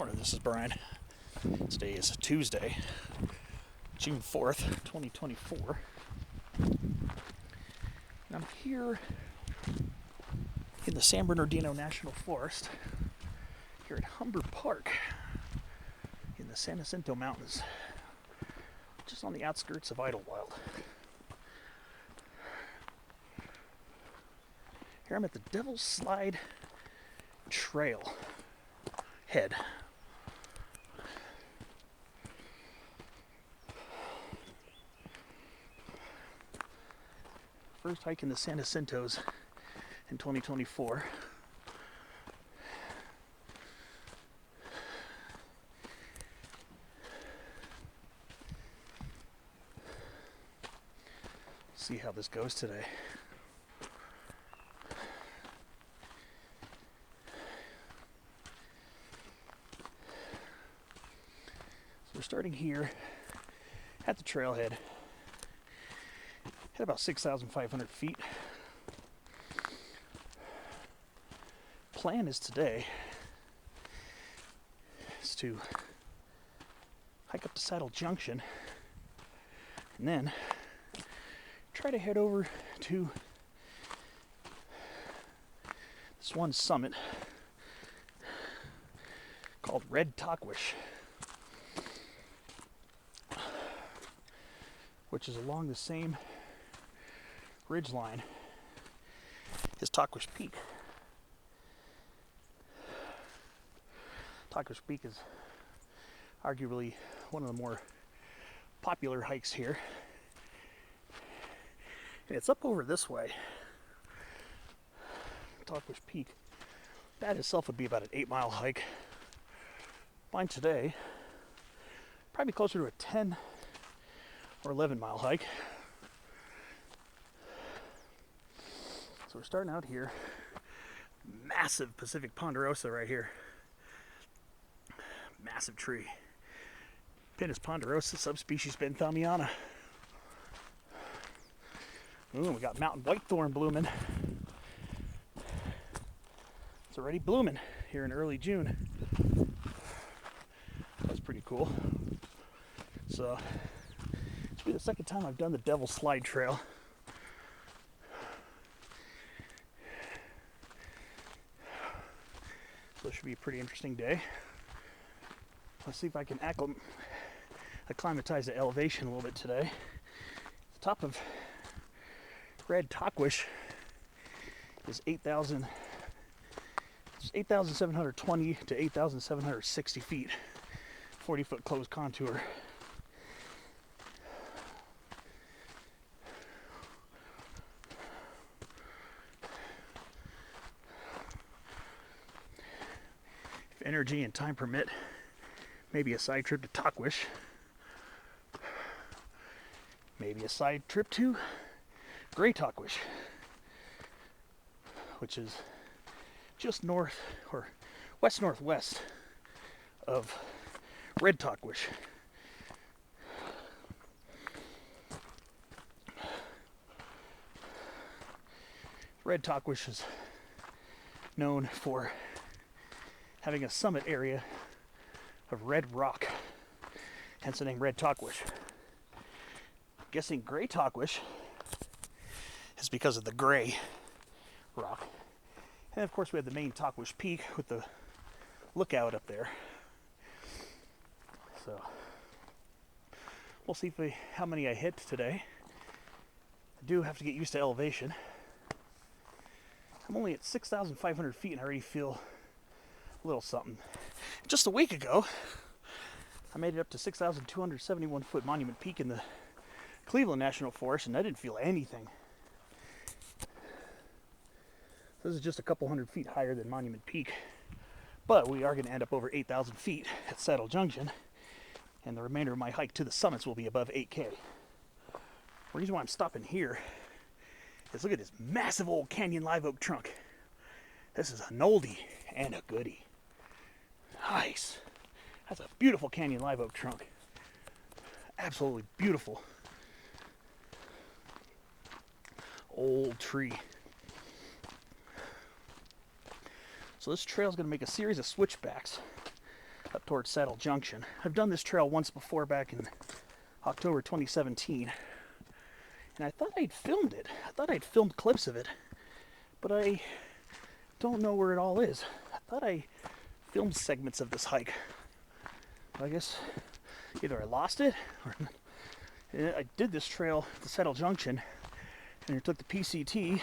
Morning, this is Brian. Today is Tuesday, June 4th, 2024. And I'm here in the San Bernardino National Forest, here at Humber Park in the San Jacinto Mountains, just on the outskirts of Idyllwild. Here I'm at the Devil's Slide Trail head. First hike in the San Jacintos in 2024. See how this goes today. So we're starting here at the trailhead at about 6,500 feet. Plan is today is to hike up to Saddle Junction and then try to head over to this one summit called Red Tahquitz, which is along the same ridge line as Tahquitz Peak. Tahquitz Peak is arguably one of the more popular hikes here. And it's up over this way. Tahquitz Peak. That itself would be about an 8-mile hike. Mine today, probably closer to a 10 or 11-mile hike. So we're starting out here. Massive Pacific ponderosa right here. Massive tree. Pinus ponderosa, subspecies benthamiana. Ooh, we got mountain whitethorn blooming. It's already blooming here in early June. That's pretty cool. So, it's been the second time I've done the Devil's Slide Trail. So it should be a pretty interesting day. Let's see if I can acclimatize the elevation a little bit today. The top of Red Tahquitz is 8,720 to 8,760 feet, 40-foot closed contour. If energy and time permit, maybe a side trip to Tahquitz, maybe a side trip to Gray Tahquitz, which is just north or west-northwest of Red Tahquitz. Red Tahquitz is known for having a summit area of red rock, hence the name Red Tahquitz. I'm guessing Gray Tahquitz is because of the gray rock. And of course we have the main Tahquitz Peak with the lookout up there. So we'll see how many I hit today. I do have to get used to elevation. I'm only at 6,500 feet and I already feel a little something. Just a week ago, I made it up to 6,271 foot Monument Peak in the Cleveland National Forest and I didn't feel anything. This is just a couple hundred feet higher than Monument Peak, but we are going to end up over 8,000 feet at Saddle Junction, and the remainder of my hike to the summits will be above 8K. The reason why I'm stopping here is look at this massive old canyon live oak trunk. This is an oldie and a goodie. Nice. That's a beautiful canyon live oak trunk. Absolutely beautiful. Old tree. So this trail is going to make a series of switchbacks up towards Saddle Junction. I've done this trail once before back in October 2017, and I thought I'd filmed it. I thought I'd filmed clips of it, but I don't know where it all is. I thought I filmed segments of this hike. I guess either I lost it or I did this trail at the Saddle Junction, and I took the PCT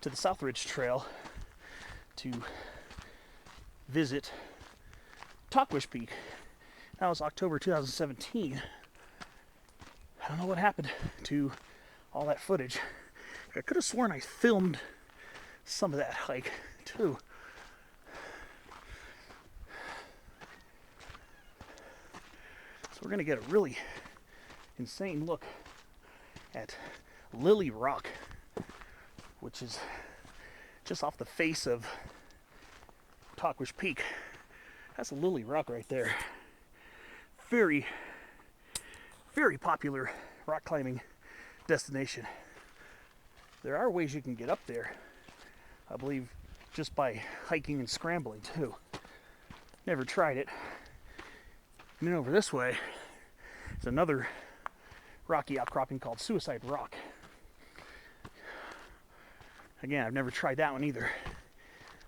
to the South Ridge Trail to visit Tahquitz Peak. That was October 2017. I don't know what happened to all that footage. I could have sworn I filmed some of that hike too. So we're gonna get a really insane look at Lily Rock, which is just off the face of Tahquitz Peak. That's a Lily Rock right there. Very, very popular rock climbing destination. There are ways you can get up there, I believe, just by hiking and scrambling too. Never tried it. And then over this way is another rocky outcropping called Suicide Rock. Again, I've never tried that one either.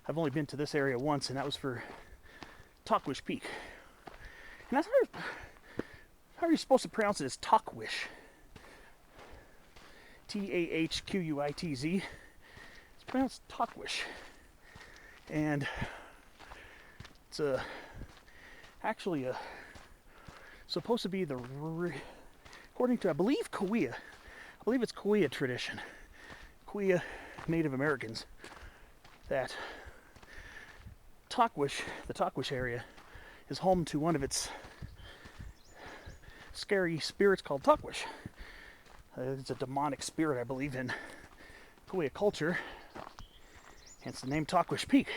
I've only been to this area once, and that was for Tahquitz Peak. And that's how are you supposed to pronounce it? It's Tahquitz. Tahquitz. It's pronounced Tahquitz. And it's actually supposed to be according to, I believe, Kauai. I believe it's Kauai tradition. Kauai Native Americans, that Tahquitz, the Tahquitz area, is home to one of its scary spirits called Tahquitz. It's a demonic spirit, I believe, in Kauai culture, hence the name Tahquitz Peak.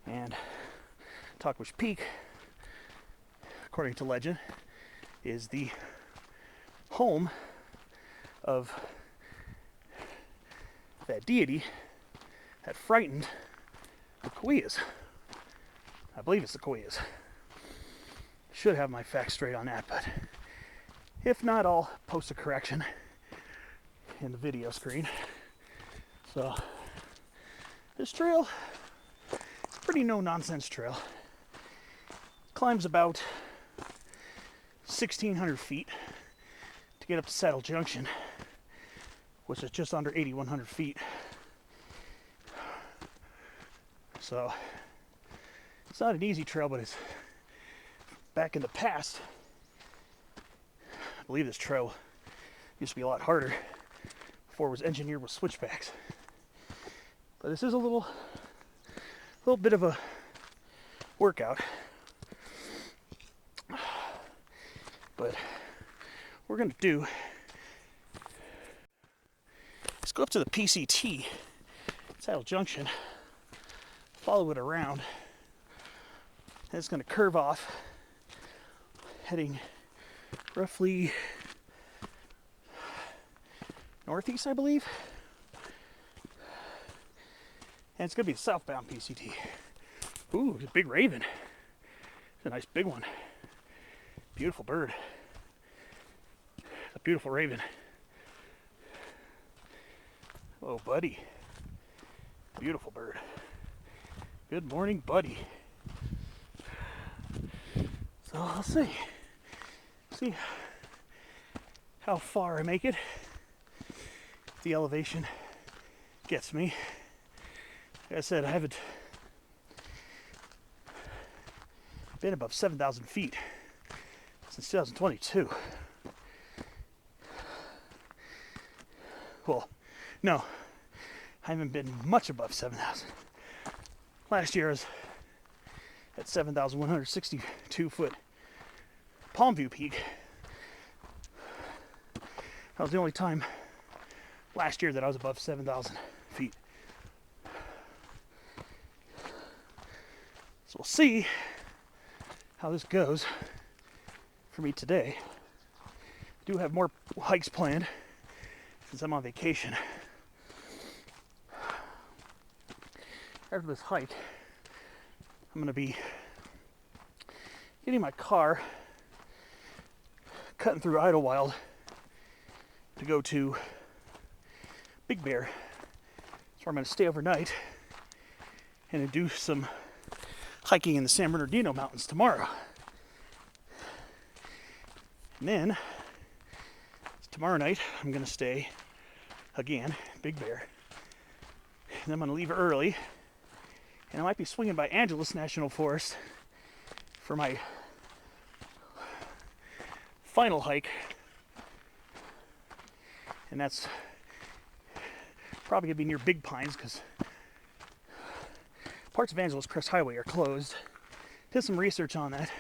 And Tahquitz Peak, according to legend, is the home of that deity that frightened the Kauai's. I believe it's the Kauai's. Should have my facts straight on that, but if not, I'll post a correction in the video screen. So this trail, it's a pretty no-nonsense trail. Climbs about 1,600 feet to get up to Saddle Junction, which is just under 8,100 feet. So it's not an easy trail, but it's back in the past. I believe this trail used to be a lot harder before it was engineered with switchbacks. But this is a little bit of a workout. But we're gonna do is go up to the PCT, Saddle Junction, follow it around, and it's going to curve off, heading roughly northeast, I believe. And it's going to be a southbound PCT. Ooh, it's a big raven. It's a nice big one. Beautiful bird. It's a beautiful raven. Oh, buddy. Beautiful bird. Good morning, buddy. So I'll see how far I make it. The elevation gets me. Like I said, I haven't been above 7,000 feet since 2022. Well, no, I haven't been much above 7,000. Last year I was at 7,162 foot Palmview Peak. That was the only time last year that I was above 7,000 feet. So we'll see how this goes for me today. I do have more hikes planned since I'm on vacation. After this hike, I'm going to be getting my car, cutting through Idyllwild to go to Big Bear. So I'm going to stay overnight and do some hiking in the San Bernardino Mountains tomorrow. And then, tomorrow night, I'm going to stay again, Big Bear. And then I'm going to leave early. And I might be swinging by Angeles National Forest for my final hike. And that's probably going to be near Big Pines because parts of Angeles Crest Highway are closed. Did some research on that.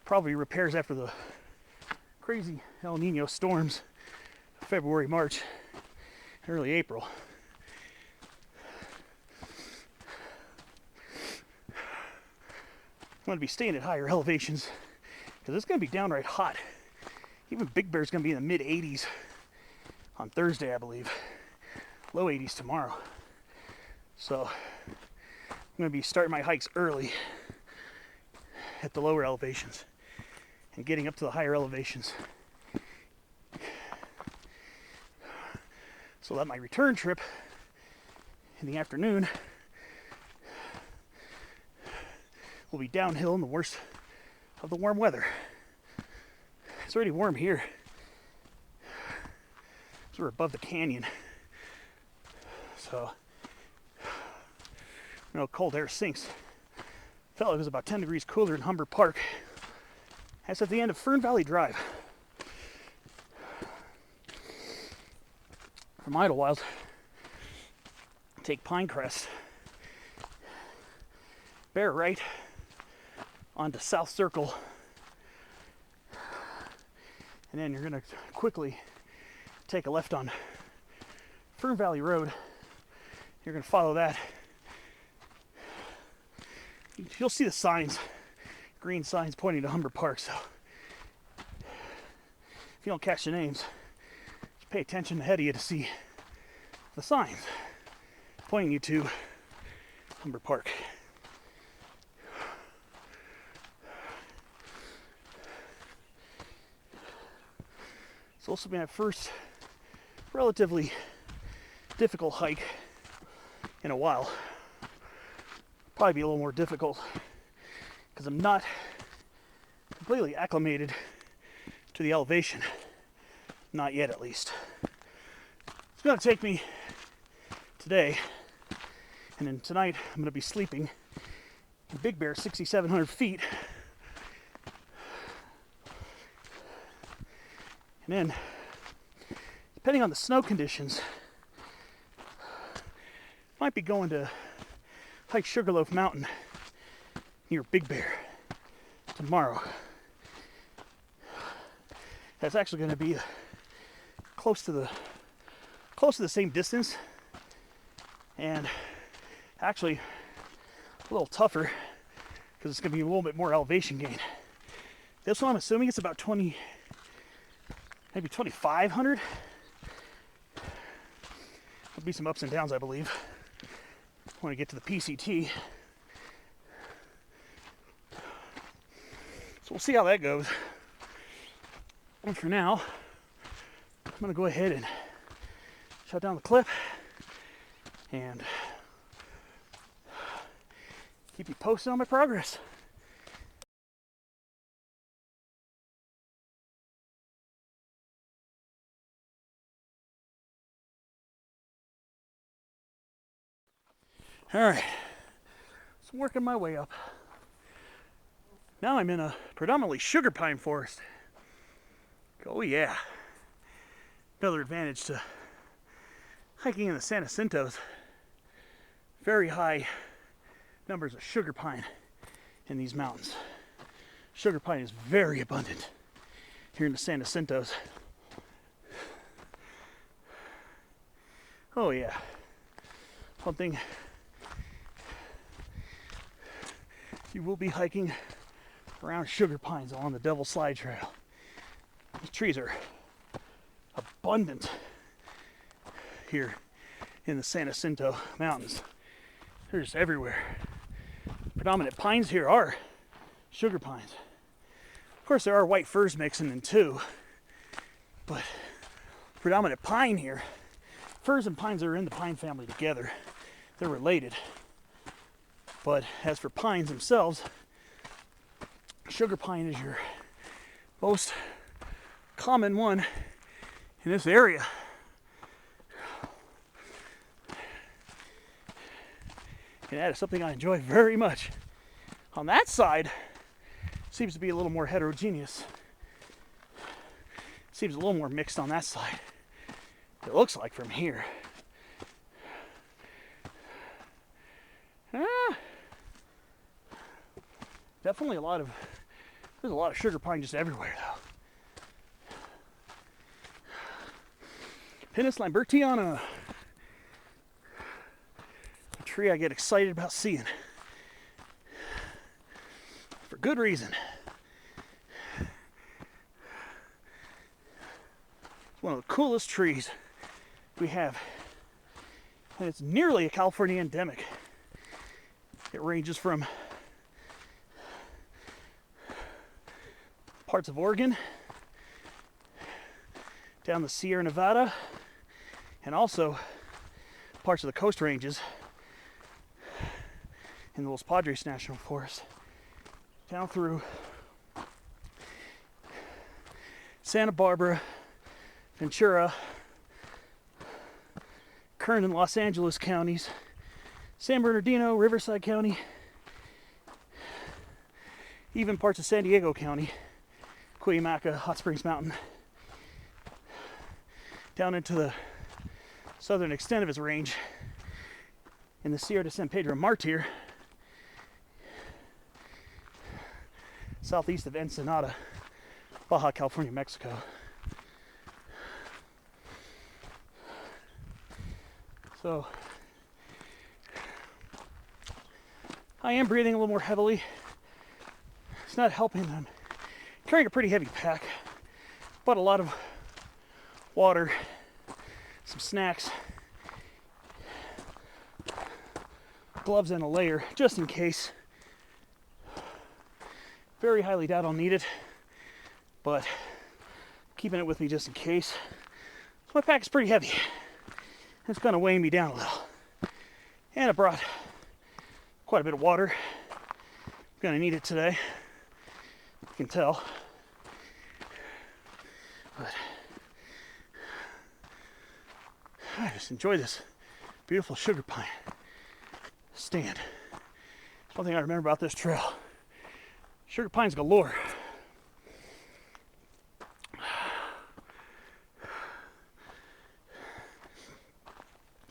Probably repairs after the crazy El Nino storms February, March, early April. I'm going to be staying at higher elevations because it's going to be downright hot. Even Big Bear's going to be in the mid 80s on Thursday, I believe. Low 80s tomorrow. So I'm going to be starting my hikes early at the lower elevations and getting up to the higher elevations so that my return trip in the afternoon will be downhill in the worst of the warm weather. It's already warm here. So we're above the canyon. So, you know, cold air sinks. Felt like it was about 10 degrees cooler in Humber Park. That's at the end of Fern Valley Drive. From Idyllwild, take Pinecrest, bear right onto South Circle, and then you're going to quickly take a left on Fern Valley Road. You're going to follow that. You'll see the signs, green signs pointing to Humber Park, so if you don't catch the names, just pay attention ahead of you to see the signs pointing you to Humber Park. So this will be my first relatively difficult hike in a while. Probably be a little more difficult because I'm not completely acclimated to the elevation. Not yet, at least. It's going to take me today, and then tonight I'm going to be sleeping in Big Bear, 6,700 feet. And then, depending on the snow conditions, might be going to hike Sugarloaf Mountain near Big Bear tomorrow. That's actually going to be close to the same distance, and actually a little tougher because it's going to be a little bit more elevation gain. This one, I'm assuming it's about 20, maybe 2,500. There'll be some ups and downs, I believe, when I get to the PCT. So we'll see how that goes. And for now, I'm going to go ahead and shut down the clip and keep you posted on my progress. All right, so I'm working my way up. Now I'm in a predominantly sugar pine forest. Oh yeah, another advantage to hiking in the San Jacintos. Very high numbers of sugar pine in these mountains. Sugar pine is very abundant here in the San Jacintos. Oh yeah, one thing, you will be hiking around sugar pines along the Devil's Slide Trail. These trees are abundant here in the San Jacinto Mountains. They're just everywhere. Predominant pines here are sugar pines. course, there are white firs mixing in too, but predominant pine here. Firs and pines are in the pine family together. They're related. But as for pines themselves, sugar pine is your most common one in this area. And that is something I enjoy very much. On that side, seems to be a little more heterogeneous. Seems a little more mixed on that side. It looks like from here. Definitely there's a lot of sugar pine just everywhere though. Pinus lambertiana. A tree I get excited about seeing. For good reason. It's one of the coolest trees we have. And it's nearly a California endemic. It ranges from parts of Oregon down the Sierra Nevada and also parts of the Coast Ranges in the Los Padres National Forest down through Santa Barbara, Ventura, Kern and Los Angeles counties, San Bernardino, Riverside County, even parts of San Diego County, Cuyamaca, Hot Springs Mountain, down into the southern extent of its range in the Sierra de San Pedro Martir, southeast of Ensenada, Baja California, Mexico. So I am breathing a little more heavily. It's not helping. I'm carrying a pretty heavy pack, but a lot of water, some snacks, gloves and a layer just in case. Very highly doubt I'll need it, but keeping it with me just in case. So my pack is pretty heavy. It's kind of weighing me down a little. And I brought quite a bit of water. I'm gonna need it today. You can tell. But I just enjoy this beautiful sugar pine stand. That's one thing I remember about this trail. Sugar pines galore.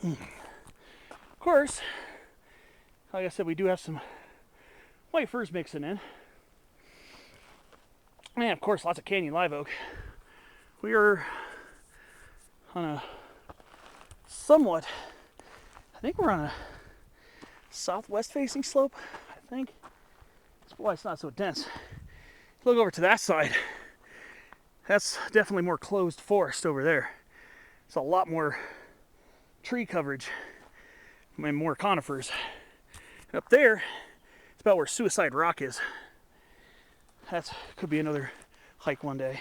Of course, like I said, we do have some white firs mixing in. And of course, lots of canyon live oak. We are on a somewhat, I think we're on a southwest facing slope, I think. That's why it's not so dense. Look over to that side. That's definitely more closed forest over there. It's a lot more tree coverage and more conifers. And up there, it's about where Suicide Rock is. That could be another hike one day.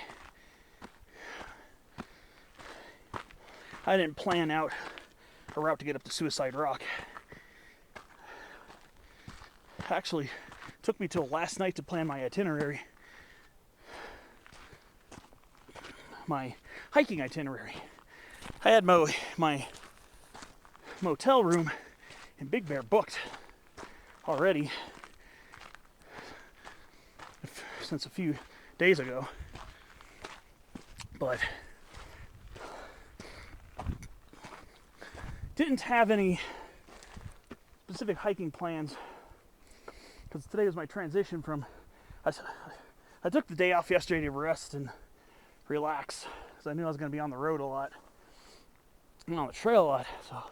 I didn't plan out a route to get up to Suicide Rock. Actually, took me till last night to plan my itinerary. My hiking itinerary. I had my motel room in Big Bear booked already since a few days ago, but didn't have any specific hiking plans because today was my transition from I took the day off yesterday to rest and relax because I knew I was going to be on the road a lot and on the trail a lot. So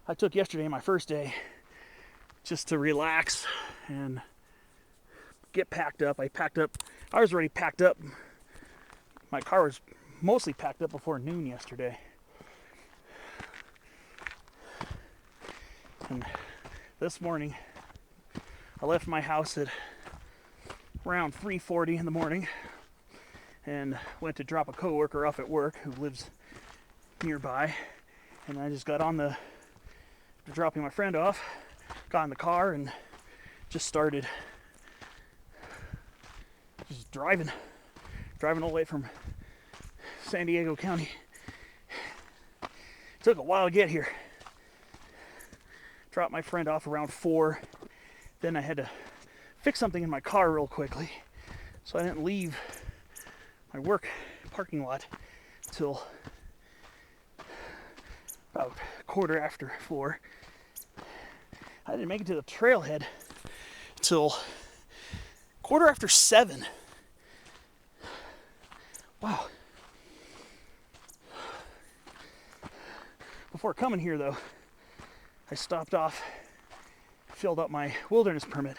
I took yesterday, my first day, just to relax and get packed up. I was already packed up. My car was mostly packed up before noon yesterday. And this morning, I left my house at around 3:40 in the morning. and went to drop a coworker off at work who lives nearby. And I just got on the, after dropping my friend off, got in the car and just started just driving all the way from San Diego County. Took a while to get here. Dropped my friend off around 4. Then I had to fix something in my car real quickly, so I didn't leave my work parking lot till about 4:15. I didn't make it to the trailhead till 7:15. Wow. Before coming here, though, I stopped off, filled up my wilderness permit,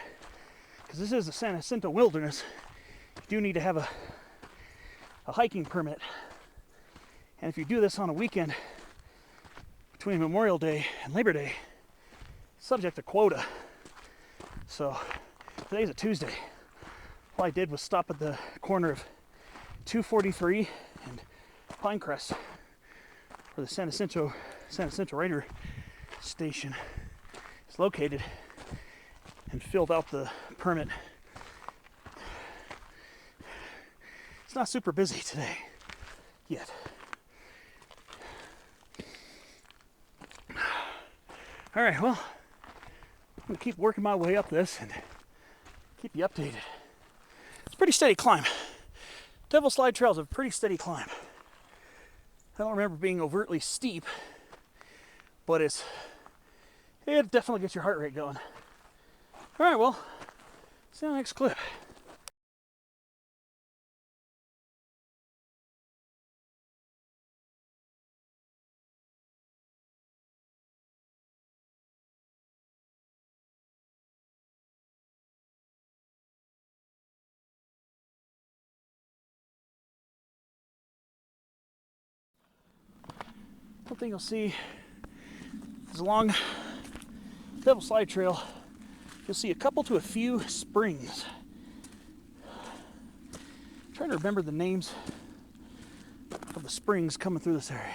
because this is the San Jacinto Wilderness. You do need to have a hiking permit, and if you do this on a weekend between Memorial Day and Labor Day, it's subject to quota. So today's a Tuesday. All I did was stop at the corner of 243 and Pinecrest, where the San Jacinto Ranger Station is located, and filled out the permit. It's not super busy today yet. All right, well, I'm gonna keep working my way up this and keep you updated. It's a pretty steady climb. Devil Slide Trail's a pretty steady climb. I don't remember being overtly steep, but it definitely gets your heart rate going. All right, well, see you in the next clip. One thing you'll see is along Devil Slide Trail, you'll see a couple to a few springs. I'm trying to remember the names of the springs coming through this area.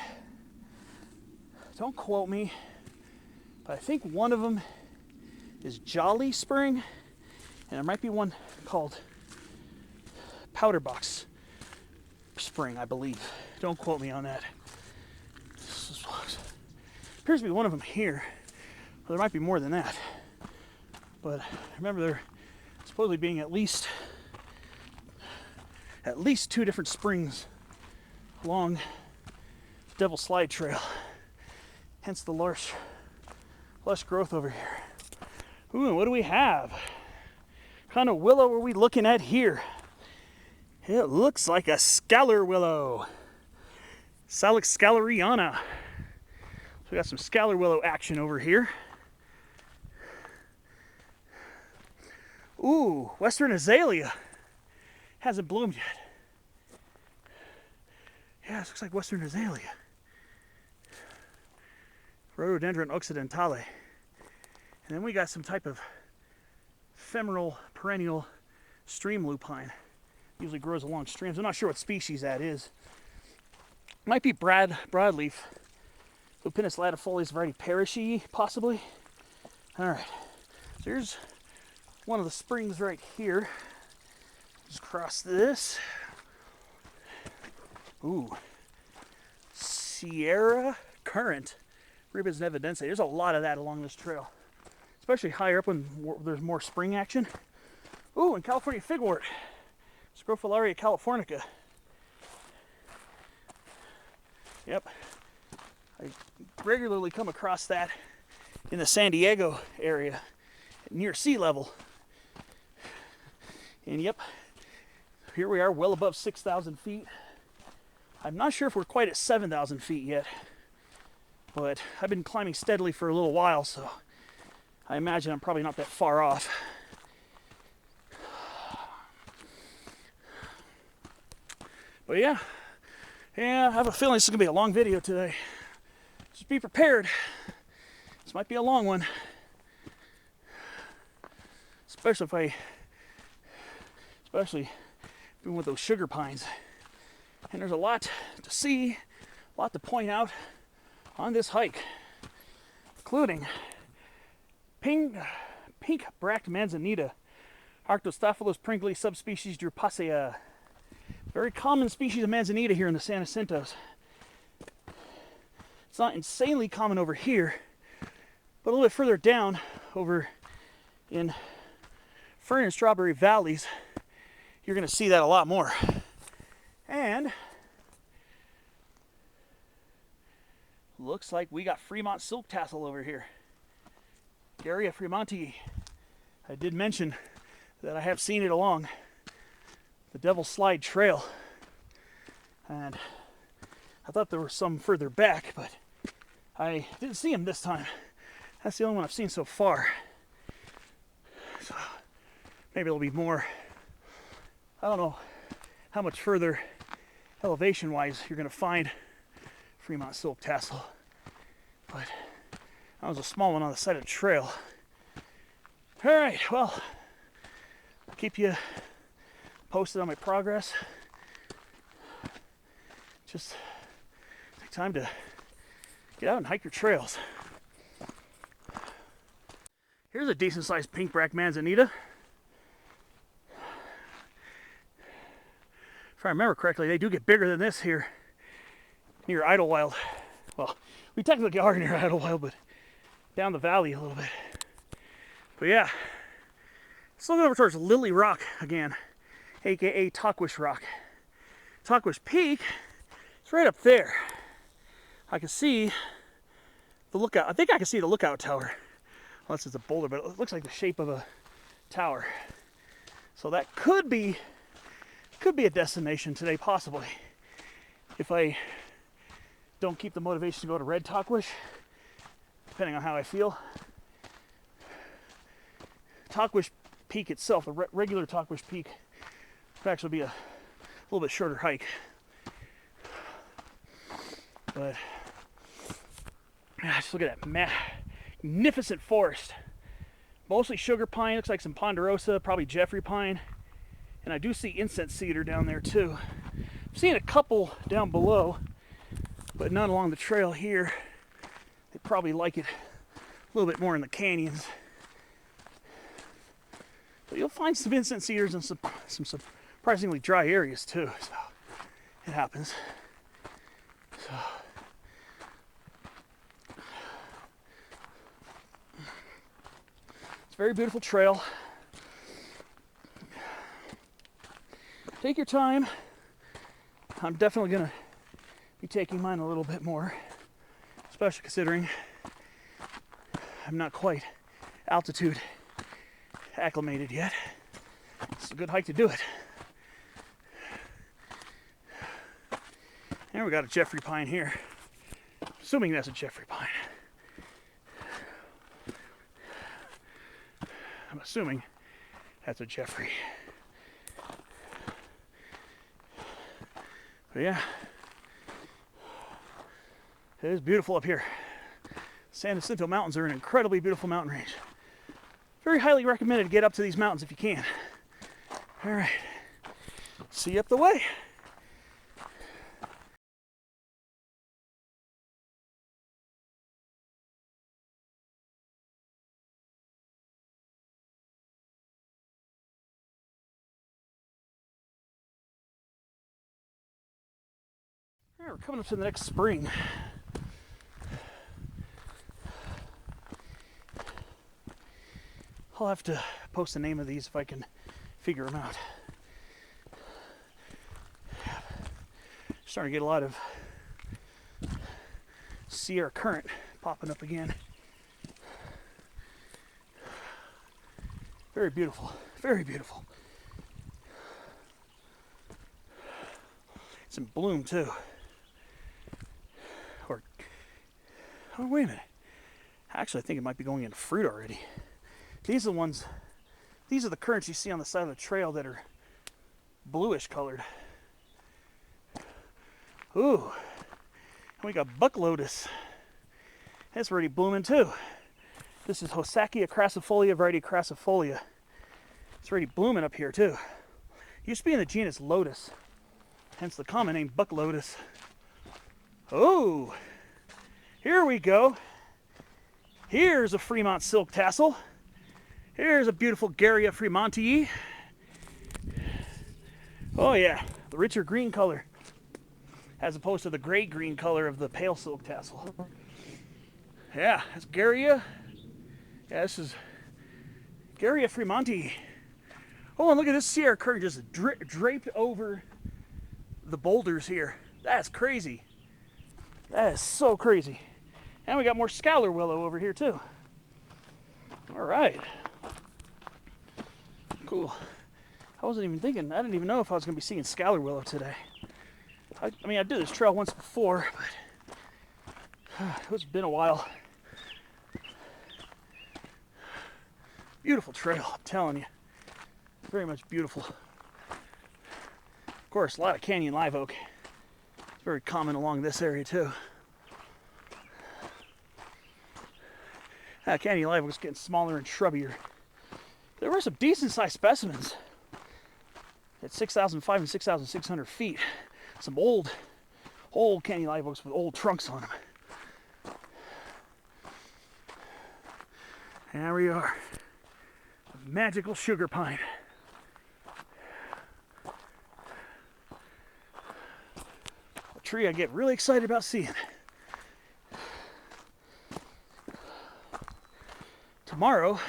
Don't quote me, but I think one of them is Jolly Spring, and there might be one called Powder Box Spring, I believe. Don't quote me on that. Appears to be one of them here. Well, there might be more than that, but I remember there supposedly being at least 2 different springs along Devil Slide Trail. Hence the lush growth over here. Ooh, what do we have? What kind of willow are we looking at here? It looks like a scalar willow. Salix scalariana. So we got some scalar willow action over here. Ooh, western azalea. Hasn't bloomed yet. Yeah, this looks like western azalea. Rhododendron occidentale. And then we got some type of ephemeral perennial stream lupine. Usually grows along streams. I'm not sure what species that is. Might be broadleaf. Lupinus latifolius variety parishii, possibly. All right, so here's one of the springs right here. Just cross this. Ooh, Sierra Currant, Ribes nevadense. There's a lot of that along this trail, especially higher up when there's more spring action. Ooh, and California figwort, Scrophularia californica. Yep. I regularly come across that in the San Diego area near sea level. And yep, here we are well above 6,000 feet. I'm not sure if we're quite at 7,000 feet yet, but I've been climbing steadily for a little while, so I imagine I'm probably not that far off. But yeah, I have a feeling this is going to be a long video today. Just be prepared. This might be a long one. Especially even with those sugar pines And there's a lot to see, a lot to point out on this hike, including pink-bracked manzanita, Arctostaphylos pringli subspecies drupacea. Very common species of manzanita here in the San Jacintos. It's not insanely common over here, but a little bit further down, over in Fern and Strawberry Valleys, you're going to see that a lot more. And looks like we got Fremont silk tassel over here. Garrya fremontii. I did mention that I have seen it along the Devil's Slide Trail, and I thought there were some further back, but I didn't see them this time. That's the only one I've seen so far. So maybe there'll be more. I don't know how much further elevation-wise you're going to find Fremont silk tassel, but that was a small one on the side of the trail. All right, well, I'll keep you posted on my progress. Just take time to get out and hike your trails. Here's a decent-sized pink-bracked manzanita. If I remember correctly, they do get bigger than this here near Idyllwild. Well, we technically are near Idyllwild, but down the valley a little bit. But yeah, let's look over towards Lily Rock again, aka Tahquitz Rock. Tahquitz Peak, it's right up there. I can see the lookout. I think I can see the lookout tower. Unless it's a boulder, but it looks like the shape of a tower. So that could be a destination today, possibly. If I don't keep the motivation to go to Red Tahquitz, depending on how I feel. Tahquitz Peak itself, the regular Tahquitz Peak, would actually be a little bit shorter hike. But just look at that magnificent forest. Mostly sugar pine, looks like some ponderosa, probably Jeffrey pine. And I do see incense cedar down there too. I've seen a couple down below, but none along the trail here. They probably like it a little bit more in the canyons. But you'll find some incense cedars and some surprisingly dry areas too. So it happens. So it's a very beautiful trail. Take your time. I'm definitely going to be taking mine a little bit more, especially considering I'm not quite altitude acclimated yet. It's a good hike to do it. And we got a Jeffrey pine here. Assuming that's a Jeffrey pine. I'm assuming that's a Jeffrey. But yeah, it is beautiful up here. San Jacinto Mountains are an incredibly beautiful mountain range. Very highly recommended to get up to these mountains if you can. All right, see you up the way. All right, we're coming up to the next spring. I'll have to post the name of these if I can figure them out. Starting to get a lot of Sierra Currant popping up again. Very beautiful, very beautiful. It's in bloom too. Or, oh wait a minute. Actually, I think it might be going into fruit already. These are the ones, these are the currants you see on the side of the trail that are bluish colored. Ooh, and we got buck lotus. That's already blooming too. This is Hosackia crassifolia, variety crassifolia. It's already blooming up here too. Used to be in the genus Lotus. hence the common name buck lotus. Oh, here we go. Here's a Fremont silk tassel. Here's a beautiful Garrya fremontii. Oh yeah, the richer green color, as opposed to the gray-green color of the pale silk tassel. Yeah, that's Garrya. Yeah, this is Garrya fremontii. Oh, and look at this Sierra Kern just draped over the boulders here. That's crazy. That is so crazy. And we got more Scalar willow over here too. All right. Cool. I wasn't even thinking, I didn't even know if I was going to be seeing Scalar willow today. I mean, I did this trail once before, but it's been a while. Beautiful trail, I'm telling you. Very much beautiful. Of course, a lot of canyon live oak. It's very common along this area too. Canyon live oak's getting smaller and shrubbier. There were some decent sized specimens at 6,500 and 6,600 feet. Some old canyon live oaks with old trunks on them. There we are. A magical sugar pine. A tree I get really excited about seeing. Tomorrow,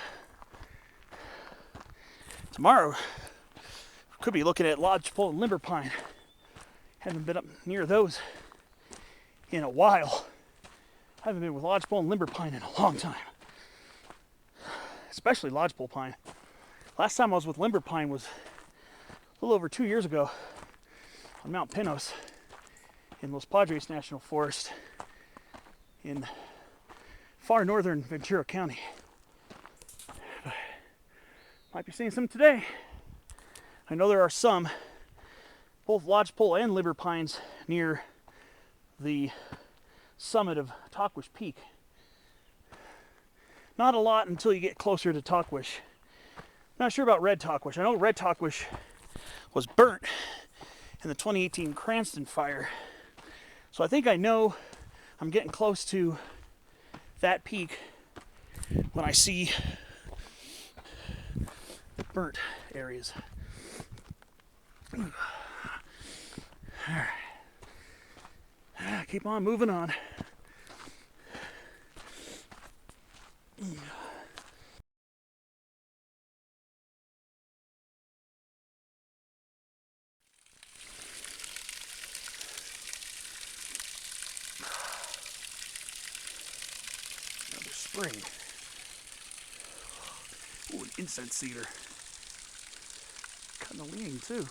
could be looking at lodgepole and limber pine. Haven't been up near those in a while. Haven't been with lodgepole and limber pine in a long time. Especially lodgepole pine. Last time I was with limber pine was a little over 2 years ago on Mount Pinos in Los Padres National Forest in far northern Ventura County. Might be seeing some today. I know there are some, both lodgepole and limber pines, near the summit of Tahquitz Peak. Not a lot until you get closer to Tahquitz. Not sure about red Tahquitz. I know red Tahquitz was burnt in the 2018 Cranston fire. So I think I know I'm getting close to that peak when I see the burnt areas. All right. Keep on moving on. Another spring. Ooh, an incense cedar. Cutting a lean too.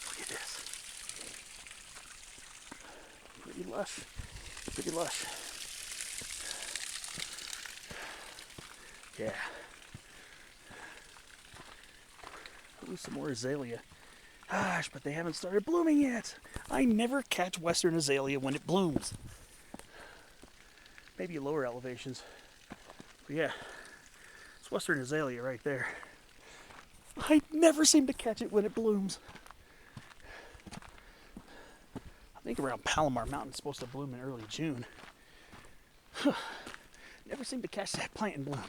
Look at this. Pretty lush. Pretty lush. Yeah. Ooh, some more azalea. Gosh, but they haven't started blooming yet. I never catch western azalea when it blooms. Maybe lower elevations. But yeah, it's western azalea right there. I never seem to catch it when it blooms. I think around Palomar Mountain it's supposed to bloom in early June. Never seem to catch that plant in bloom.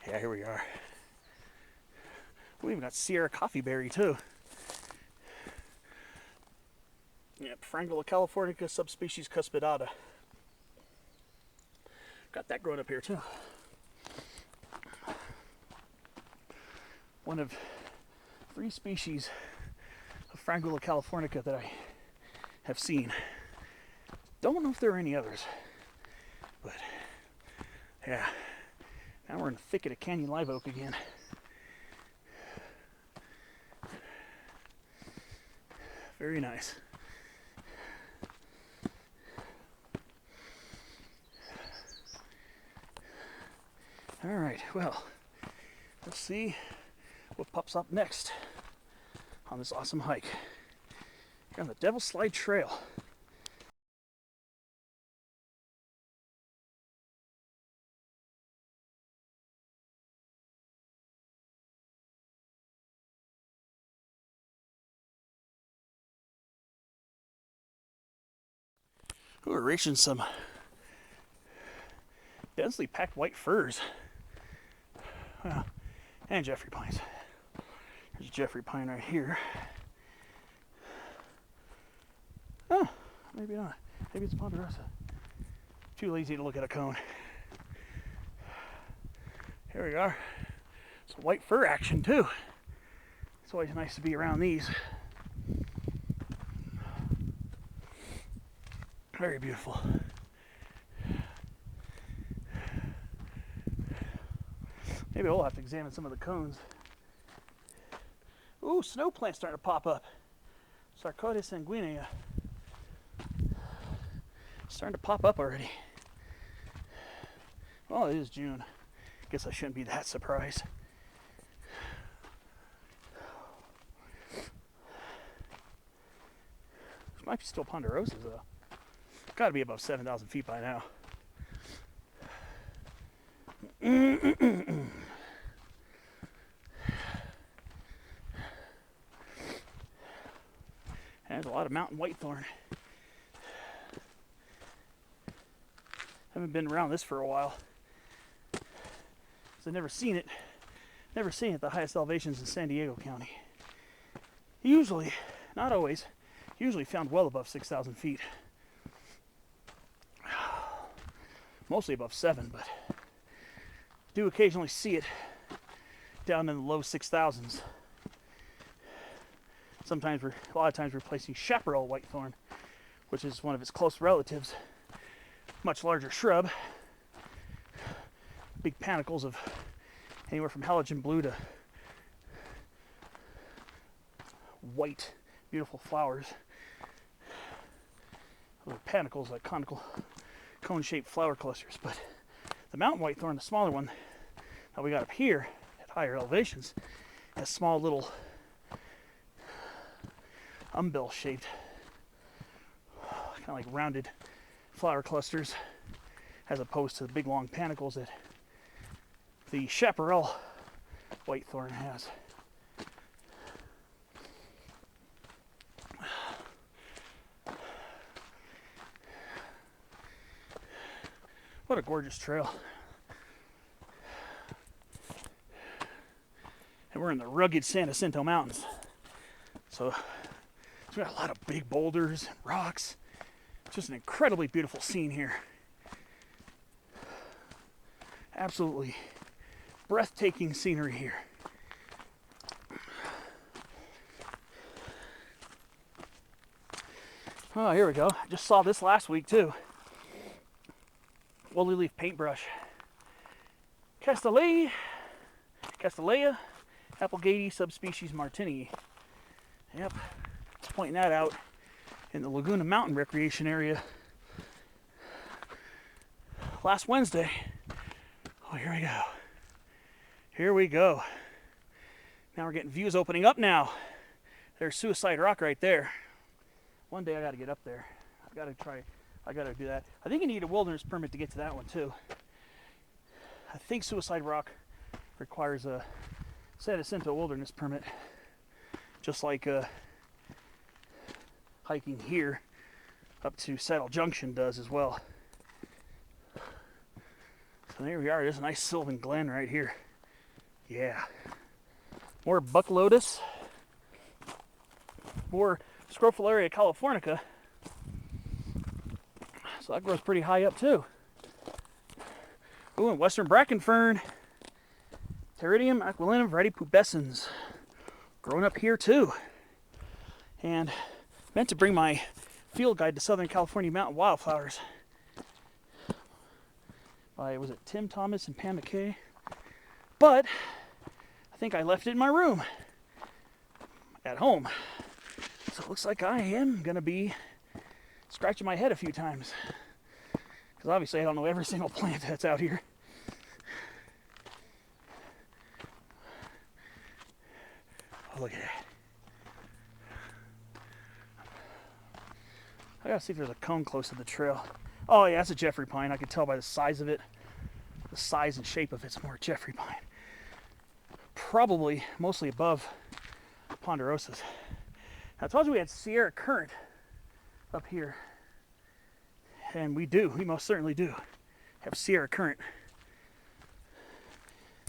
Yeah, here we are. We even got Sierra coffeeberry too. Yep, Frangula californica subspecies cuspidata. Got that growing up here too. One of 3 species of Frangula californica that I have seen. Don't know if there are any others, but yeah. Now we're in the thicket of canyon live oak again. Very nice. All right, well, let's see what pops up next on this awesome hike. Here on the Devil's Slide Trail. Ooh, we're reaching some densely packed white firs. Well, and Jeffrey pines. There's a Jeffrey pine right here. Oh, maybe not. Maybe it's ponderosa. Too lazy to look at a cone. Here we are. Some white fir action too. It's always nice to be around these. Very beautiful. Maybe we'll have to examine some of the cones. Ooh, snow plants starting to pop up. Tahquitz sanguinea. Starting to pop up already. Well, it is June. Guess I shouldn't be that surprised. This might be still ponderosas though. Got to be above 7,000 feet by now. And there's a lot of mountain whitethorn. Haven't been around this for a while. I've never seen it. Never seen it at the highest elevations in San Diego County. Usually, not always, usually found well above 6,000 feet. Mostly above 7, but do occasionally see it down in the low 6,000s. Sometimes, a lot of times, replacing chaparral whitethorn, which is one of its close relatives. Much larger shrub. Big panicles of anywhere from halogen blue to white, beautiful flowers. Those are panicles, like conical, cone-shaped flower clusters. But the mountain whitethorn, the smaller one that we got up here at higher elevations, has small little umbil-shaped, kind of like rounded flower clusters, as opposed to the big long panicles that the chaparral whitethorn has. What a gorgeous trail. And we're in the rugged San Jacinto Mountains. So we've got a lot of big boulders and rocks. Just an incredibly beautiful scene here. Absolutely breathtaking scenery here. Oh, here we go. I just saw this last week too. Woolly leaf paintbrush. Castellea applegate subspecies martinii. Yep, just pointing that out in the Laguna Mountain Recreation Area last Wednesday. Oh, here we go. Here we go. Now we're getting views opening up now. There's Suicide Rock right there. One day I got to get up there. I got to do that. I think you need a wilderness permit to get to that one too. I think Suicide Rock requires a San Jacinto wilderness permit, just like hiking here up to Saddle Junction does as well. So there we are. There's a nice Sylvan Glen right here. Yeah. More buck lotus. More Scrophularia californica. So that grows pretty high up too. Ooh, and western bracken fern. Pteridium aquilinum pubescens. Growing up here too. And meant to bring my field guide to Southern California mountain wildflowers by, was it Tim Thomas and Pam McKay? But I think I left it in my room at home. So it looks like I am going to be scratching my head a few times. Because obviously I don't know every single plant that's out here. Oh, look at that. I gotta see if there's a cone close to the trail. Oh yeah, that's a Jeffrey pine. I can tell by the size of it. The size and shape of it's more Jeffrey pine. Probably mostly above ponderosas. Now, I told you we had Sierra currant up here. And we most certainly do have Sierra current.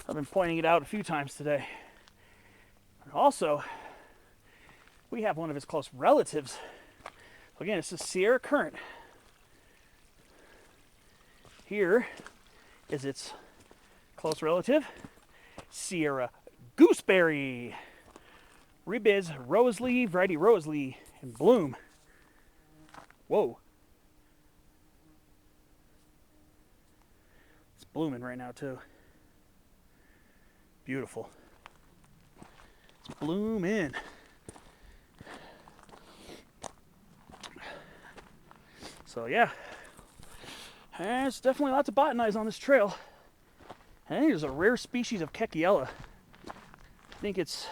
I've been pointing it out a few times today. Also, we have one of its close relatives. Again, it's the Sierra current. Here is its close relative, Sierra gooseberry. Ribes Roselee, variety Roselee in bloom. Whoa. It's blooming right now too. Beautiful. It's blooming. So yeah, there's definitely lots of botanize on this trail. I think there's a rare species of Kekiella. I think it's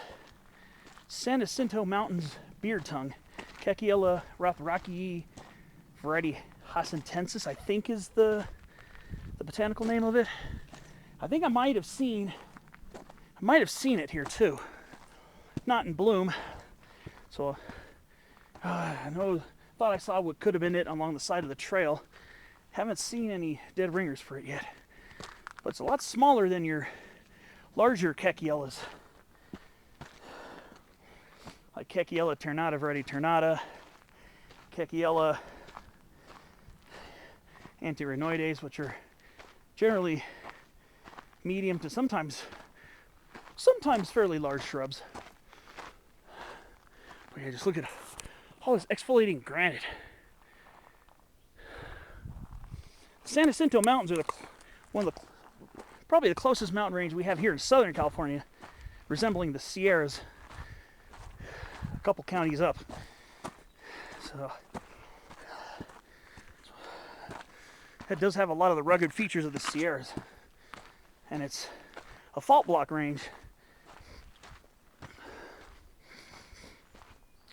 San Jacinto Mountains beard tongue. Kekiella rothraki, variety Jacintensis, I think is the botanical name of it. I think I might have seen it here too. Not in bloom. So thought I saw what could have been it along the side of the trail. Haven't seen any dead ringers for it yet. But it's a lot smaller than your larger Kekiellas. Like Kekiella ternata, variety ternata, Kekiella antirrhinoides, which are generally medium to sometimes fairly large shrubs. But yeah, just look at all this exfoliating granite. The San Jacinto Mountains are probably the closest mountain range we have here in Southern California, resembling the Sierras a couple counties up. So it does have a lot of the rugged features of the Sierras, and it's a fault block range.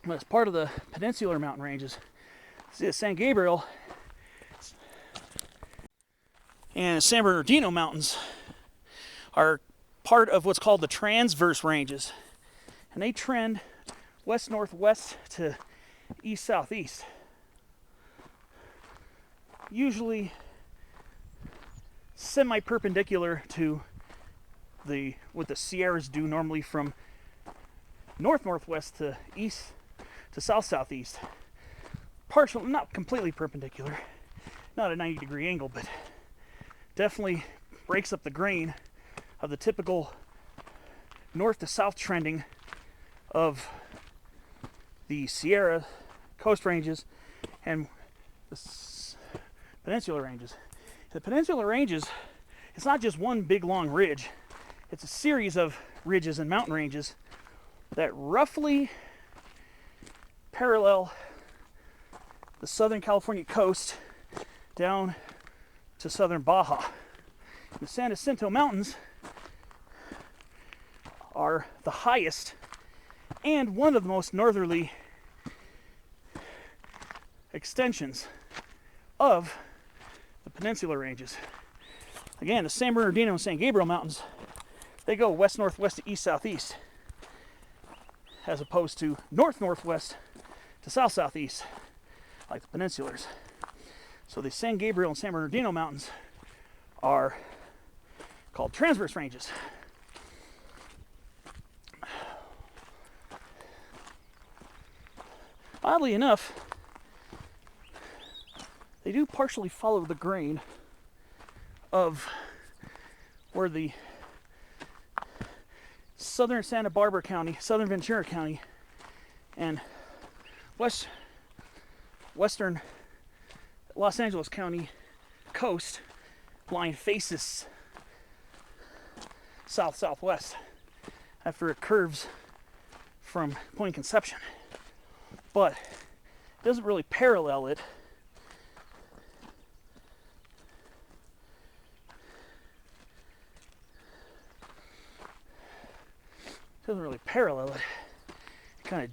But it's part of the peninsular mountain ranges. See, the San Gabriel and San Bernardino Mountains are part of what's called the transverse ranges, and they trend west-northwest to east-southeast. Usually semi-perpendicular to what the Sierras do normally from north-northwest to east to south-southeast. Partial, not completely perpendicular, not a 90-degree angle, but definitely breaks up the grain of the typical north to south trending of the Sierra coast ranges and the peninsular ranges. The peninsular ranges, it's not just one big long ridge, it's a series of ridges and mountain ranges that roughly parallel the Southern California coast down to southern Baja. The San Jacinto Mountains are the highest and one of the most northerly extensions of the peninsular ranges. Again, the San Bernardino and San Gabriel Mountains, they go west-northwest to east-southeast, as opposed to north-northwest to south-southeast, like the peninsulars. So the San Gabriel and San Bernardino Mountains are called transverse ranges. Oddly enough, they do partially follow the grain of where the southern Santa Barbara County, southern Ventura County, and western Los Angeles County coast line faces south-southwest after it curves from Point Conception. But it doesn't really parallel it. It kind of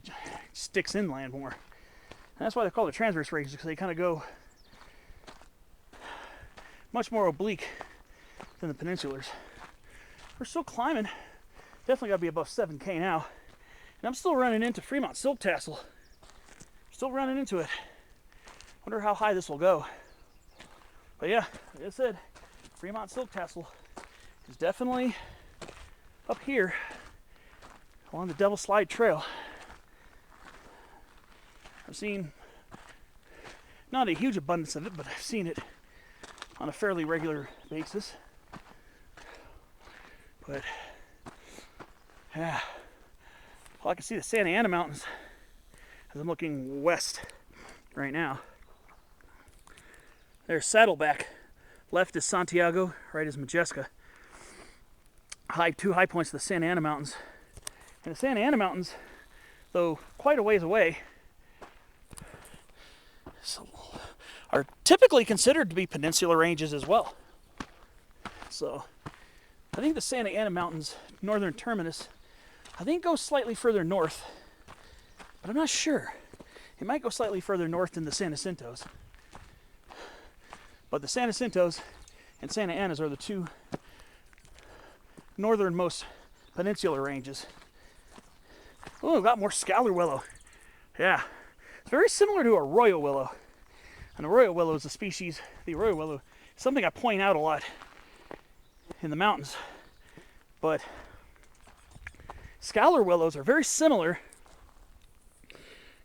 sticks inland more. And that's why they're called the transverse ranges, because they kind of go much more oblique than the peninsulars. We're still climbing. Definitely got to be above 7K now. And I'm still running into Fremont Silk Tassel. Still running into it. Wonder how high this will go. But yeah, like I said, Fremont Silk Tassel is definitely up here along the Devil Slide Trail. I've seen not a huge abundance of it, but I've seen it on a fairly regular basis. But yeah, well, I can see the Santa Ana Mountains as I'm looking west right now. There's Saddleback. Left is Santiago, right is Majeska. Two high points of the Santa Ana Mountains. And the Santa Ana Mountains, though quite a ways away, are typically considered to be peninsular ranges as well. So I think the Santa Ana Mountains, northern terminus, I think goes slightly further north, but I'm not sure. It might go slightly further north than the San Jacintos. But the San Jacintos and Santa Anas are the two northernmost peninsular ranges. Oh, got more scalar willow. Yeah, it's very similar to arroyo willow. An arroyo willow is a species, the arroyo willow is something I point out a lot in the mountains. But scalar willows are very similar,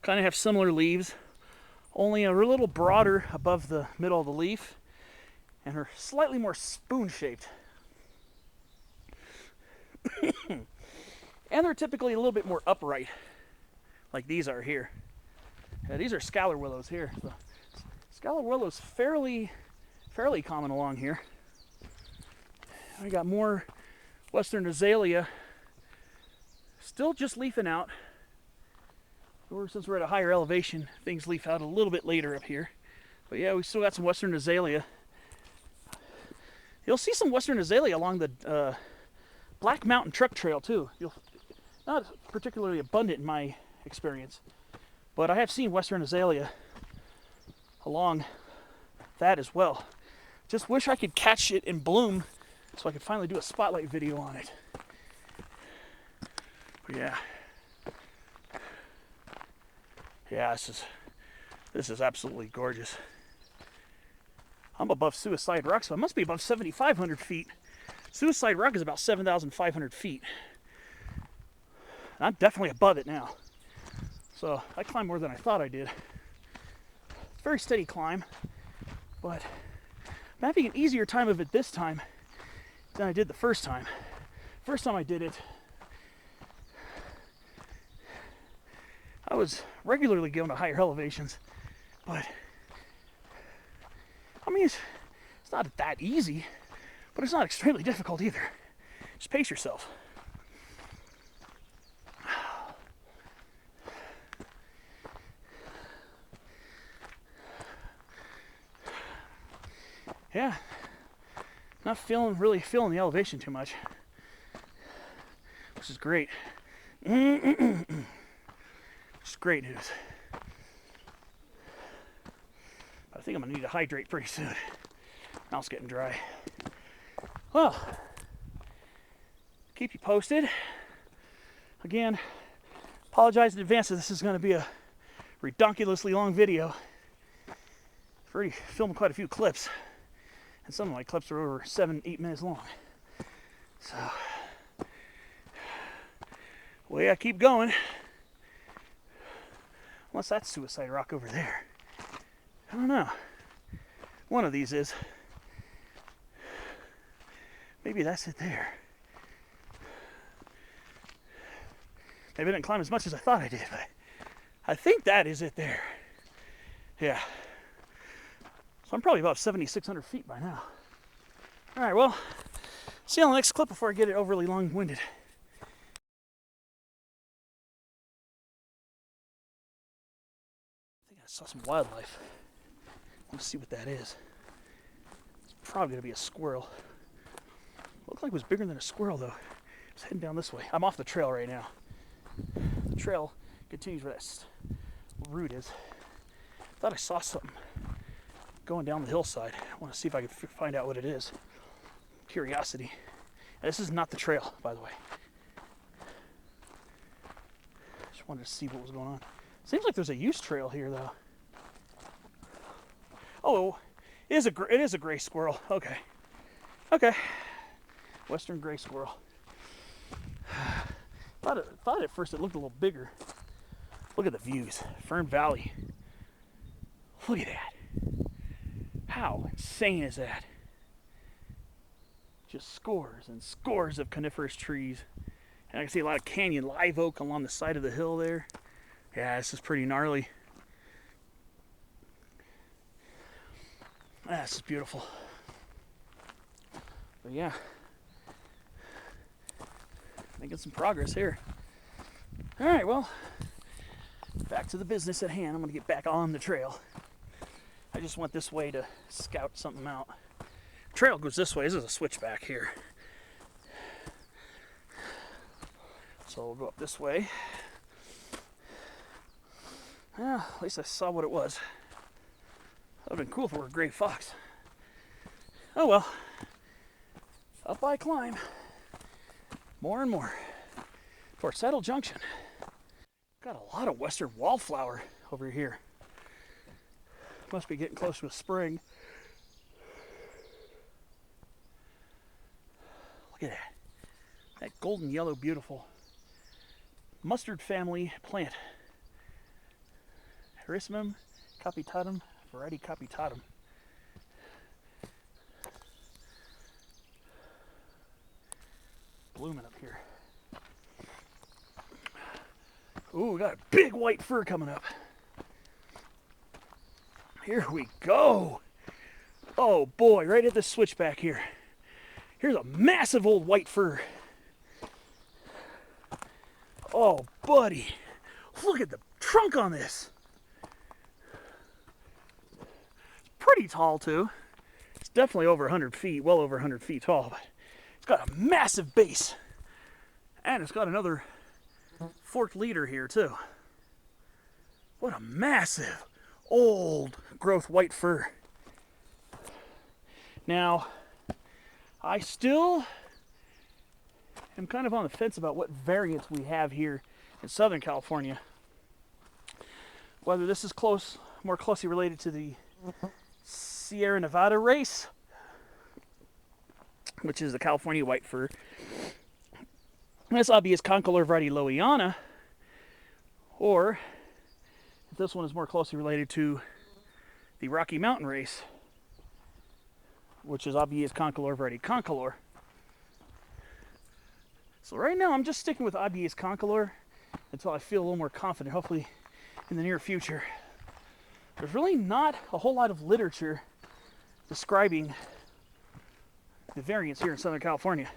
kind of have similar leaves, only a little broader above the middle of the leaf, and are slightly more spoon-shaped. And they're typically a little bit more upright, like these are here. Yeah, these are scalar willows here. So, scalar willows fairly common along here. I got more western azalea, still just leafing out. Since we're at a higher elevation, things leaf out a little bit later up here. But yeah, we still got some western azalea. You'll see some western azalea along the Black Mountain Truck Trail too. Not particularly abundant in my experience, but I have seen western azalea along that as well. Just wish I could catch it in bloom so I could finally do a spotlight video on it. But yeah. Yeah, this is absolutely gorgeous. I'm above Suicide Rock, so I must be above 7,500 feet. Suicide Rock is about 7,500 feet. I'm definitely above it now. So I climbed more than I thought I did. It's a very steady climb, but I'm having an easier time of it this time than I did the first time. First time I did it, I was regularly going to higher elevations, but I mean, it's not that easy, but it's not extremely difficult either. Just pace yourself. Yeah, not really feeling the elevation too much, which is great. Which is great news. I think I'm gonna need to hydrate pretty soon. Mouth's getting dry. Well, keep you posted. Again, apologize in advance that this is gonna be a redonkulously long video. I've already filmed quite a few clips, and some of my clips are over 7-8 minutes long. So, well, yeah, keep going. Unless that's Suicide Rock over there. I don't know. One of these is. Maybe that's it there. Maybe I didn't climb as much as I thought I did, but I think that is it there. Yeah. So I'm probably about 7,600 feet by now. All right, well, see you on the next clip before I get it overly long-winded. I think I saw some wildlife. I want to see what that is. It's probably going to be a squirrel. Looked like it was bigger than a squirrel, though. It's heading down this way. I'm off the trail right now. The trail continues where that root is. I thought I saw something going down the hillside. I want to see if I can find out what it is. Curiosity. And this is not the trail, by the way. Just wanted to see what was going on. Seems like there's a use trail here, though. Oh, It is a gray squirrel. Okay. Okay. Western gray squirrel. Thought at first it looked a little bigger. Look at the views. Fern Valley. Look at that. How insane is that? Just scores and scores of coniferous trees. And I can see a lot of canyon live oak along the side of the hill there. Yeah, this is pretty gnarly. This is beautiful. But yeah, making some progress here. All right, well, back to the business at hand. I'm gonna get back on the trail. I just went this way to scout something out. Trail goes this way. This is a switchback here. So we'll go up this way. Well, at least I saw what it was. That would have been cool if it were a gray fox. Oh well. Up I climb. More and more. For Saddle Junction. Got a lot of western wallflower over here. Must be getting close to a spring. Look at that. That golden yellow, beautiful mustard family plant. Erismum capitatum, variety capitatum. Blooming up here. Ooh, we got a big white fir coming up. Here we go. Oh boy, right at the switchback here. Here's a massive old white fir. Oh, buddy. Look at the trunk on this. It's pretty tall, too. It's definitely over 100 feet, well over 100 feet tall. But it's got a massive base. And it's got another forked leader here, too. What a massive, old growth white fir. Now, I still am kind of on the fence about what variants we have here in Southern California. Whether this is more closely related to the Sierra Nevada race, which is the California white fir. This obvious concolor variety Lowiana, or if this one is more closely related to the Rocky Mountain race, which is obvious concolor variety concolor. So right now I'm just sticking with obvious concolor until I feel a little more confident, hopefully in the near future. There's really not a whole lot of literature describing the variants here in Southern California.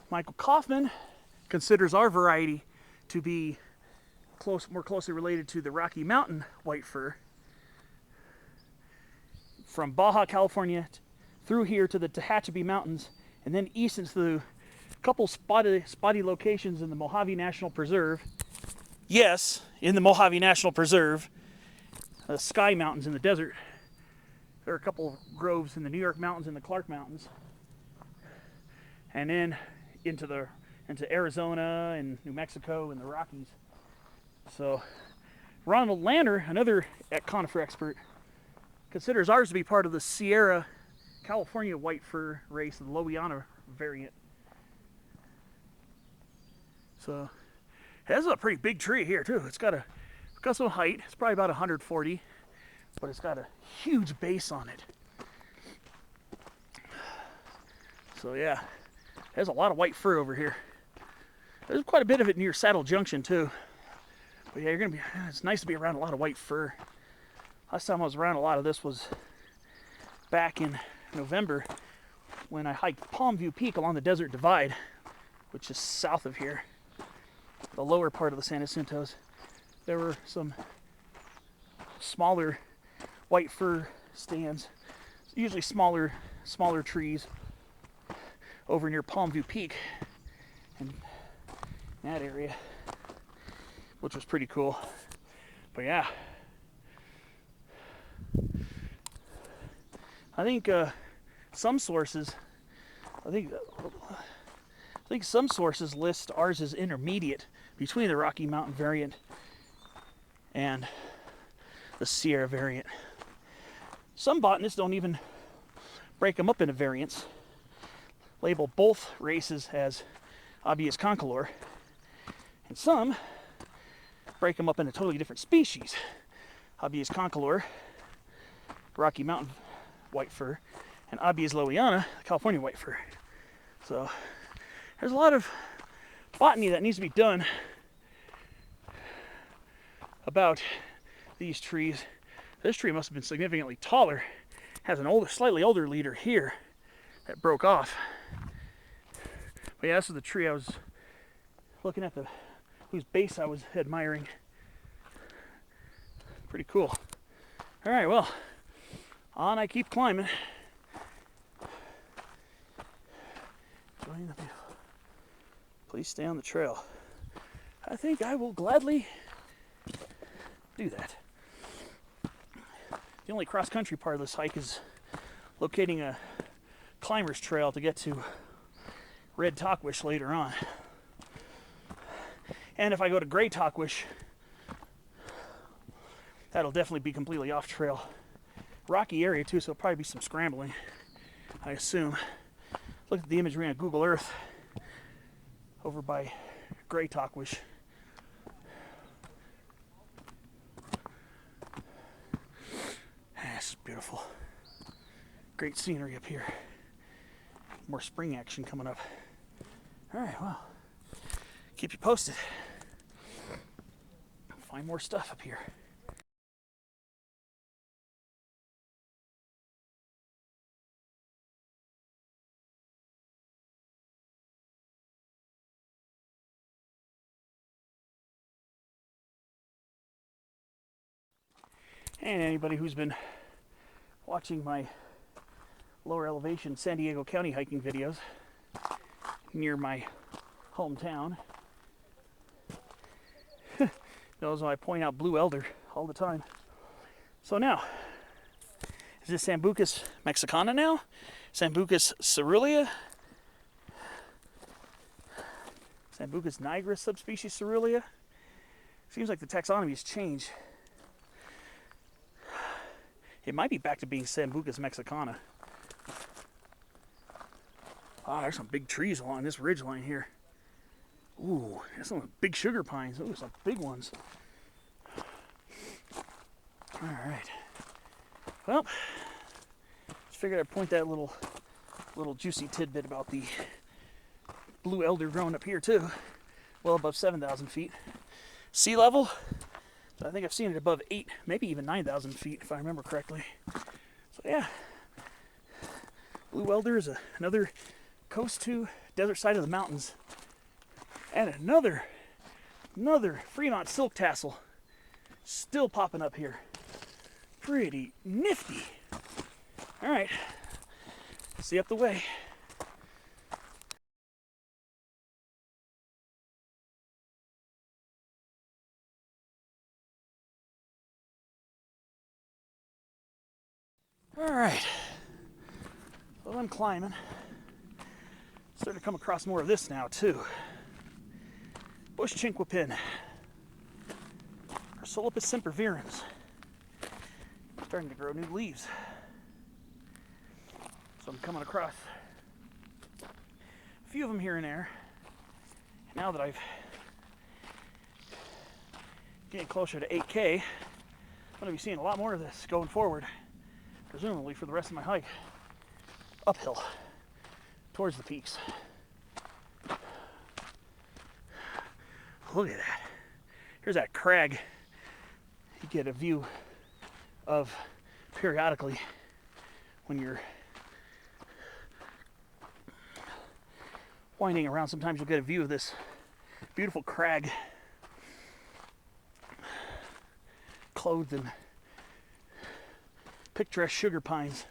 Michael Kaufman considers our variety to be more closely related to the Rocky Mountain white fir from Baja California through here to the Tahquitz Mountains, and then east into a couple spotty locations in the Mojave National Preserve. Yes, in the Mojave National Preserve, the Sky Mountains in the desert. There are a couple groves in the New York Mountains and the Clark Mountains, and then into Arizona and New Mexico and the Rockies. So Ronald Lanner, another conifer expert, considers ours to be part of the Sierra California white fir race, the Lowiana variant. So it has a pretty big tree here too. It's got some height. It's probably about 140, but it's got a huge base on it. So yeah, there's a lot of white fir over here. There's quite a bit of it near Saddle Junction too. But yeah, it's nice to be around a lot of white fir. Last time I was around a lot of this was back in November when I hiked Palmview Peak along the Desert Divide, which is south of here, the lower part of the San Jacintos. There were some smaller white fir stands, usually smaller trees over near Palmview Peak in that area, which was pretty cool. But yeah, I think some sources list ours as intermediate between the Rocky Mountain variant and the Sierra variant. Some botanists don't even break them up into variants. Label both races as Abies concolor, and some break them up into totally different species. Abies concolor, Rocky Mountain white fur, and Abies lowiana, California white fur. So there's a lot of botany that needs to be done about these trees. This tree must have been significantly taller. Has an older, slightly older leader here that broke off. But yeah, this is the tree I was looking at, whose base I was admiring. Pretty cool. All right, well, on I keep climbing. Enjoying the view. Please stay on the trail. I think I will gladly do that. The only cross-country part of this hike is locating a climber's trail to get to Red Tahquitz later on. And if I go to Gray Tahquitz, that'll definitely be completely off trail. Rocky area too, so there'll probably be some scrambling, I assume. Look at the imagery on Google Earth over by Gray Tahquitz. This is beautiful. Great scenery up here. More spring action coming up. All right, well, keep you posted. Find more stuff up here. And anybody who's been watching my lower elevation San Diego County hiking videos near my hometown knows I point out blue elder all the time. So now, is this Sambucus mexicana now? Sambucus ceruleus? Sambucus nigra subspecies ceruleus? Seems like the taxonomy has changed. It might be back to being Sambucus mexicana. Ah, there's some big trees along this ridge line here. Ooh, there's some big sugar pines. Ooh, some big ones. All right. Well, just figured I'd point that little juicy tidbit about the blue elder growing up here too, well above 7,000 feet. Sea level, so I think I've seen it above 8, maybe even 9,000 feet if I remember correctly. So yeah, blue elder is another coast to desert side of the mountains. And another Fremont silk tassel still popping up here. Pretty nifty. All right, see you up the way. All right, well, I'm climbing. Starting to come across more of this now too. Bush Chinquapin, or Solopus sempervirens, starting to grow new leaves. So I'm coming across a few of them here and there. Now that I've getting closer to 8K, I'm going to be seeing a lot more of this going forward, presumably for the rest of my hike, uphill towards the peaks. Look at that. Here's that crag you get a view of periodically when you're winding around. Sometimes you'll get a view of this beautiful crag clothed in picturesque sugar pines.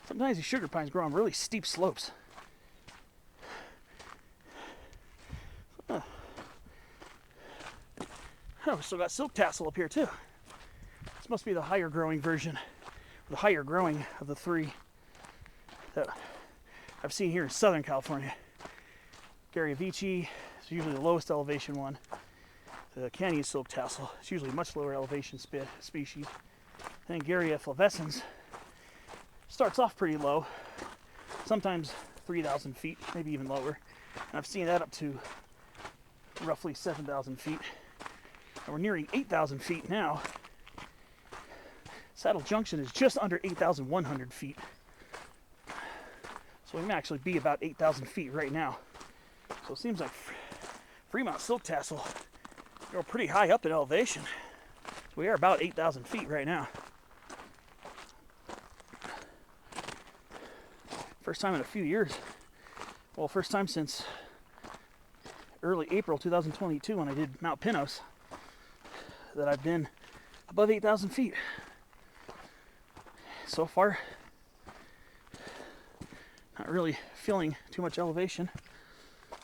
Sometimes these sugar pines grow on really steep slopes. Oh, we still got silk tassel up here too. This must be the higher growing version, the higher growing of the three that I've seen here in Southern California. Garryavici is usually the lowest elevation one. The canyon silk tassel is usually a much lower elevation species. And Gary Effervescens starts off pretty low, sometimes 3,000 feet, maybe even lower. And I've seen that up to roughly 7,000 feet. And we're nearing 8,000 feet now. Saddle Junction is just under 8,100 feet. So we may actually be about 8,000 feet right now. So it seems like Fremont Silk Tassel, we're pretty high up in elevation. So we are about 8,000 feet right now. First time in a few years. Well, first time since early April 2022 when I did Mount Pinos that I've been above 8,000 feet. So far, not really feeling too much elevation,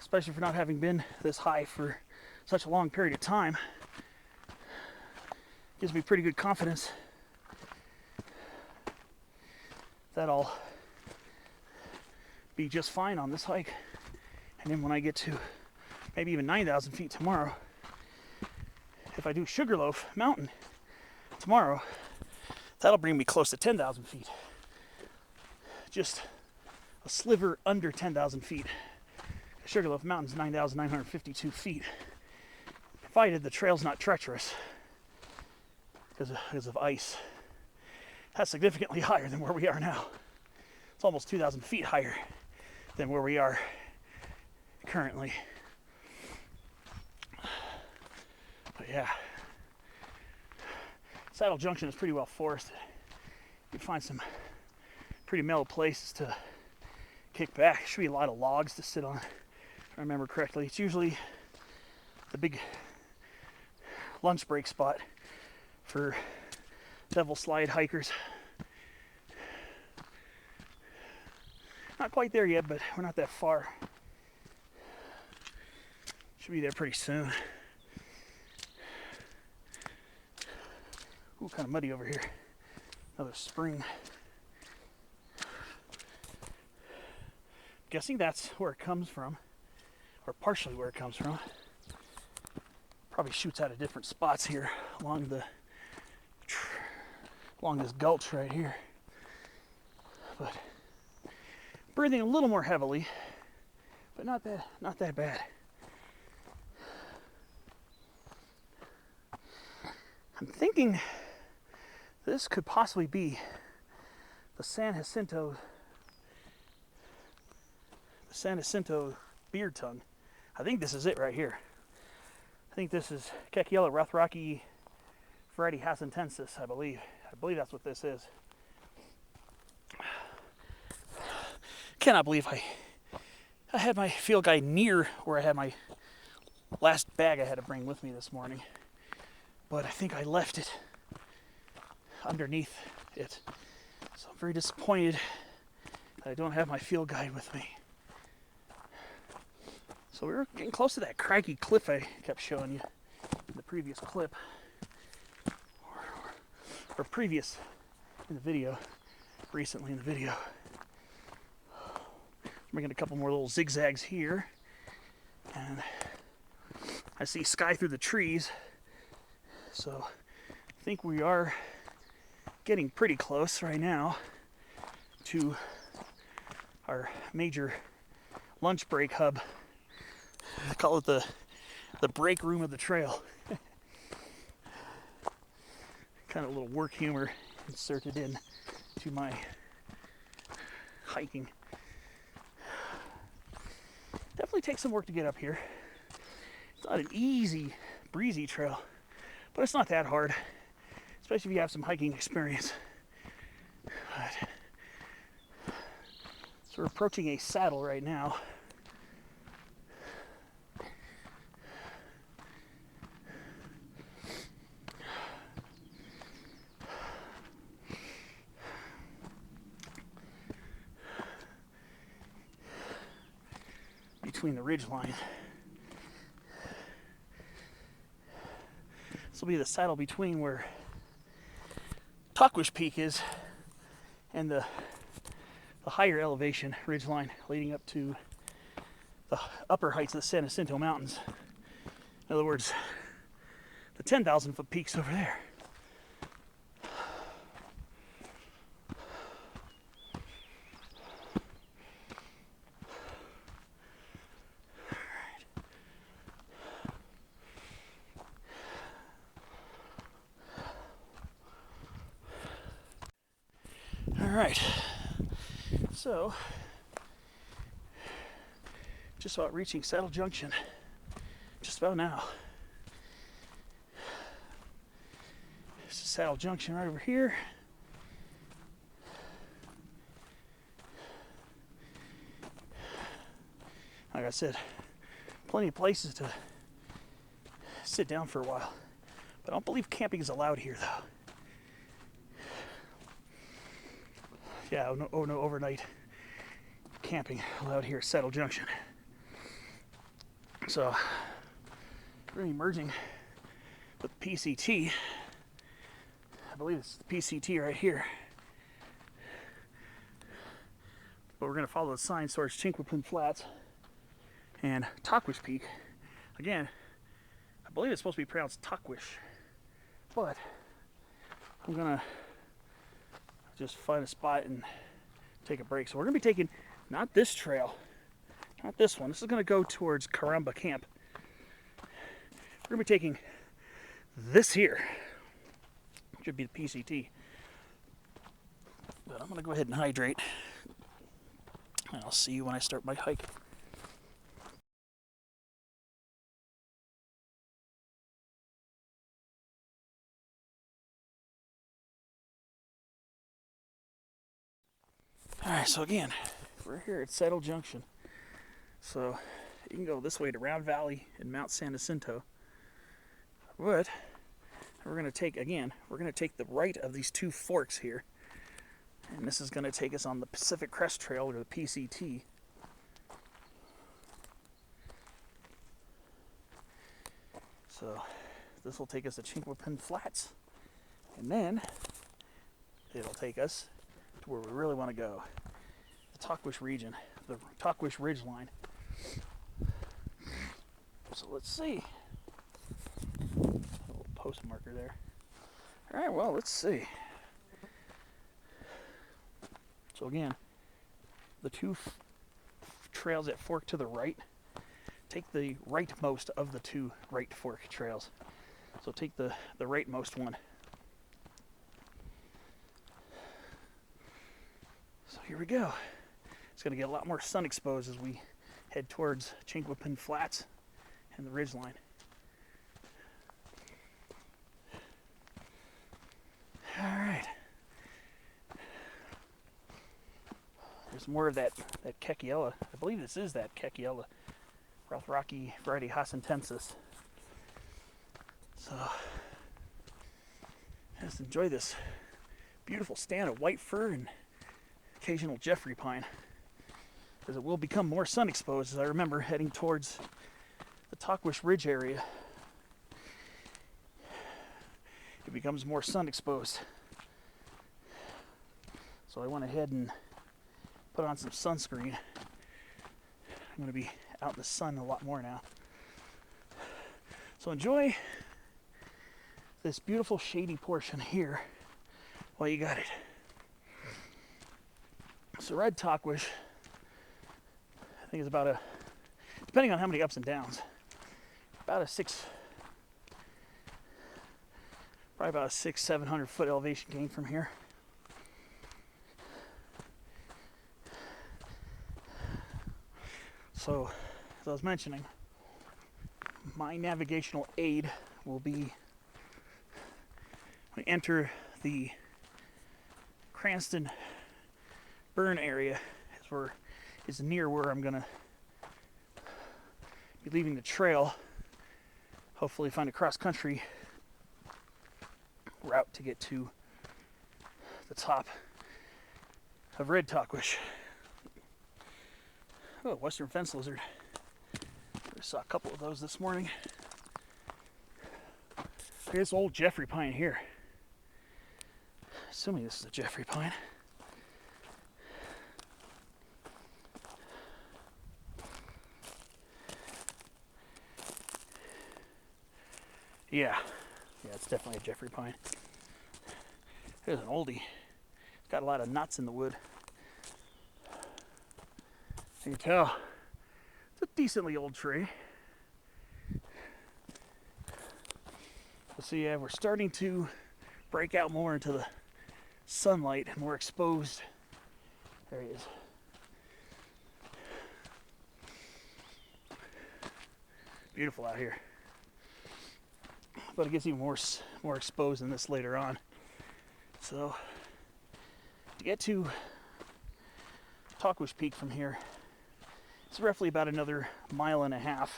especially for not having been this high for such a long period of time. Gives me pretty good confidence that I'll be just fine on this hike. And then when I get to maybe even 9,000 feet tomorrow, if I do Sugarloaf Mountain tomorrow, that'll bring me close to 10,000 feet. Just a sliver under 10,000 feet. Sugarloaf Mountain's 9,952 feet, provided the trail's not treacherous because of ice. That's significantly higher than where we are now. It's almost 2,000 feet higher than where we are currently. But yeah, Saddle Junction is pretty well forested. You can find some pretty mellow places to kick back. Should be a lot of logs to sit on, if I remember correctly. It's usually the big lunch break spot for Devil Slide hikers. Not quite there yet, but we're not that far. Should be there pretty soon. Ooh, kind of muddy over here. Another spring. Guessing that's where it comes from, or partially where it comes from. Probably shoots out of different spots here along this gulch right here. But breathing a little more heavily, but not that bad. I'm thinking this could possibly be the San Jacinto beard tongue. I think this is it right here. I think this is Kekiella Rothrocky variety Hacentensis, I believe. I believe that's what this is. Cannot believe I had my field guide near where I had my last bag I had to bring with me this morning. But I think I left it underneath it. So I'm very disappointed that I don't have my field guide with me. So we were getting close to that craggy cliff I kept showing you in the previous clip. Or previous in the video, recently in the video. I'm making a couple more little zigzags here. And I see sky through the trees. So I think we are getting pretty close right now to our major lunch break hub. I call it the break room of the trail. Kind of a little work humor inserted in to my hiking. Definitely takes some work to get up here. It's not an easy, breezy trail, but it's not that hard, especially if you have some hiking experience. But, so we're approaching a saddle right now. Between the ridge line. This will be the saddle between where Tahquitz Peak is and the higher elevation ridge line leading up to the upper heights of the San Jacinto Mountains. In other words, the 10,000 foot peaks over there. Alright, so just about reaching Saddle Junction, just about now. This is Saddle Junction right over here. Like I said, plenty of places to sit down for a while, but I don't believe camping is allowed here though. Yeah, no overnight camping allowed here at Saddle Junction. So we're merging with PCT. I believe it's the PCT right here. But we're going to follow the sign towards Chinquapin Flat and Tahquitz Peak. Again, I believe it's supposed to be pronounced Tahquitz, but I'm going to just find a spot and take a break. So we're going to be taking not this trail, not this one. This is going to go towards Caramba Camp. We're going to be taking this here. Should be the PCT. But I'm going to go ahead and hydrate. And I'll see you when I start my hike. Alright, so again, we're here at Saddle Junction. So you can go this way to Round Valley and Mount San Jacinto. But we're going to take the right of these two forks here. And this is going to take us on the Pacific Crest Trail, or the PCT. So this will take us to Chinquapin Flats. And then it'll take us to where we really want to go. The Tahquitz region, the Tahquitz Ridge line. So let's see. A little post marker there. Alright, well, let's see. So again, the two trails that fork to the right, take the rightmost of the two right fork trails. So take the rightmost one. So here we go. It's going to get a lot more sun exposed as we head towards Chinquapin Flats and the ridge line. All right. There's more of that Kekiella. I believe this is that Kekiella, Rothrocky variety Hasentensis. So just enjoy this beautiful stand of white fir and occasional Jeffrey pine, as it will become more sun exposed, as I remember heading towards the Tahquitz Ridge area. It becomes more sun exposed. So I went ahead and put on some sunscreen. I'm going to be out in the sun a lot more now. So enjoy this beautiful shady portion here while you got it. So Red Tahquitz, I think it's about depending on how many ups and downs, probably about a 600-700 foot elevation gain from here. So, as I was mentioning, my navigational aid will be when I enter the Cranston Burn area is near where I'm gonna be leaving the trail. Hopefully find a cross-country route to get to the top of Red Tahquitz. Oh, western fence lizard. I saw a couple of those this morning. Here's old Jeffrey pine here. Assuming this is a Jeffrey pine. Yeah, it's definitely a Jeffrey pine. Here's an oldie. It's got a lot of knots in the wood. You can tell it's a decently old tree. So yeah, we're starting to break out more into the sunlight and more exposed areas. Beautiful out here. But it gets even more exposed than this later on. So to get to Tahquitz Peak from here, it's roughly about another 1.5 miles.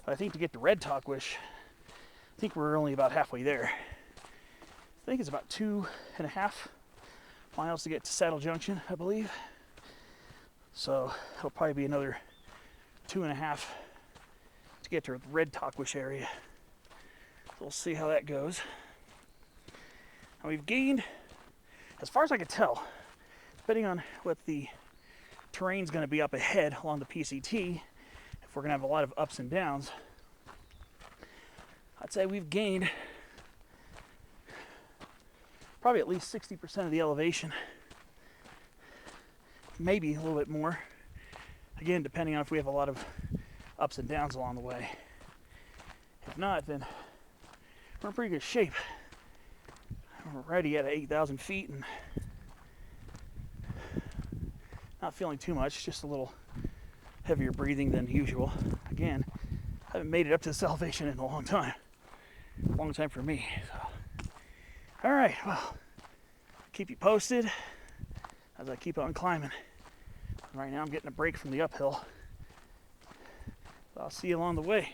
But I think to get to Red Tahquitz, I think we're only about halfway there. I think it's about 2.5 miles to get to Saddle Junction, I believe. So it'll probably be another 2.5 to get to the Red Tahquitz area. So we'll see how that goes. And we've gained, as far as I can tell, depending on what the terrain's going to be up ahead along the PCT, if we're going to have a lot of ups and downs, I'd say we've gained probably at least 60% of the elevation, maybe a little bit more. Again, depending on if we have a lot of ups and downs along the way. If not, then we're in pretty good shape. We're already at 8,000 feet and not feeling too much, just a little heavier breathing than usual. Again, I haven't made it up to this elevation in a long time. Long time for me. So. All right, well, keep you posted as I keep on climbing. Right now I'm getting a break from the uphill. So I'll see you along the way.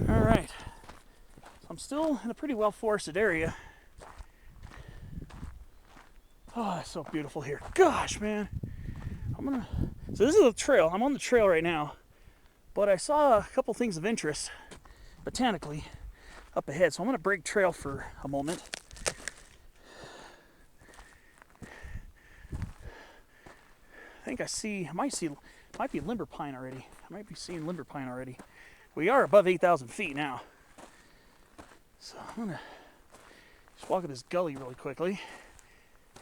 All right, so I'm still in a pretty well forested area. Oh, it's so beautiful here. Gosh, man. So this is the trail. I'm on the trail right now, but I saw a couple things of interest botanically up ahead. So I'm gonna break trail for a moment. I think I might be limber pine already. I might be seeing limber pine already. We are above 8,000 feet now. So I'm gonna just walk up this gully really quickly.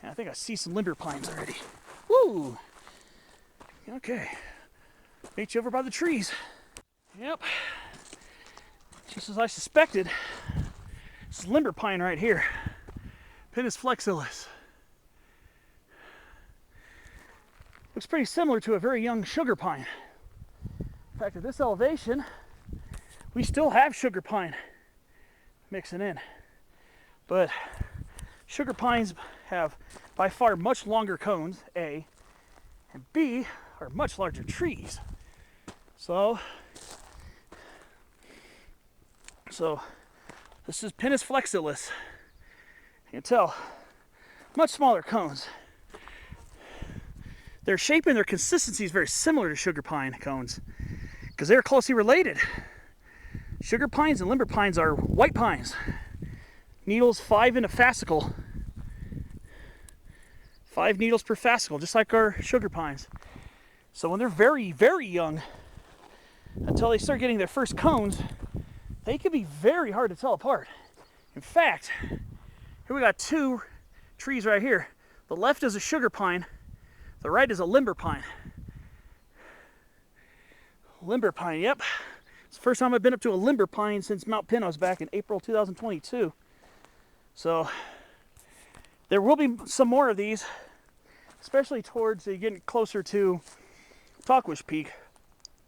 And I think I see some limber pines already. Woo! Okay. Meet you over by the trees. Yep. Just as I suspected, this is limber pine right here. Pinus flexilis. Looks pretty similar to a very young sugar pine. In fact, at this elevation, we still have sugar pine mixing in. But sugar pines have by far much longer cones, A, and B, are much larger trees. So this is Pinus flexilis. You can tell, much smaller cones. Their shape and their consistency is very similar to sugar pine cones because they're closely related. Sugar pines and limber pines are white pines. Needles 5 in a fascicle. 5 needles per fascicle, just like our sugar pines. So when they're very, very young, until they start getting their first cones, they can be very hard to tell apart. In fact, here we got 2 trees right here. The left is a sugar pine, the right is a limber pine. Limber pine, yep. It's the first time I've been up to a limber pine since Mount Pinos back in April 2022. So there will be some more of these, especially towards getting closer to Tahquitz Peak,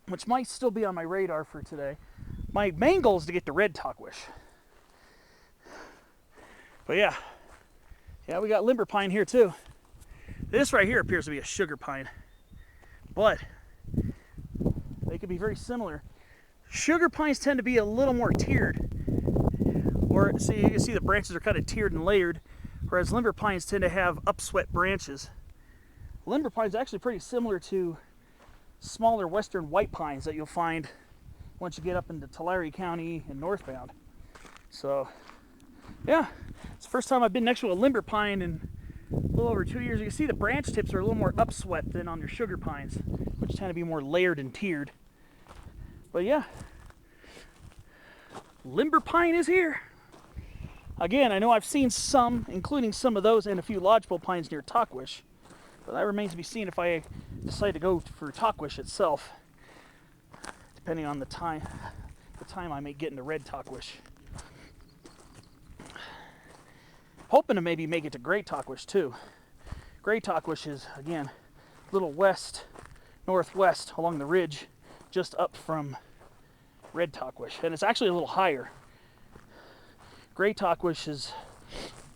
which might still be on my radar for today. My main goal is to get to Red Tahquitz. But yeah, we got limber pine here too. This right here appears to be a sugar pine, but they could be very similar. Sugar pines tend to be a little more tiered, or see, you can see the branches are kind of tiered and layered, whereas limber pines tend to have upswept branches. Limber pines are actually pretty similar to smaller western white pines that you'll find once you get up into Tulare County and northbound. So yeah, it's the first time I've been next to a limber pine in a little over 2 years. You can see the branch tips are a little more upswept than on your sugar pines, which tend to be more layered and tiered. But yeah, Limber pine is here. Again, I know I've seen some, including some of those and a few lodgepole pines near Tahquitz. But that remains to be seen if I decide to go for Tahquitz itself, depending on the time I may get into red Tahquitz. Hoping to maybe make it to gray Tahquitz too. Gray Tahquitz is, again, a little west, northwest along the ridge, just up from red Tahquitz, and it's actually a little higher. Gray Tahquitz is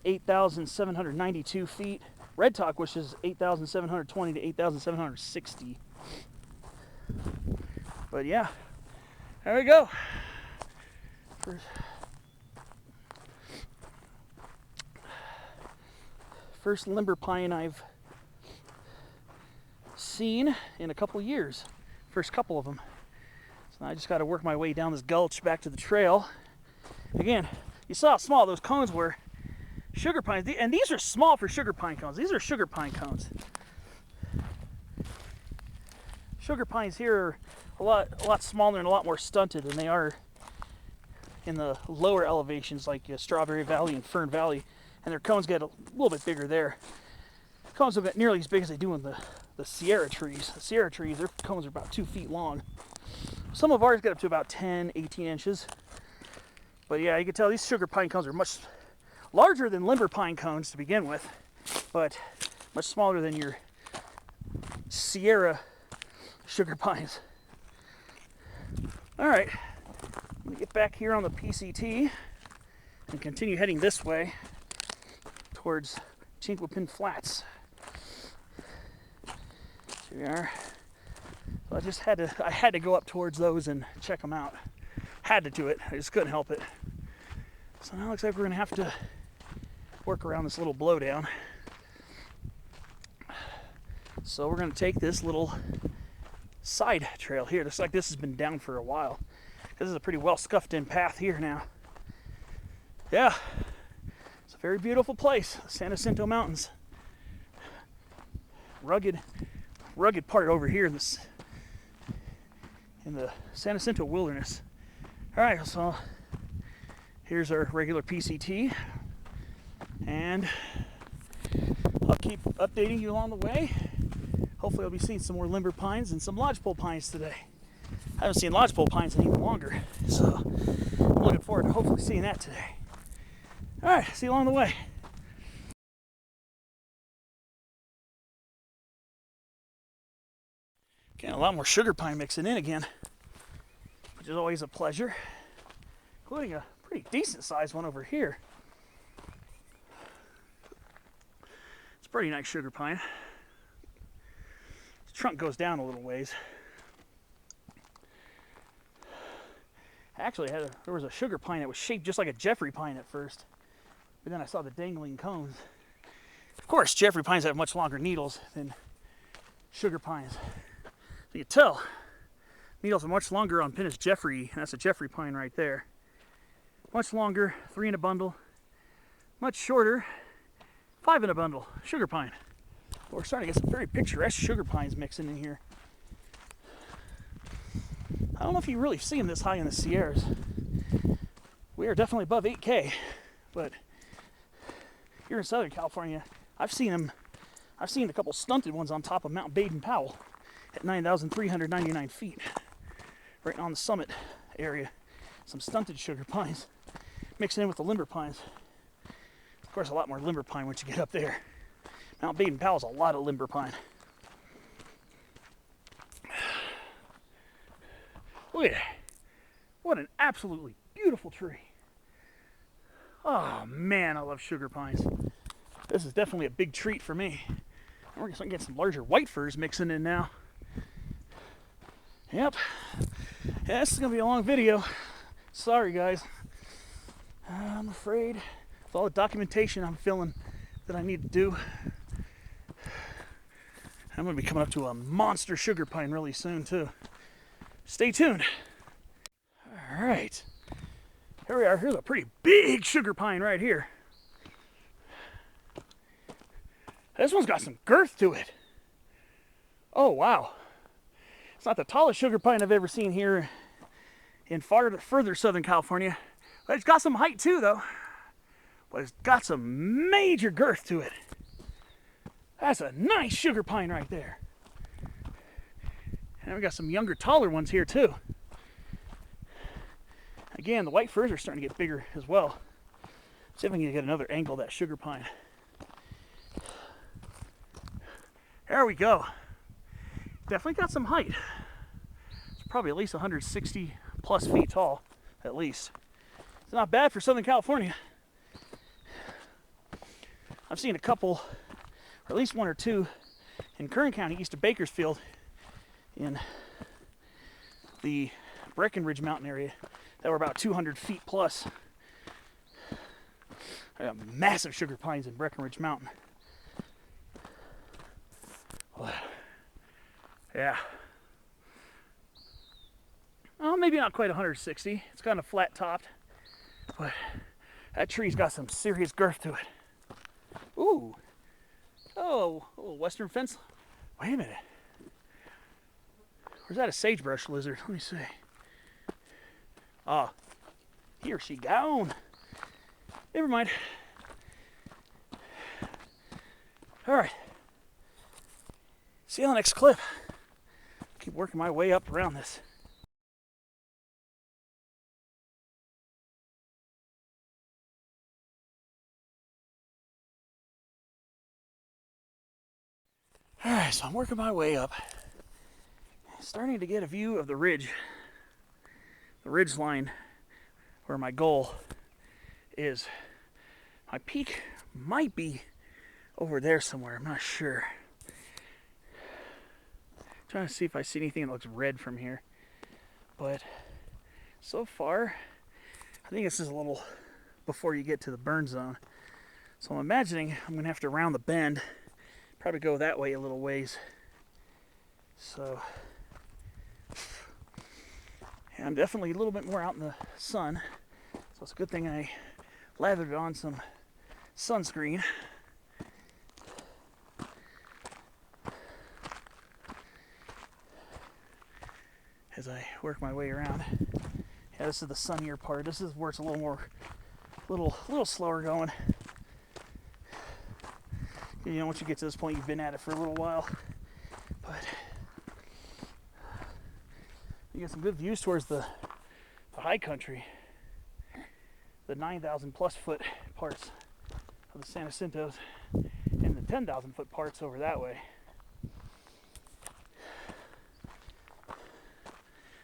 8,792 feet. Red Tahquitz is 8,720 to 8,760. But yeah, there we go. First limber pine I've seen in a couple years. First couple of them. So I just got to work my way down this gulch back to the trail. Again, you saw how small those cones were. Sugar pines, and these are small for sugar pine cones. These are sugar pine cones. Sugar pines here are a lot smaller and a lot more stunted than they are in the lower elevations like Strawberry Valley and Fern Valley, and their cones get a little bit bigger there. Cones don't get nearly as big as they do in the Sierra trees. The Sierra trees, their cones are about 2 feet long. Some of ours get up to about 10, 18 inches. But yeah, you can tell these sugar pine cones are much larger than limber pine cones to begin with, but much smaller than your Sierra sugar pines. All right, I'm gonna get back here on the PCT and continue heading this way towards Chinquapin Flats. Here we are. So I had to go up towards those and check them out. Had to do it. I just couldn't help it. So now it looks like we're gonna have to work around this little blowdown. So we're gonna take this little side trail here. Looks like this has been down for a while. This is a pretty well scuffed in path here now. Yeah, it's a very beautiful place, the San Jacinto Mountains. Rugged part over here in the San Jacinto wilderness. All right, so here's our regular PCT, and I'll keep updating you along the way. Hopefully I'll be seeing some more limber pines and some lodgepole pines today. I haven't seen lodgepole pines in even longer, so I'm looking forward to hopefully seeing that today. All right, see you along the way. Getting a lot more sugar pine mixing in again, which is always a pleasure, including a pretty decent sized one over here. It's a pretty nice sugar pine. The trunk goes down a little ways. Actually, there was a sugar pine that was shaped just like a Jeffrey pine at first, but then I saw the dangling cones. Of course, Jeffrey pines have much longer needles than sugar pines. So you can tell, needles are much longer on Pinus Jeffrey, and that's a Jeffrey pine right there. Much longer, 3 in a bundle. Much shorter, 5 in a bundle, sugar pine. But we're starting to get some very picturesque sugar pines mixing in here. I don't know if you really see them this high in the Sierras. We are definitely above 8K, but here in Southern California, I've seen a couple stunted ones on top of Mount Baden-Powell at 9,399 feet, right on the summit area. Some stunted sugar pines mixed in with the limber pines. Of course, a lot more limber pine once you get up there. Mount Baden-Powell is a lot of limber pine. Look at that. What an absolutely beautiful tree. Oh man, I love sugar pines. This is definitely a big treat for me. And we're going to get some larger white firs mixing in now. Yep. Yeah, this is going to be a long video. Sorry, guys. I'm afraid with all the documentation I'm feeling that I need to do, I'm going to be coming up to a monster sugar pine really soon, too. Stay tuned. All right. Here we are. Here's a pretty big sugar pine right here. This one's got some girth to it. Oh, wow. It's not the tallest sugar pine I've ever seen here in further Southern California. But it's got some height too, though. But it's got some major girth to it. That's a nice sugar pine right there. And we got some younger, taller ones here too. Again, the white firs are starting to get bigger as well. See if I can get another angle of that sugar pine. There we go. Definitely got some height. It's probably at least 160 plus feet tall, at least. It's not bad for Southern California. I've seen a couple, or at least one or two, in Kern County, east of Bakersfield, in the Breckenridge Mountain area, that were about 200 feet plus. I got massive sugar pines in Breckenridge Mountain. Yeah. Well, maybe not quite 160. It's kind of flat topped, but that tree's got some serious girth to it. Ooh. Oh, a little western fence. Wait a minute. Or is that a sagebrush lizard? Let me see. Ah, here she gone. Never mind. All right. See you on the next clip. Keep working my way up around this. All right, so I'm working my way up. Starting to get a view of the ridge line where my goal is. My peak might be over there somewhere, I'm not sure. Trying to see if I see anything that looks red from here. But so far, I think this is a little before you get to the burn zone. So I'm imagining I'm gonna have to round the bend, probably go that way a little ways. So yeah, I'm definitely a little bit more out in the sun. So it's a good thing I lathered on some sunscreen. As I work my way around. Yeah, this is the sunnier part. This is where it's a little slower going. You know, once you get to this point, you've been at it for a little while. But you get some good views towards the high country. The 9,000 plus foot parts of the San Jacintos and the 10,000 foot parts over that way.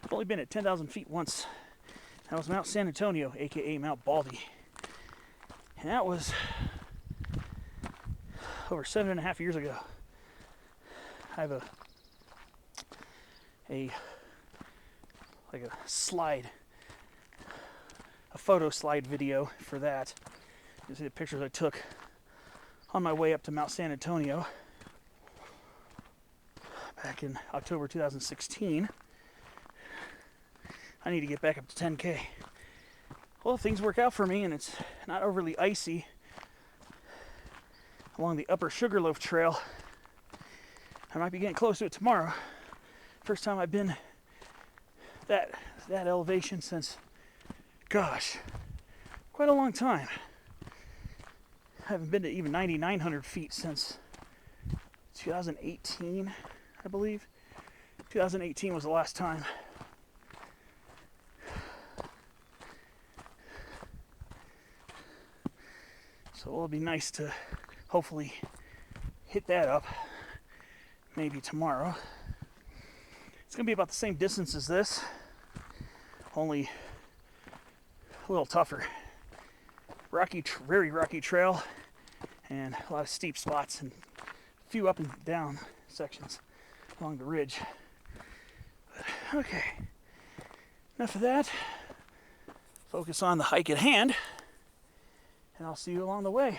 I've only been at 10,000 feet once. That was Mount San Antonio, aka Mount Baldy. And that was over 7.5 years ago. I have a slide, a photo slide video for that. You see the pictures I took on my way up to Mount San Antonio back in October 2016. I need to get back up to 10K. Well, if things work out for me and it's not overly icy along the upper Sugarloaf Trail, I might be getting close to it tomorrow. First time I've been that elevation since, gosh, quite a long time. I haven't been to even 9,900 feet since 2018, I believe. 2018 was the last time. So it'll be nice to hopefully hit that up maybe tomorrow. It's going to be about the same distance as this, only a little tougher. Very rocky trail and a lot of steep spots and a few up and down sections along the ridge. But, okay, enough of that. Focus on the hike at hand. And I'll see you along the way.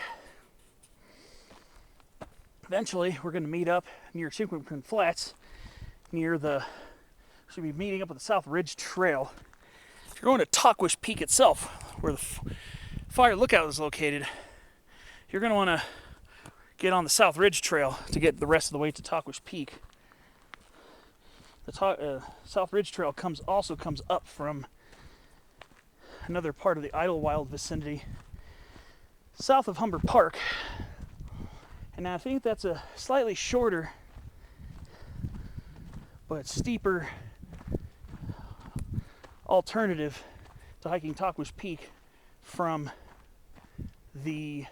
Eventually, we're going to meet up near Chinquapin Flats, should be meeting up with the South Ridge Trail. If you're going to Tahquitz Peak itself, where the fire lookout is located, you're going to want to get on the South Ridge Trail to get the rest of the way to Tahquitz Peak. The South Ridge Trail also comes up from another part of the Idyllwild vicinity south of Humber Park. And I think that's a slightly shorter but steeper alternative to hiking Tahquitz Peak from the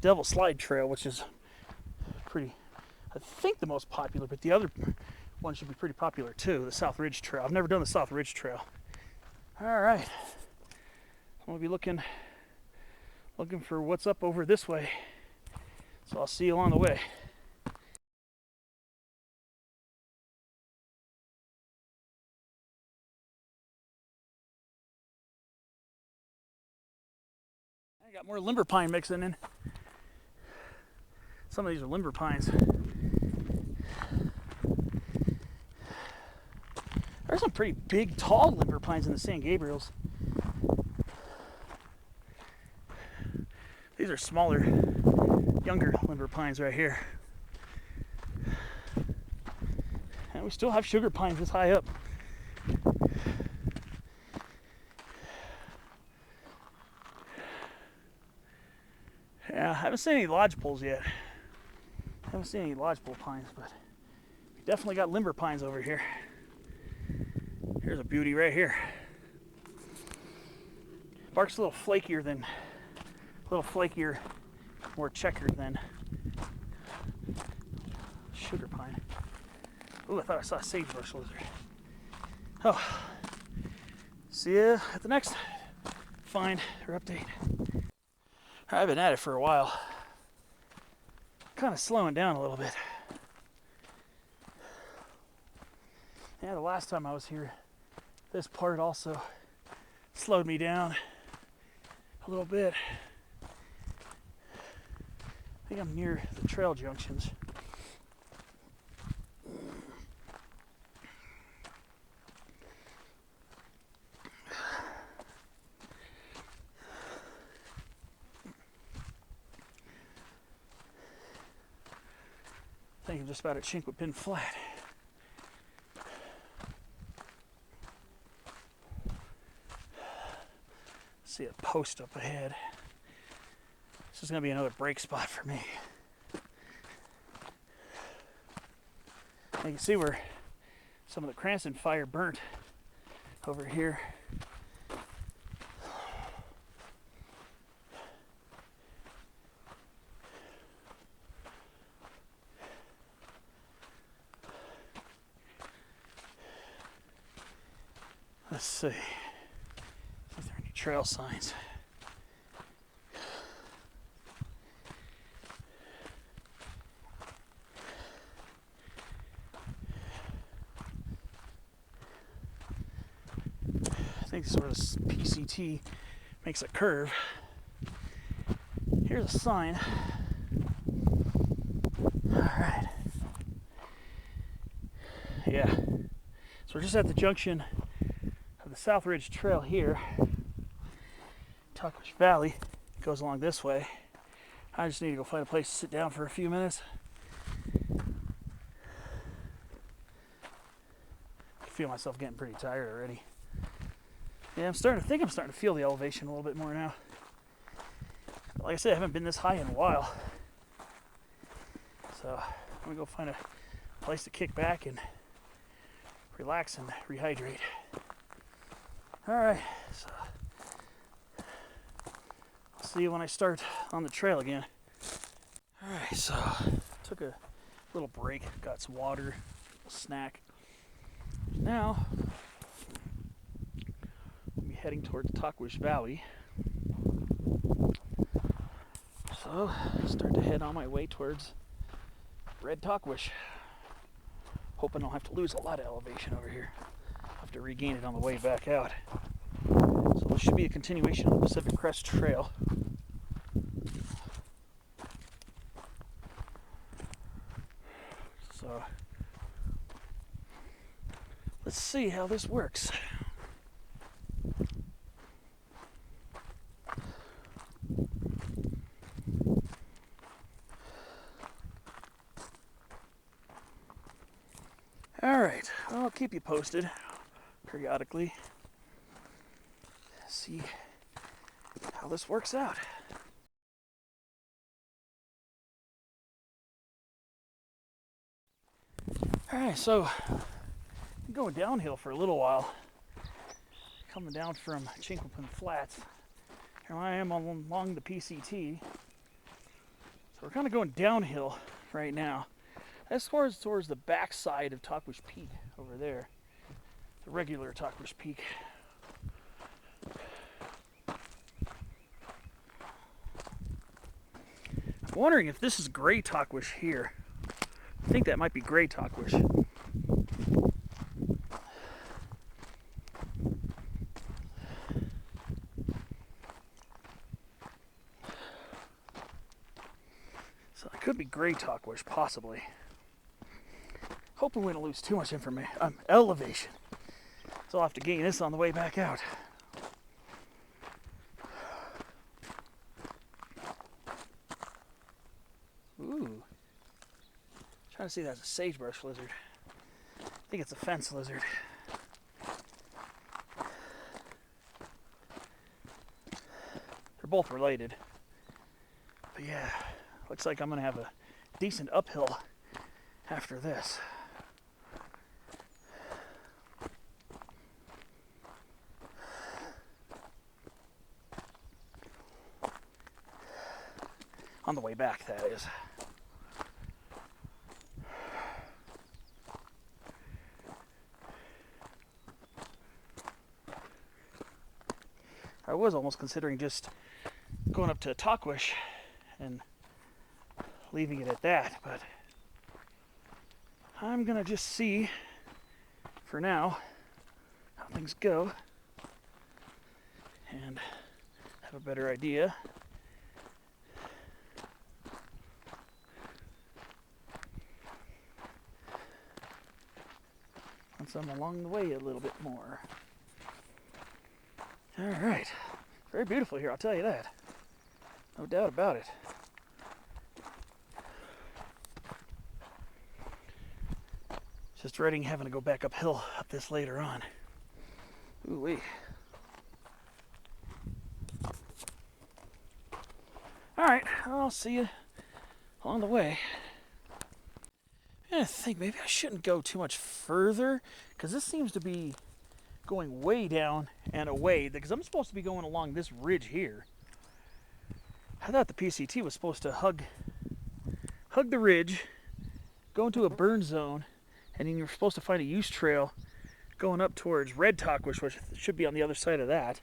Devil Slide Trail, which is pretty, I think, the most popular, but the other one should be pretty popular too, the South Ridge Trail. I've never done the South Ridge Trail. All right, I'm gonna be looking for what's up over this way, so I'll see you along the way. I got more limber pine mixing in. Some of these are limber pines. There's some pretty big, tall limber pines in the San Gabriels. These are smaller, younger limber pines right here. And we still have sugar pines this high up. Yeah, I haven't seen any lodgepoles yet. Haven't seen any lodgepole pines, but we definitely got limber pines over here. Here's a beauty right here. Bark's a little flakier, more checkered than sugar pine. Ooh, I thought I saw a sagebrush lizard. Oh, see ya at the next find or update. I've been at it for a while. Kind of slowing down a little bit. Yeah, the last time I was here, this part also slowed me down a little bit. I think I'm near the trail junctions. I think I'm just about at Chinquapin Flat. See a post up ahead. This is going to be another break spot for me. You can see where some of the Cranston fire burnt over here. Let's see if there are any trail signs. I think sort of PCT makes a curve. Here's a sign. All right. Yeah. So we're just at the junction of the South Ridge Trail here. Tahquitz Valley goes along this way. I just need to go find a place to sit down for a few minutes. I feel myself getting pretty tired already. Yeah, I'm starting to feel the elevation a little bit more now. Like I said, I haven't been this high in a while. So I'm gonna go find a place to kick back and relax and rehydrate. All right, so I'll see you when I start on the trail again. All right, so took a little break, got some water, a snack. Now I'll be heading towards Tahquitz Valley. So start to head on my way towards Red Tahquitz. Hoping I'll have to lose a lot of elevation over here. I'll have to regain it on the way back out. So this should be a continuation of the Pacific Crest Trail. So let's see how this works. All right, well, I'll keep you posted periodically. See how this works out. Alright, so I'm going downhill for a little while. Coming down from Chinquapin Flat. Here I am along the PCT. So we're kind of going downhill right now. As far as towards the backside of Tahquitz Peak over there. The regular Tahquitz Peak. I'm wondering if this is gray Tahquitz here. I think that might be gray Tahquitz. So it could be gray Tahquitz, possibly. Hoping we don't lose too much elevation. So I'll have to gain this on the way back out. Ooh. Trying to see if that's a sagebrush lizard. I think it's a fence lizard. They're both related. But yeah, looks like I'm going to have a decent uphill after this. On the way back, that is. I was almost considering just going up to Tahquitz and leaving it at that, but I'm gonna just see for now how things go and have a better idea. Once I'm along the way a little bit more. All right, very beautiful here, I'll tell you that. No doubt about it. Just dreading having to go back uphill up this later on. Ooh-wee. All right, I'll see you along the way. I think maybe I shouldn't go too much further because this seems to be going way down and away because I'm supposed to be going along this ridge here. I thought the PCT was supposed to hug the ridge, go into a burn zone, and then you're supposed to find a use trail going up towards Red Tahquitz, which should be on the other side of that.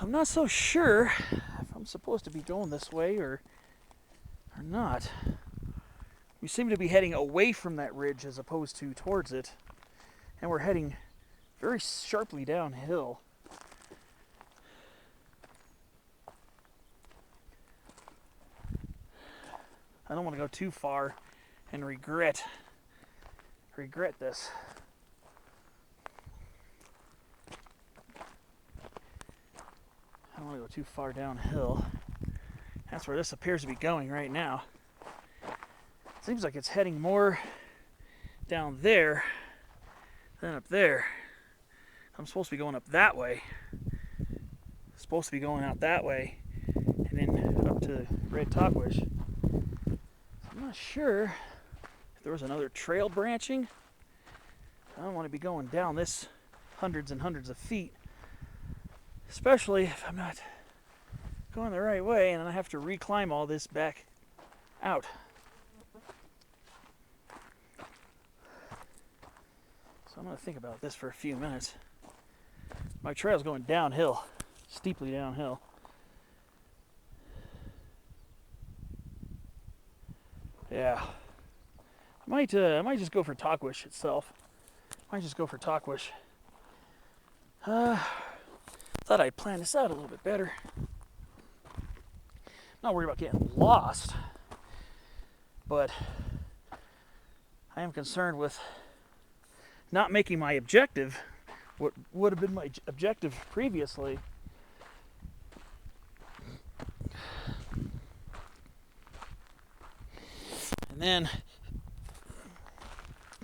I'm not so sure if I'm supposed to be going this way or not. We seem to be heading away from that ridge as opposed to towards it, and we're heading very sharply downhill. I don't want to go too far and regret this. I don't want to go too far downhill. That's where this appears to be going right now. Seems like it's heading more down there than up there. I'm supposed to be going up that way. Supposed to be going out that way and then up to Red Tahquitz. I'm not sure if there was another trail branching. I don't want to be going down this hundreds and hundreds of feet, especially if I'm not going the right way and I have to reclimb all this back out. So I'm going to think about this for a few minutes. My trail's going downhill, steeply downhill. Yeah, I might just go for Tahquitz itself. Might just go for Tahquitz. Thought I'd plan this out a little bit better. Not worried about getting lost, but I am concerned with not making my objective what would have been my objective previously. And then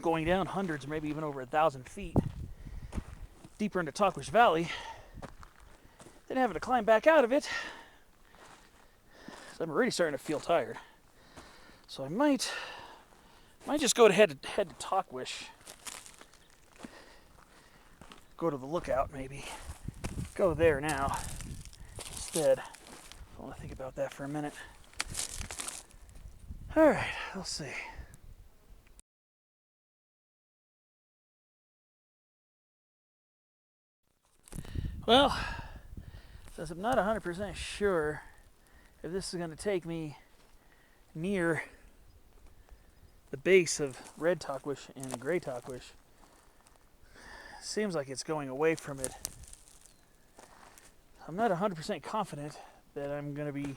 going down hundreds, maybe even over 1,000 feet deeper into Tahquitz Valley, then having to climb back out of it. So I'm already starting to feel tired. So I might just go head to Tahquitz. Go to the lookout, maybe. Go there now instead. I want to think about that for a minute. All right, we'll see. Well, since I'm not 100% sure if this is going to take me near the base of red Tahquitz and gray Tahquitz, seems like it's going away from it. I'm not 100% confident that I'm going to be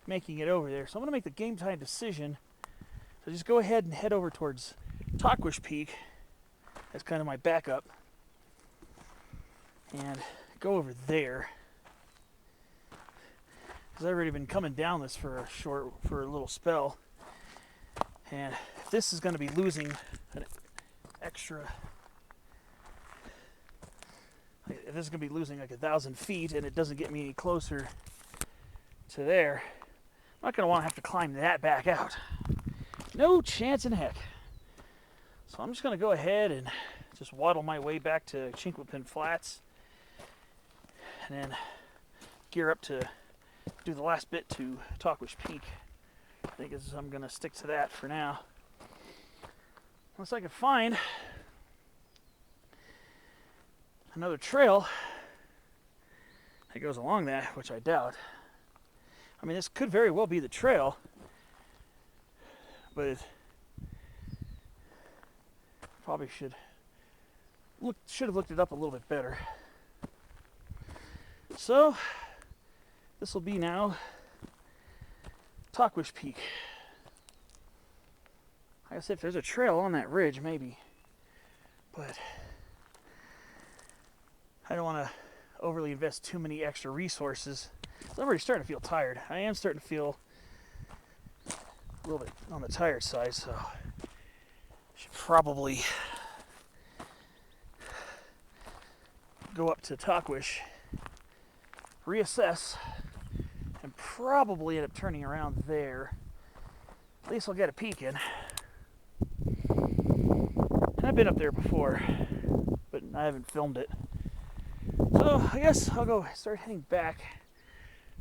making it over there. So I'm going to make the game time decision. So just go ahead and head over towards Tahquitz Peak. That's kind of my backup. And go over there. Because I've already been coming down this for a little spell. And if this is going to be losing an extra, if this is going to be losing like 1,000 feet and it doesn't get me any closer to there, I'm not going to want to have to climb that back out. No chance in heck. So I'm just going to go ahead and just waddle my way back to Chinquapin Flats and then gear up to do the last bit to Tahquitz Peak. I think I'm going to stick to that for now. Unless I can find another trail that goes along that, which I doubt. I mean, this could very well be the trail, but probably should have looked it up a little bit better. So this will be now Tahquitz Peak. Like I said, if there's a trail on that ridge, maybe, but I don't want to overly invest too many extra resources. I'm already starting to feel tired. I am starting to feel a little bit on the tired side, so I should probably go up to Tahquitz, reassess, and probably end up turning around there. At least I'll get a peek in. And I've been up there before, but I haven't filmed it. So I guess I'll go start heading back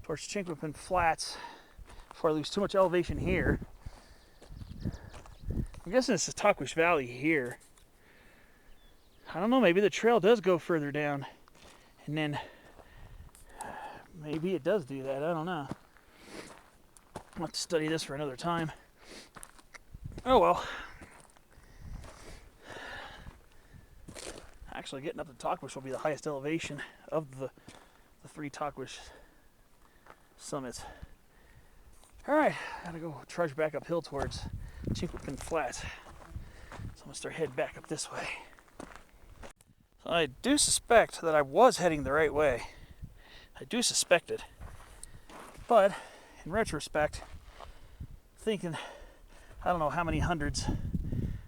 towards Chinquapin Flats before I lose too much elevation here. I'm guessing this is Tahquitz Valley here. I don't know, maybe the trail does go further down and then maybe it does do that. I don't know. I'll have to study this for another time. Oh well. Actually, getting up to Tahquitz will be the highest elevation of the three Tahquitz summits. Alright, I gotta go trudge back uphill towards Chinquapin Flat. So I'm gonna start heading back up this way. So I do suspect that I was heading the right way. I do suspect it. But in retrospect, thinking I don't know how many hundreds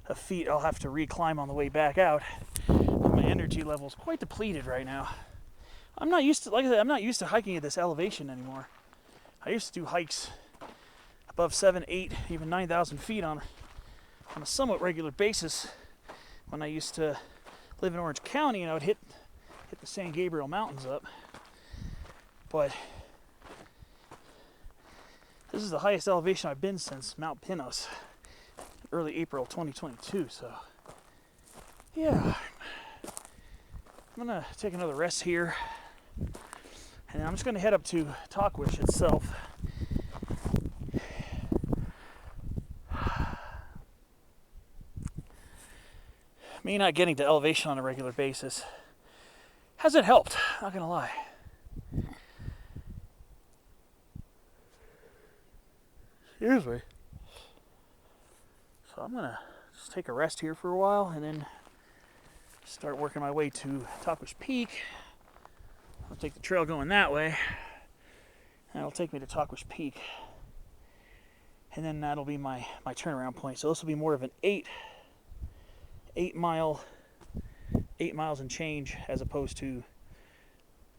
of feet I'll have to reclimb on the way back out. My energy level is quite depleted right now. I'm not used to, like I said, I'm not used to hiking at this elevation anymore. I used to do hikes above 7, 8, even 9,000 feet on a somewhat regular basis when I used to live in Orange County, and I would hit the San Gabriel Mountains up. But this is the highest elevation I've been since Mount Pinos, early April 2022. So yeah, I'm gonna take another rest here, and I'm just gonna head up to Tahquitz itself. Me not getting to elevation on a regular basis hasn't helped, not gonna lie. Excuse me. So I'm gonna just take a rest here for a while and then start working my way to Tahquitz Peak. I'll take the trail going that way, and it'll take me to Tahquitz Peak. and then that'll be my turnaround point. So this will be more of an 8 miles and change, as opposed to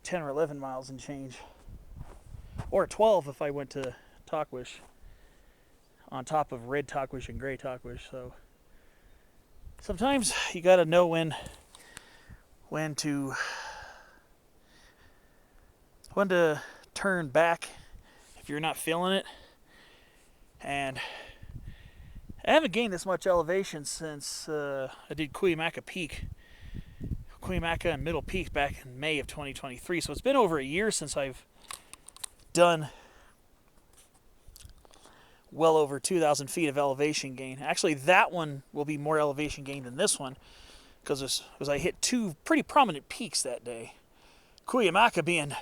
10 or 11 miles and change, or 12 if I went to Tahquitz, on top of red Tahquitz and gray Tahquitz. So sometimes you got to know when to turn back if you're not feeling it. And I haven't gained this much elevation since I did Chinquapin Peak, Chinquapin and Middle Peak back in May of 2023. So it's been over a year since I've done well over 2,000 feet of elevation gain. Actually, that one will be more elevation gain than this one, because I hit two pretty prominent peaks that day. Chinquapin being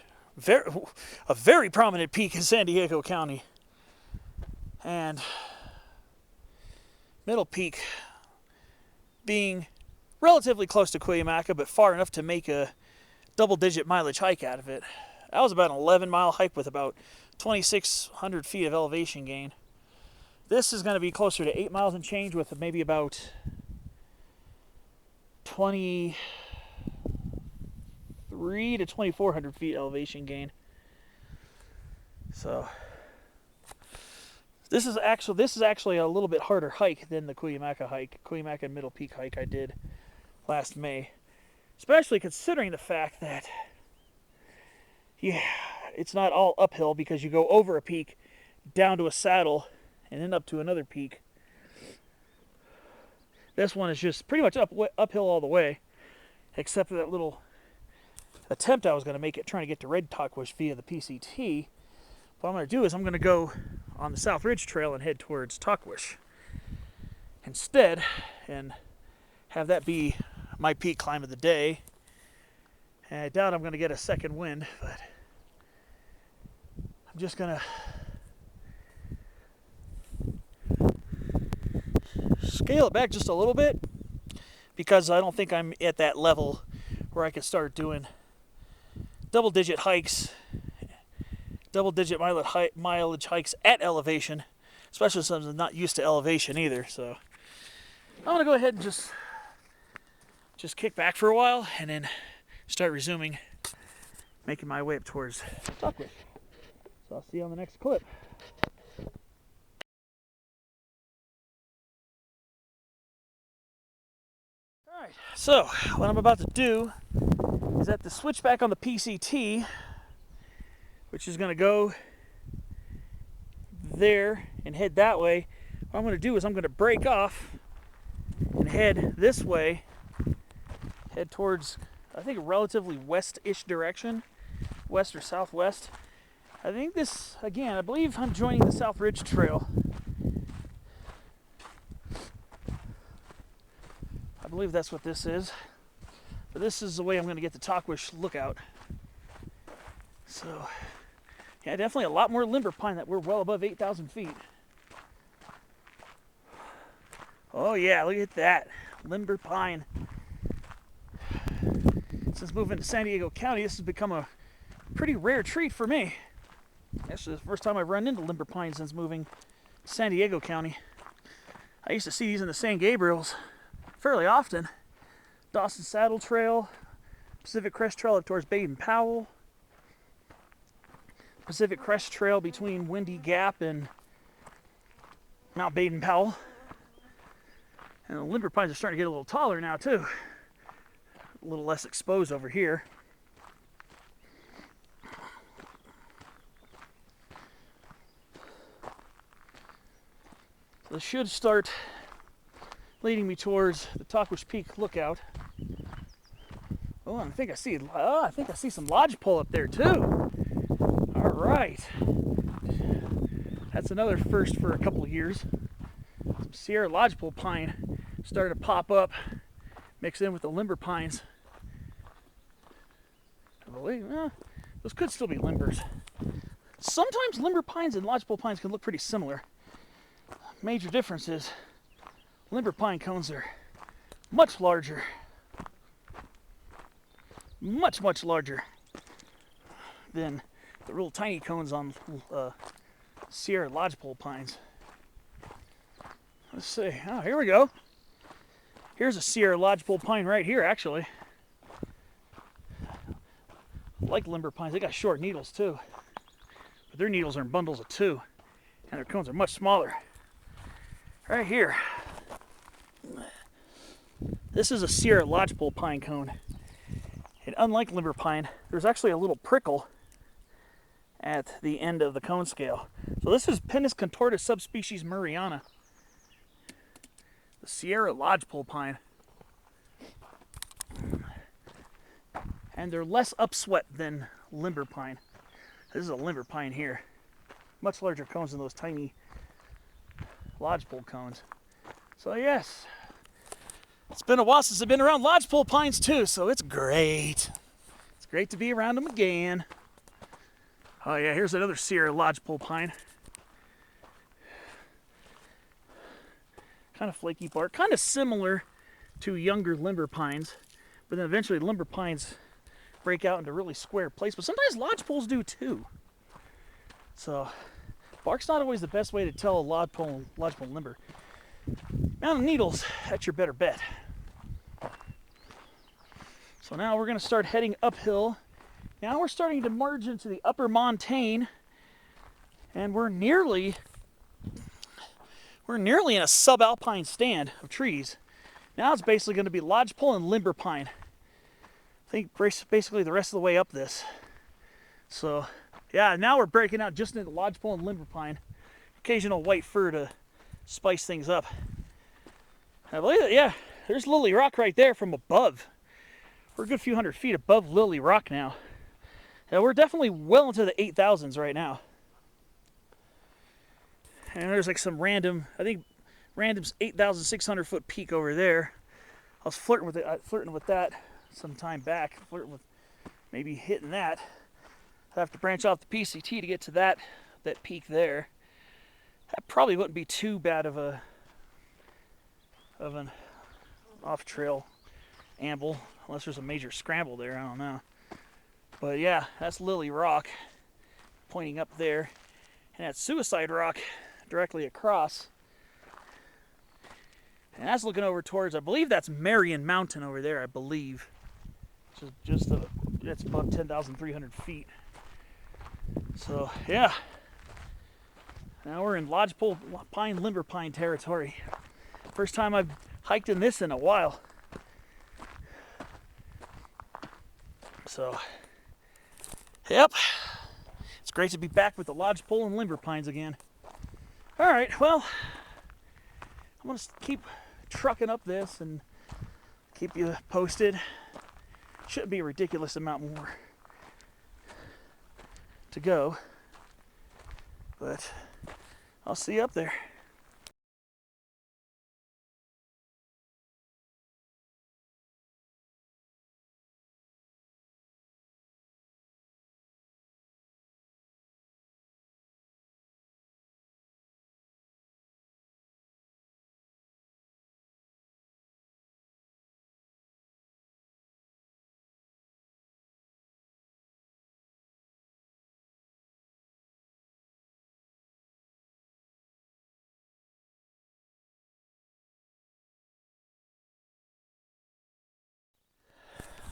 a very prominent peak in San Diego County, and Middle Peak being relatively close to Chinquapin, but far enough to make a double-digit mileage hike out of it. That was about an 11-mile hike with about 2,600 feet of elevation gain. This is going to be closer to 8 miles and change, with maybe about 2,300 to 2,400 feet elevation gain. So this is actually a little bit harder hike than the Chinquapin Middle Peak hike I did last May, especially considering the fact that it's not all uphill, because you go over a peak, down to a saddle, and then up to another peak. This one is just pretty much uphill all the way, except for that little attempt I was going to make at trying to get to Red Tahquitz via the PCT. What I'm going to do is I'm going to go on the South Ridge Trail and head towards Tahquitz instead, and have that be my peak climb of the day. And I doubt I'm going to get a second wind, but I'm just going to scale it back just a little bit, because I don't think I'm at that level where I can start doing double-digit hikes, double-digit mileage hikes at elevation, especially since I'm not used to elevation either. So I'm going to go ahead and just kick back for a while, and then start resuming, making my way up towards Tahquitz. So I'll see you on the next clip. Alright, so what I'm about to do is at the switchback on the PCT, which is going to go there and head that way. What I'm going to do is I'm going to break off and head this way, head towards, I think, a relatively west-ish direction, west or southwest. I think this, again, I believe I'm joining the South Ridge Trail. I believe that's what this is. But this is the way I'm going to get the Tahquitz lookout. So, yeah, definitely a lot more limber pine. That we're well above 8,000 feet. Oh yeah, look at that. Limber pine. Since moving to San Diego County, this has become a pretty rare treat for me. Actually, the first time I've run into limber pine since moving to San Diego County. I used to see these in the San Gabriels fairly often. Dawson Saddle Trail, Pacific Crest Trail up towards Powell, Pacific Crest Trail between Windy Gap and Mount Powell. And the limber pines are starting to get a little taller now too. A little less exposed over here. So this should start leading me towards the Tahquitz Peak lookout. Oh, I think I see some lodgepole up there too. All right, that's another first for a couple of years. Some Sierra lodgepole pine started to pop up, mix in with the limber pines. I believe those could still be limbers. Sometimes limber pines and lodgepole pines can look pretty similar. Major difference is limber pine cones are much larger, much larger than the real tiny cones on Sierra lodgepole pines. Let's see. Oh, here we go. Here's a Sierra lodgepole pine right here, actually. Like limber pines, they got short needles too. But their needles are in bundles of 2, and their cones are much smaller. Right here. This is a Sierra lodgepole pine cone. And unlike limber pine, there's actually a little prickle at the end of the cone scale. So this is Pinus contorta subspecies murrayana, the Sierra lodgepole pine. And they're less upswept than limber pine. This is a limber pine here. Much larger cones than those tiny lodgepole cones. So yes, it's been a while since I've been around lodgepole pines too, so it's great. It's great to be around them again. Oh yeah, here's another Sierra lodgepole pine. Kind of flaky bark, kind of similar to younger limber pines, but then eventually limber pines break out into really square plates, but sometimes lodgepoles do too. So bark's not always the best way to tell a lodgepole limber. Mountain needles, that's your better bet. So now we're going to start heading uphill. Now we're starting to merge into the upper montane, and we're nearly in a subalpine stand of trees. Now it's basically going to be lodgepole and limber pine. I think basically the rest of the way up this. So yeah, now we're breaking out just into lodgepole and limber pine. Occasional white fir to spice things up. I believe that, yeah, there's Lily Rock right there from above. We're a good few hundred feet above Lily Rock now. Yeah, we're definitely well into the 8,000s right now. And there's like some random 8,600 foot peak over there. I was flirting with that some time back, flirting with maybe hitting that. I have to branch off the PCT to get to that peak there. That probably wouldn't be too bad of an off-trail amble, unless there's a major scramble there, I don't know. But yeah, that's Lily Rock pointing up there, and that's Suicide Rock directly across. And that's looking over towards, I believe that's Marion Mountain over there, I believe. It's above 10,300 feet. So yeah, now we're in lodgepole pine, limber pine territory. First time I've hiked in this in a while. So, yep, it's great to be back with the lodgepole and limber pines again. All right, well, I'm gonna keep trucking up this and keep you posted. Shouldn't be a ridiculous amount more to go, but I'll see you up there.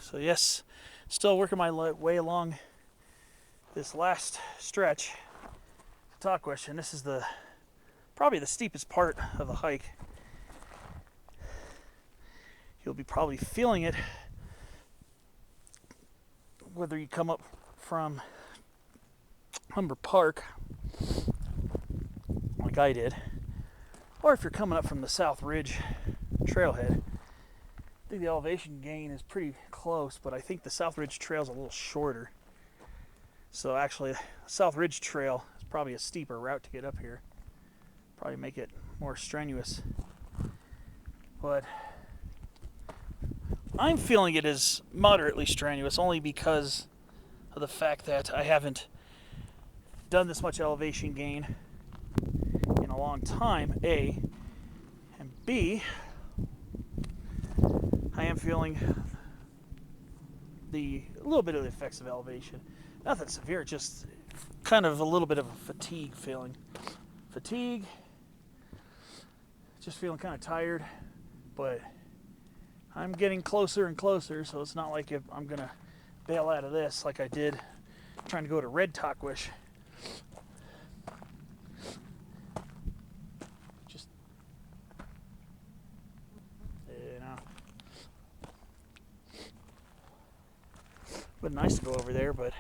So yes, still working my way along this last stretch. Tahquitz, and this is probably the steepest part of the hike. You'll be probably feeling it whether you come up from Humber Park, like I did, or if you're coming up from the South Ridge trailhead. I think the elevation gain is pretty close, but I think the South Ridge Trail is a little shorter. So actually, the South Ridge Trail is probably a steeper route to get up here. Probably make it more strenuous. But I'm feeling it is moderately strenuous only because of the fact that I haven't done this much elevation gain in a long time, A. And B, I am feeling a little bit of the effects of elevation. Nothing severe, just kind of a little bit of a fatigue feeling. Fatigue, Just feeling kind of tired, but I'm getting closer and closer, so it's not like if I'm gonna bail out of this like I did trying to go to Red Tahquitz. Just, you know, would be nice to go over there, but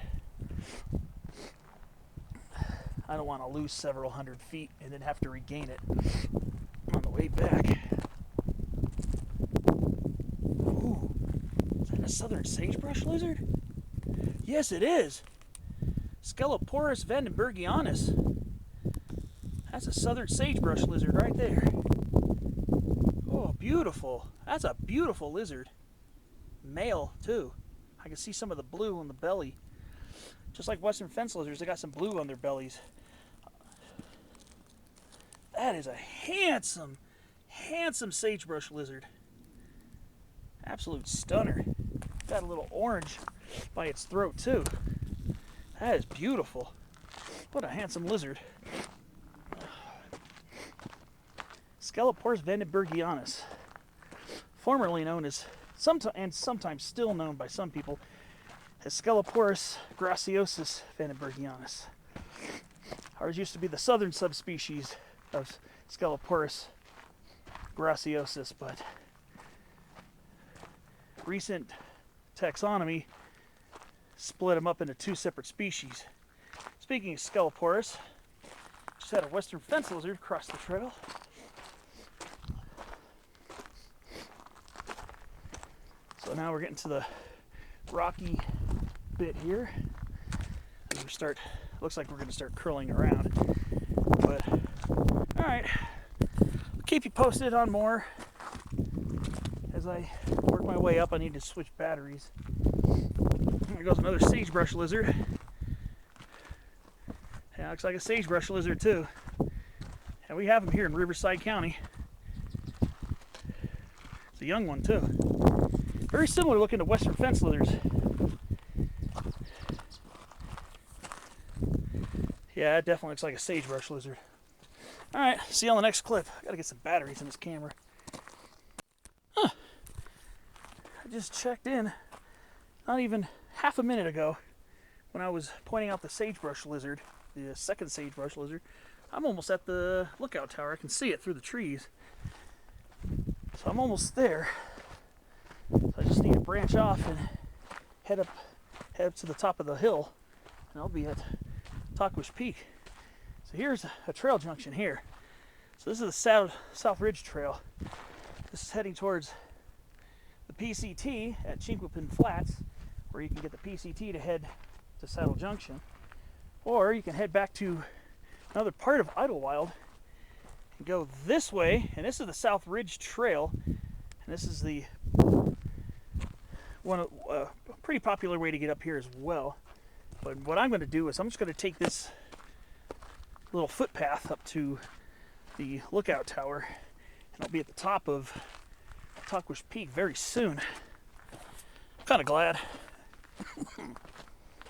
I don't want to lose several hundred feet and then have to regain it on the way back. Ooh, is that a southern sagebrush lizard? Yes, it is. Sceloporus vandenbergianus. That's a southern sagebrush lizard right there. Oh, beautiful. That's a beautiful lizard. Male, too. I can see some of the blue on the belly. Just like western fence lizards, they got some blue on their bellies. That is a handsome, handsome sagebrush lizard. Absolute stunner. Got a little orange by its throat, too. That is beautiful. What a handsome lizard. Sceloporus vandenbergianus, formerly known as, and sometimes still known by some people, as Sceloporus graciosus vandenbergianus. Ours used to be the southern subspecies of Sceloporus graciosus, but recent taxonomy split them up into two separate species. Speaking of Sceloporus, just had a western fence lizard cross the trail. So now we're getting to the rocky bit here. And we start, looks like we're going to start curling around. But, alright, I'll keep you posted on more. As I work my way up, I need to switch batteries. There goes another sagebrush lizard. Yeah, looks like a sagebrush lizard too. And we have them here in Riverside County. It's a young one too. Very similar looking to western fence lizards. Yeah, it definitely looks like a sagebrush lizard. Alright, see you on the next clip. I gotta get some batteries in this camera. Huh. I just checked in not even half a minute ago when I was pointing out the sagebrush lizard, the second sagebrush lizard. I'm almost at the lookout tower. I can see it through the trees. So I'm almost there. So I just need to branch off and head up to the top of the hill, and I'll be at Tahquitz Peak. So here's a trail junction here. So this is the South Ridge Trail. This is heading towards the PCT at Chinquapin Flat, where you can get the PCT to head to Saddle Junction, or you can head back to another part of Idyllwild and go this way. And this is the South Ridge Trail, and this is the one a pretty popular way to get up here as well. But what I'm going to do is I'm just going to take this little footpath up to the lookout tower, and I'll be at the top of Tahquitz Peak very soon. I'm kind of glad.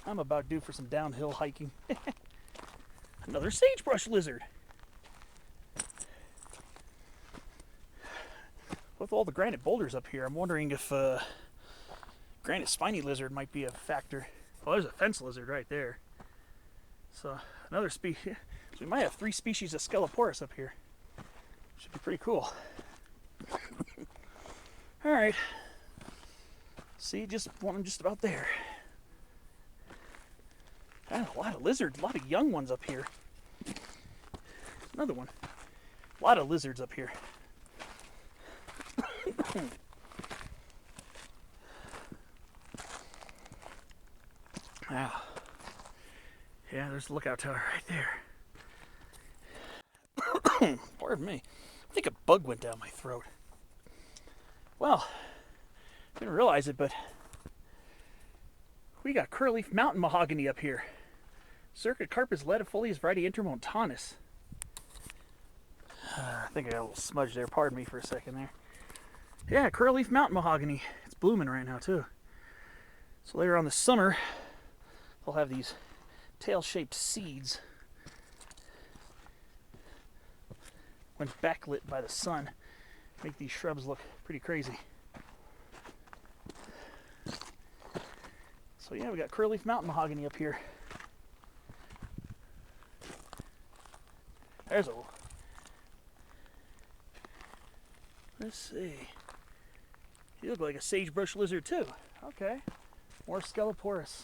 I'm about due for some downhill hiking. Another sagebrush lizard. With all the granite boulders up here, I'm wondering if granite spiny lizard might be a factor. Well, there's a fence lizard right there. So another species. So we might have 3 species of Sceloporus up here. Should be pretty cool. All right. See, I'm just about there. And a lot of lizards, a lot of young ones up here. Another one. A lot of lizards up here. Wow. Yeah, there's the lookout tower right there. Pardon me. I think a bug went down my throat. Well, I didn't realize it, but we got curleaf mountain mahogany up here. Circocarpus ledifolius variety intermontanus. I think I got a little smudge there. Pardon me for a second there. Yeah, curleaf mountain mahogany. It's blooming right now too. So later on this summer, they'll have these tail-shaped seeds. when backlit by the sun, make these shrubs look pretty crazy. So yeah, we got curleaf mountain mahogany up here. There's a... Let's see. You look like a sagebrush lizard too. Okay. More Sceliporus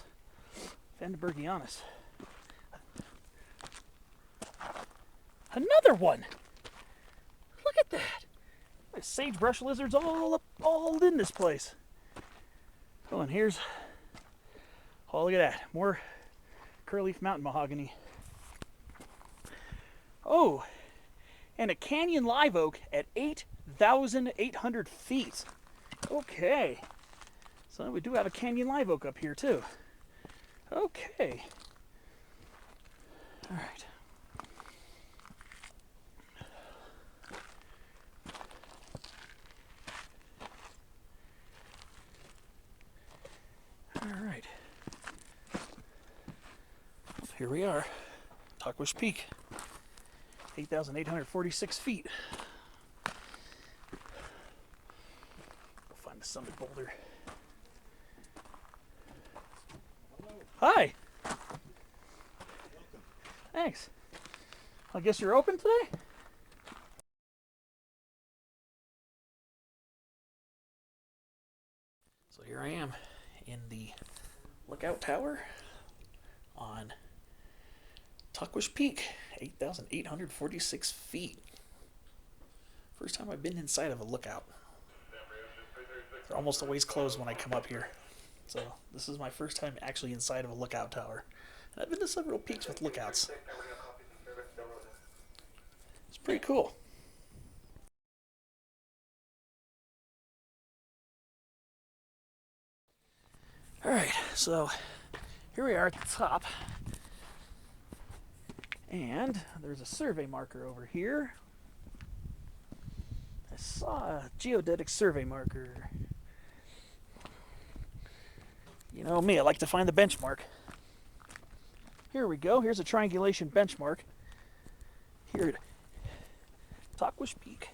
vandenbergianus. Another one! Look at that! There's sagebrush lizards all in this place. Oh, and here's... Oh, look at that. More curleaf mountain mahogany. Oh, and a canyon live oak at 8,800 feet. Okay. So we do have a canyon live oak up here too. Okay. All right. All right. Here we are, Tahquitz Peak, 8,846 feet. We'll find the summit boulder. Hi. Welcome. Thanks. I guess you're open today? So here I am in the lookout tower on Tahquitz Peak, 8,846 feet. First time I've been inside of a lookout. They're almost always closed when I come up here. So this is my first time actually inside of a lookout tower. And I've been to several peaks with lookouts. It's pretty cool. Alright, so here we are at the top. And there's a survey marker over here. I saw a geodetic survey marker. You know me, I like to find the benchmark. Here we go. Here's a triangulation benchmark. Here at Tahquitz Peak.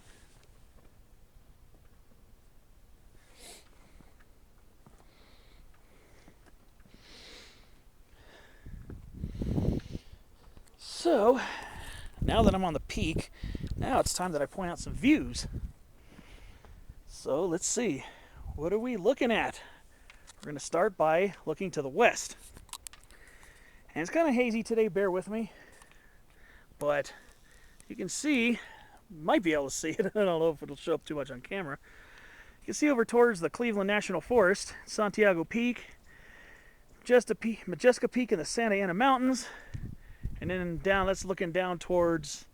So, now that I'm on the peak, now it's time that I point out some views. So, let's see. What are we looking at? We're going to start by looking to the west. And it's kind of hazy today, bear with me. But you can see, might be able to see it, I don't know if it'll show up too much on camera. You can see over towards the Cleveland National Forest, Santiago Peak, Majestica Peak in the Santa Ana Mountains, and then down, that's looking down towards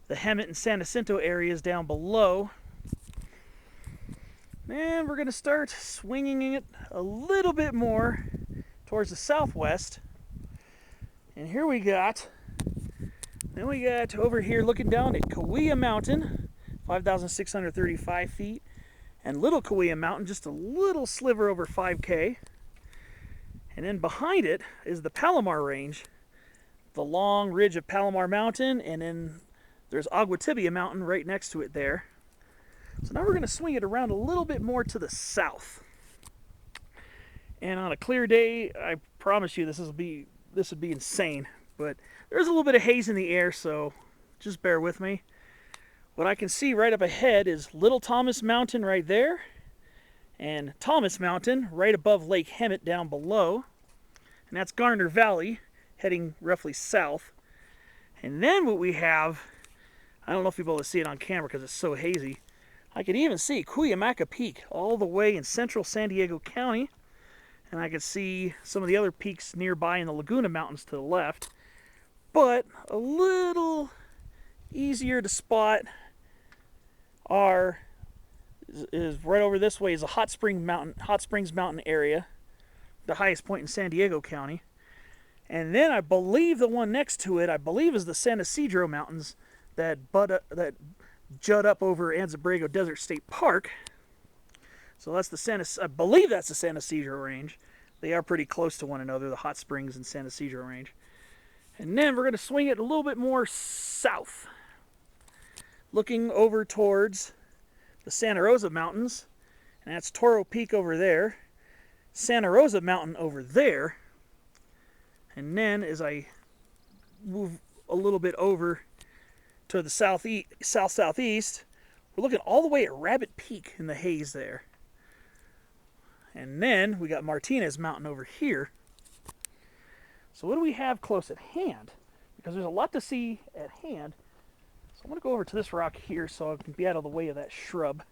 the Hemet and San Jacinto areas down below. And we're going to start swinging it a little bit more towards the southwest. And here we got, over here looking down at Kauai Mountain, 5,635 feet, and Little Kauai Mountain, just a little sliver over 5K. And then behind it is the Palomar Range, the long ridge of Palomar Mountain, and then there's Agua Tibia Mountain right next to it there. So now we're going to swing it around a little bit more to the south. And on a clear day, I promise you this would be insane. But there's a little bit of haze in the air, so just bear with me. What I can see right up ahead is Little Thomas Mountain right there, and Thomas Mountain right above Lake Hemet down below. And that's Garner Valley, heading roughly south. And then what we have, I don't know if you'll be able to see it on camera because it's so hazy. I could even see Cuyamaca Peak all the way in central San Diego County. And I could see some of the other peaks nearby in the Laguna Mountains to the left. But a little easier to spot is right over this way is a Hot Springs Mountain area, the highest point in San Diego County. And then I believe the one next to it, is the San Ysidro Mountains that jut up over Anza-Borrego Desert State Park. So that's I believe that's the San Ysidro Range. They are pretty close to one another, the Hot Springs and San Ysidro Range. And then we're going to swing it a little bit more south. looking over towards the Santa Rosa Mountains, and that's Toro Peak over there, Santa Rosa Mountain over there, and then as I move a little bit over to the southeast, we're looking all the way at Rabbit Peak in the haze there. And then we got Martinez Mountain over here. So what do we have close at hand? Because there's a lot to see at hand. So I'm going to go over to this rock here so I can be out of the way of that shrub.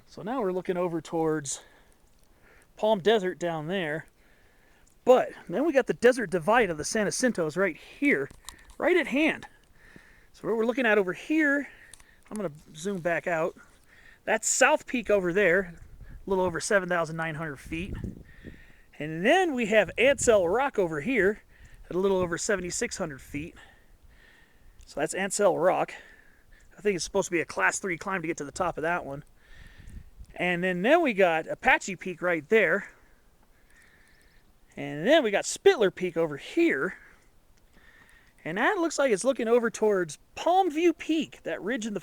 So now we're looking over towards Palm Desert down there. But then we got the desert divide of the San Jacintos right here, right at hand. So what we're looking at over here, I'm going to zoom back out. That's South Peak over there, a little over 7,900 feet. And then we have Ansel Rock over here at a little over 7,600 feet. So that's Ansel Rock. I think it's supposed to be a class 3 climb to get to the top of that one. And then we got Apache Peak right there. And then we got Spittler Peak over here. And that looks like it's looking over towards Palm View Peak, that ridge in the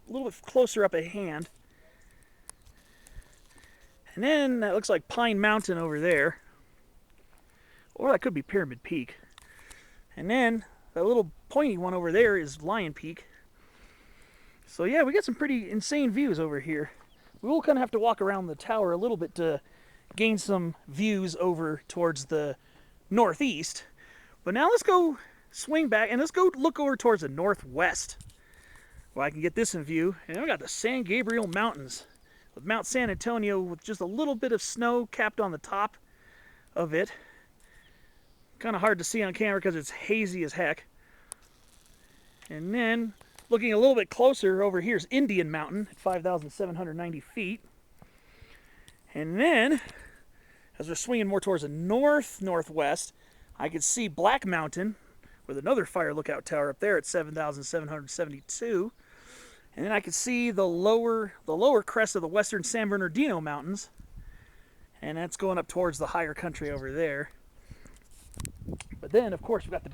a little bit closer up at hand. And then that looks like Pine Mountain over there. Or that could be Pyramid Peak. And then that little pointy one over there is Lion Peak. So yeah, we got some pretty insane views over here. We will kind of have to walk around the tower a little bit to gain some views over towards the northeast. But now let's go swing back and let's go look over towards the northwest, where I can get this in view. And we got the San Gabriel Mountains with Mount San Antonio with just a little bit of snow capped on the top of it. Kind of hard to see on camera because it's hazy as heck. And then looking a little bit closer over here is Indian Mountain at 5,790 feet. And then as we're swinging more towards the northwest, I can see Black Mountain with another fire lookout tower up there at 7,772. And then I can see the lower crest of the western San Bernardino Mountains. And that's going up towards the higher country over there. But then, of course, we've got the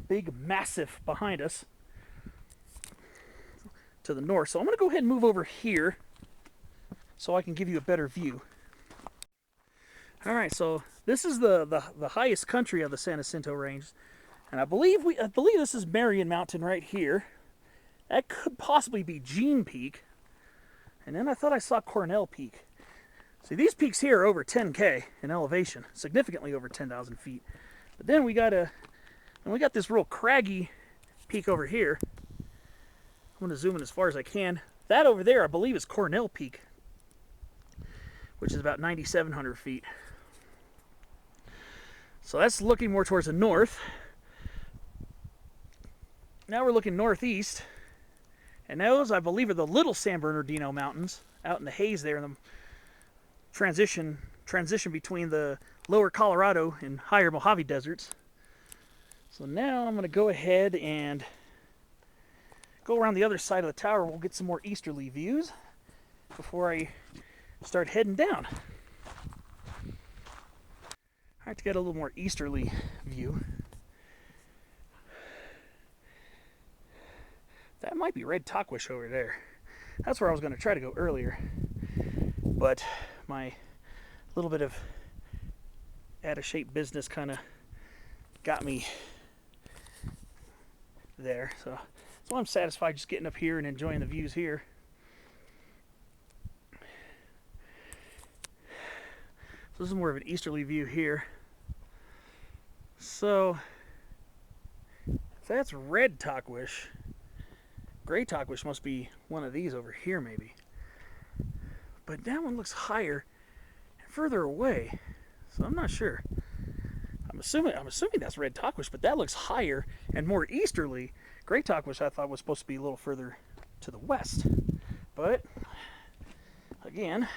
big massif behind us to the north. So I'm going to go ahead and move over here so I can give you a better view. All right, so this is the highest country of the San Jacinto Range, and I believe this is Marion Mountain right here. That could possibly be Jean Peak, and then I thought I saw Cornell Peak. See, these peaks here are over 10K in elevation, significantly over 10,000 feet. But then we got this real craggy peak over here. I'm going to zoom in as far as I can. That over there, I believe, is Cornell Peak, which is about 9,700 feet. So that's looking more towards the north. Now we're looking northeast, and those, I believe, are the Little San Bernardino Mountains out in the haze there in the transition between the lower Colorado and higher Mojave deserts. So now I'm going to go ahead and go around the other side of the tower. We'll get some more easterly views before I start heading down. All right, to get a little more easterly view. That might be red Tahquitz over there. That's where I was going to try to go earlier. But my little bit of out of shape business kind of got me there. So I'm satisfied just getting up here and enjoying the views here. So this is more of an easterly view here. So if that's red Tahquitz, gray Tahquitz must be one of these over here maybe. But that one looks higher and further away, so I'm not sure. I'm assuming that's red Tahquitz, but that looks higher and more easterly. Gray Tahquitz I thought was supposed to be a little further to the west, but again,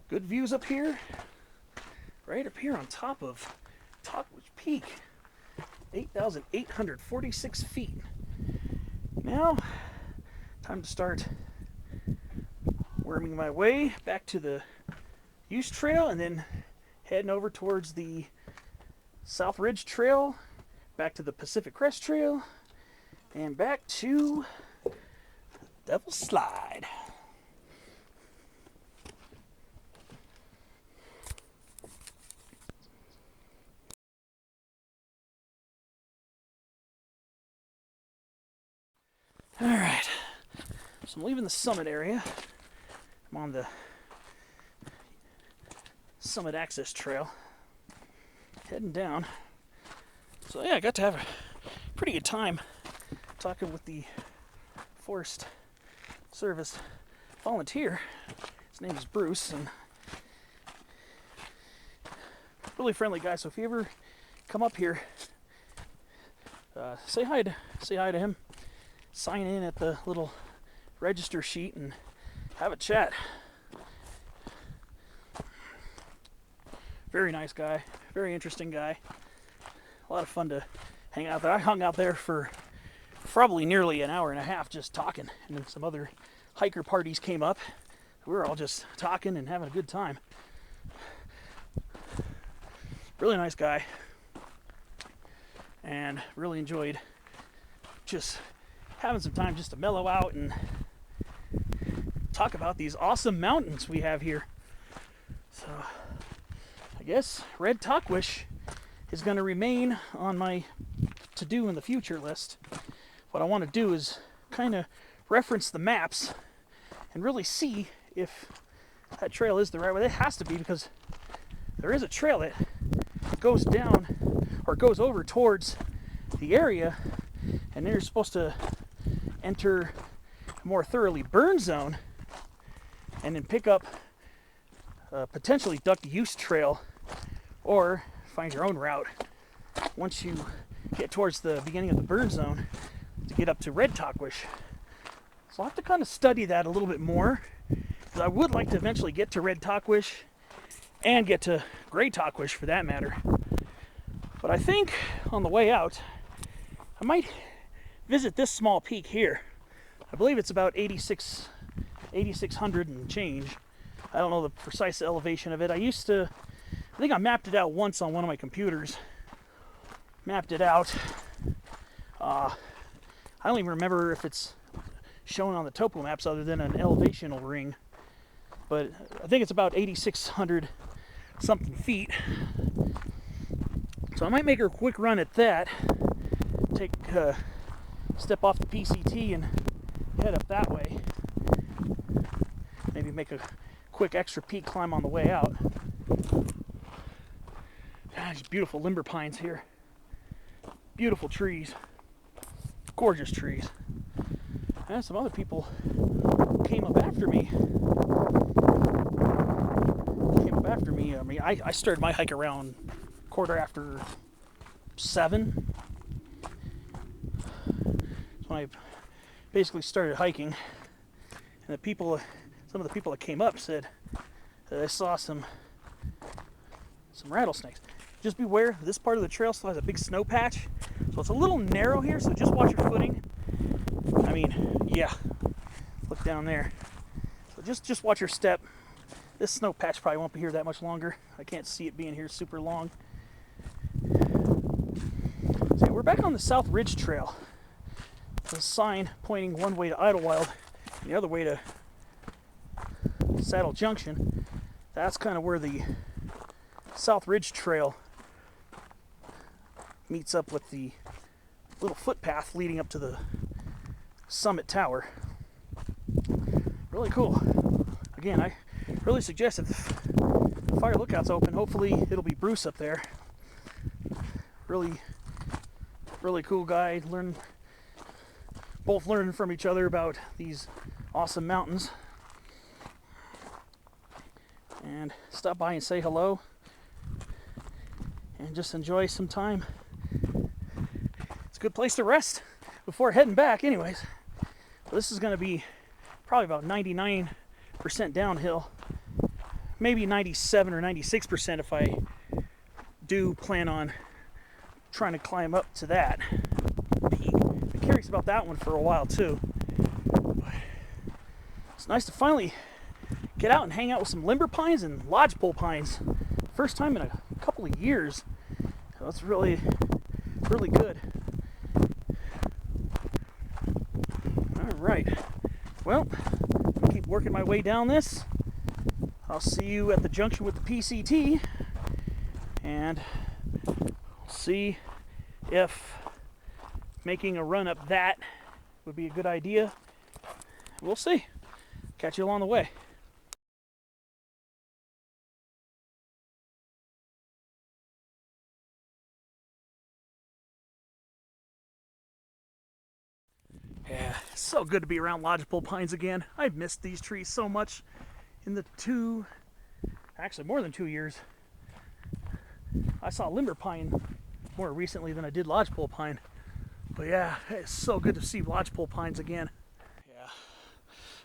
good views up here, right up here on top of Tahquitz Peak, 8,846 feet. Now, time to start worming my way back to the use trail and then heading over towards the South Ridge Trail, back to the Pacific Crest Trail, and back to Devil's Slide. All right, so I'm leaving the summit area. I'm on the Summit Access Trail, heading down. So yeah, I got to have a pretty good time talking with the Forest Service volunteer. His name is Bruce, and really friendly guy. So if you ever come up here, say hi to him. Sign in at the little register sheet and have a chat. Very nice guy, very interesting guy. A lot of fun to hang out there. I hung out there for probably nearly an hour and a half just talking, and then some other hiker parties came up. We were all just talking and having a good time. Really nice guy, and really enjoyed just having some time just to mellow out and talk about these awesome mountains we have here. So I guess red Tahquitz is going to remain on my to-do in the future list. What I want to do is kind of reference the maps and really see if that trail is the right way. It has to be, because there is a trail that goes down or goes over towards the area, and then you're supposed to enter a more thoroughly burned zone and then pick up a potentially duck use trail, or find your own route once you get towards the beginning of the burn zone to get up to red Tahquitz. So I'll have to kind of study that a little bit more, because I would like to eventually get to red Tahquitz and get to gray Tahquitz for that matter. But I think on the way out I might visit this small peak here. I believe it's about 8,600 and change. I don't know the precise elevation of it. I think I mapped it out once on one of my computers. Mapped it out. I don't even remember if it's shown on the topo maps other than an elevational ring. But I think it's about 8,600 something feet. So I might make a quick run at that. Take step off the PCT and head up that way. Maybe make a quick extra peak climb on the way out. These beautiful limber pines here. Beautiful trees. Gorgeous trees. And some other people came up after me. I mean, I started my hike around 7:15. That's when I basically started hiking. And some of the people that came up said that I saw some rattlesnakes. Just beware, this part of the trail still has a big snow patch, so it's a little narrow here, so just watch your footing. I mean, yeah, look down there. So just watch your step. This snow patch probably won't be here that much longer. I can't see it being here super long. So we're back on the South Ridge Trail. There's a sign pointing one way to Idyllwild and the other way to Saddle Junction. That's kind of where the South Ridge Trail meets up with the little footpath leading up to the summit tower. Really cool. Again, I really suggest if the fire lookout's open, hopefully it'll be Bruce up there. Really cool guy. Both learning from each other about these awesome mountains. And stop by and say hello and just enjoy some time. It's a good place to rest before heading back anyways. So this is going to be probably about 99% downhill, maybe 97 or 96% if I do plan on trying to climb up to that peak. I'm curious about that one for a while too. But it's nice to finally get out and hang out with some limber pines and lodgepole pines. First time in a couple of years. it's really, really good. All right. Well, I'll keep working my way down this. I'll see you at the junction with the PCT, and see if making a run up that would be a good idea. We'll see. Catch you along the way. Yeah, so good to be around lodgepole pines again. I've missed these trees so much in the actually more than 2 years. I saw limber pine more recently than I did lodgepole pine. But yeah, it's so good to see lodgepole pines again. Yeah,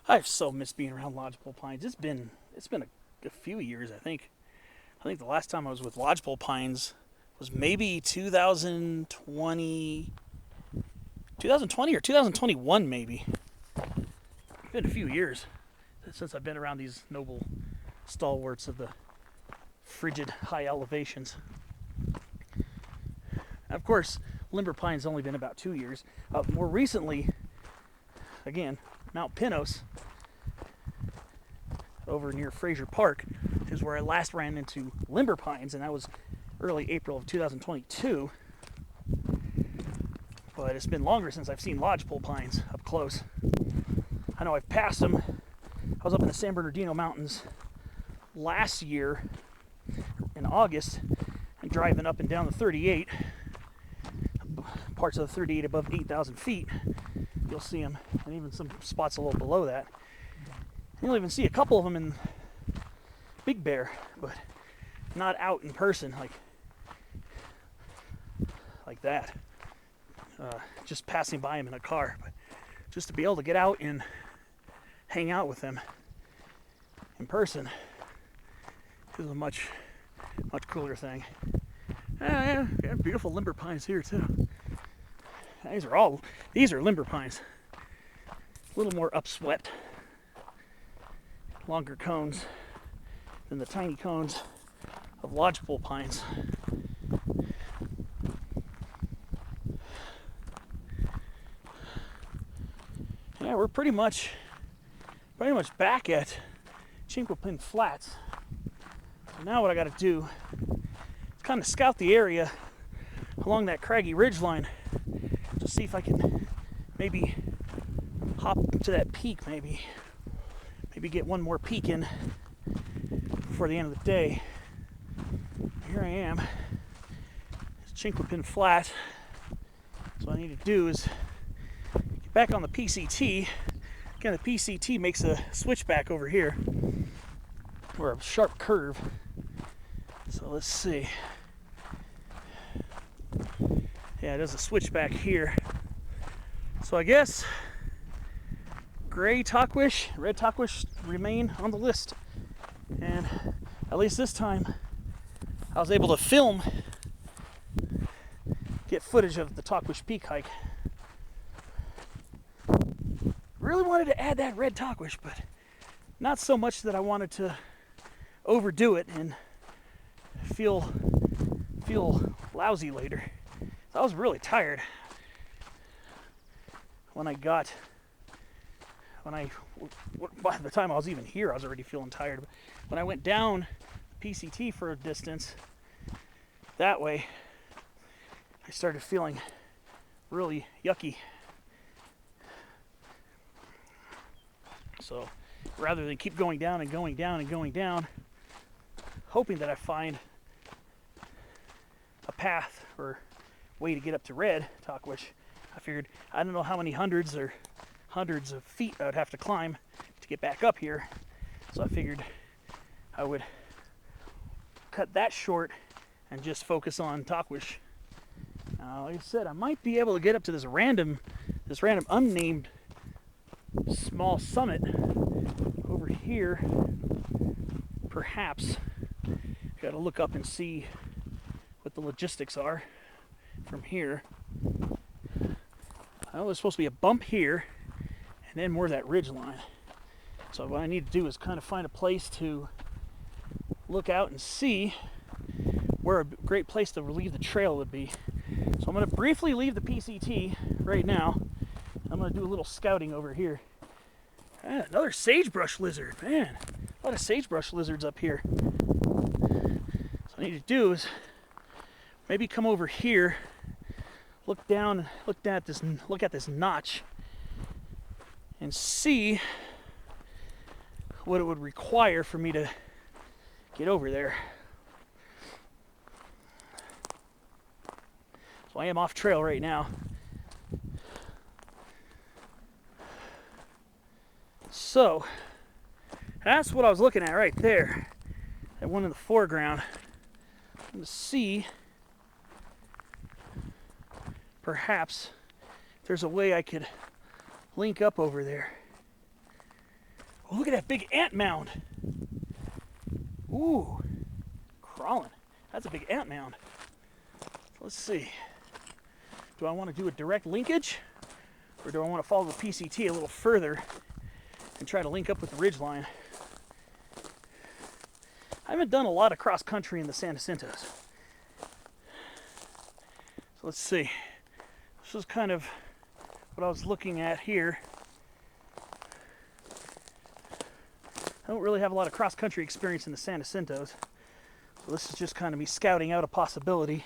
I've so missed being around lodgepole pines. It's been a few years, I think. I think the last time I was with lodgepole pines was maybe 2020 or 2021 maybe. It's been a few years since I've been around these noble stalwarts of the frigid high elevations. Of course, limber pine's only been about 2 years. More recently, again, Mount Pinos over near Fraser Park is where I last ran into limber pines, and that was early April of 2022. But it's been longer since I've seen lodgepole pines up close. I know I've passed them. I was up in the San Bernardino Mountains last year in August and driving up and down the 38, parts of the 38 above 8,000 feet. You'll see them, and even some spots a little below that. You'll even see a couple of them in Big Bear, but not out in person like that. Just passing by them in a car, but just to be able to get out and hang out with them in person is a much cooler thing. Yeah, beautiful limber pines here too. These are limber pines. A little more upswept, longer cones than the tiny cones of lodgepole pines. Yeah, we're pretty much back at Chinquapin Flats. So now what I got to do is kind of scout the area along that craggy ridgeline to see if I can maybe hop to that peak, maybe get one more peak in before the end of the day. Here I am. It's Chinquapin Flat. So what I need to do is get back on the PCT. Again, the PCT makes a switchback over here, or a sharp curve. So let's see. Yeah, it does a switchback here. So I guess gray Tahquitz, red Tahquitz remain on the list. And at least this time, I was able to get footage of the Tahquitz Peak hike. Really wanted to add that red Tahquitz, but not so much that I wanted to overdo it and feel lousy later. So I was really tired by the time I was even here, I was already feeling tired. But when I went down PCT for a distance that way, I started feeling really yucky. So rather than keep going down and going down and going down, hoping that I find a path or way to get up to red Tahquitz, I figured I don't know how many hundreds of feet I would have to climb to get back up here. So I figured I would cut that short and just focus on Tahquitz. Like I said, I might be able to get up to this random unnamed small summit over here. Perhaps. Got to look up and see what the logistics are from here. I know there's supposed to be a bump here and then more of that ridge line. So what I need to do is kind of find a place to look out and see where a great place to leave the trail would be. So I'm going to briefly leave the PCT right now. I'm going to do a little scouting over here. Another sagebrush lizard. Man, a lot of sagebrush lizards up here. So what I need to do is maybe come over here, look down, look at this notch, and see what it would require for me to get over there. So I am off trail right now. So that's what I was looking at right there. That one in the foreground. I'm going to see perhaps if there's a way I could link up over there. Oh, look at that big ant mound. Ooh, crawling. That's a big ant mound. Let's see. Do I want to do a direct linkage, or do I want to follow the PCT a little further and try to link up with the ridgeline? I haven't done a lot of cross country in the San Jacintos. So let's see. This is kind of what I was looking at here. I don't really have a lot of cross country experience in the San Jacintos. So this is just kind of me scouting out a possibility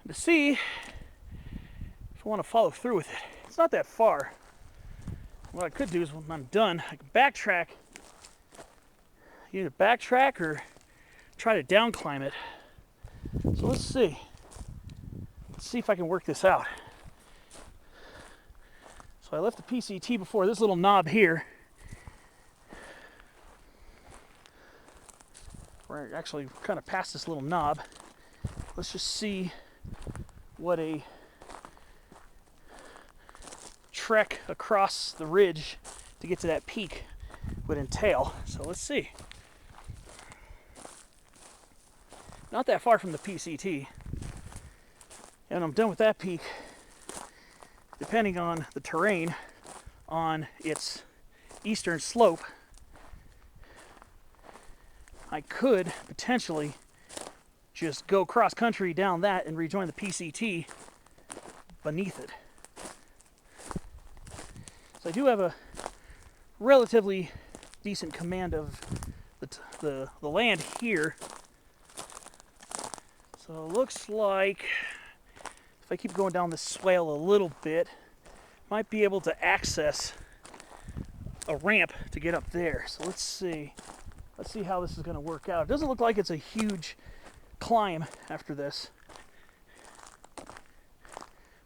to see if I want to follow through with it. It's not that far. What I could do is when I'm done, I can backtrack. Either backtrack or try to down climb it. So let's see. Let's see if I can work this out. So I left the PCT before this little knob here. We're actually kind of past this little knob. Let's just see what a trek across the ridge to get to that peak would entail. So let's see. Not that far from the PCT. And I'm done with that peak. Depending on the terrain on its eastern slope, I could potentially just go cross country down that and rejoin the PCT beneath it. So I do have a relatively decent command of the land here. So it looks like if I keep going down this swale a little bit, might be able to access a ramp to get up there. So let's see. Let's see how this is going to work out. It doesn't look like it's a huge climb after this.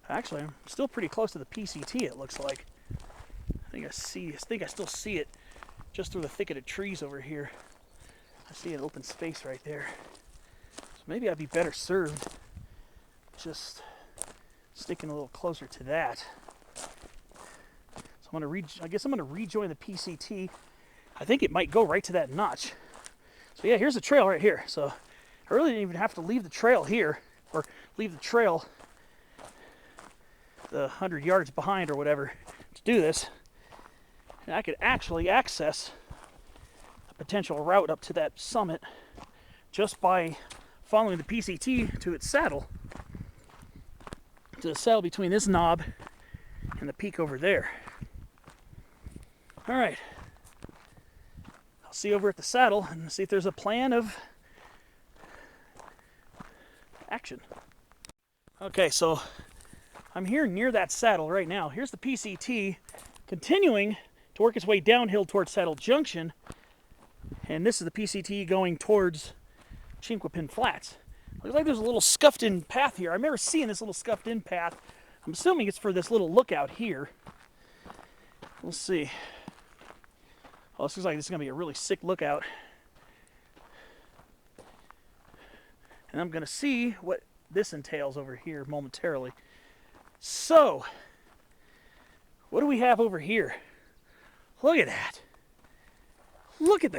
Actually, I'm still pretty close to the PCT, it looks like. I think I still see it just through the thicket of trees over here. I see an open space right there. So maybe I'd be better served just sticking a little closer to that. So I guess I'm going to rejoin the PCT. I think it might go right to that notch. So yeah, here's the trail right here. So I really didn't even have to leave the trail here, or leave the trail the 100 yards behind or whatever to do this. And I could actually access a potential route up to that summit just by following the PCT to its saddle. To the saddle between this knob and the peak over there. All right. I'll see you over at the saddle and see if there's a plan of action. Okay, so I'm here near that saddle right now. Here's the PCT continuing to work its way downhill towards Saddle Junction. And this is the PCT going towards Chinquapin Flats. Looks like there's a little scuffed-in path here. I remember seeing this little scuffed-in path. I'm assuming it's for this little lookout here. We'll see. Oh, this looks like this is going to be a really sick lookout. And I'm going to see what this entails over here momentarily. So, what do we have over here? Look at that. Look at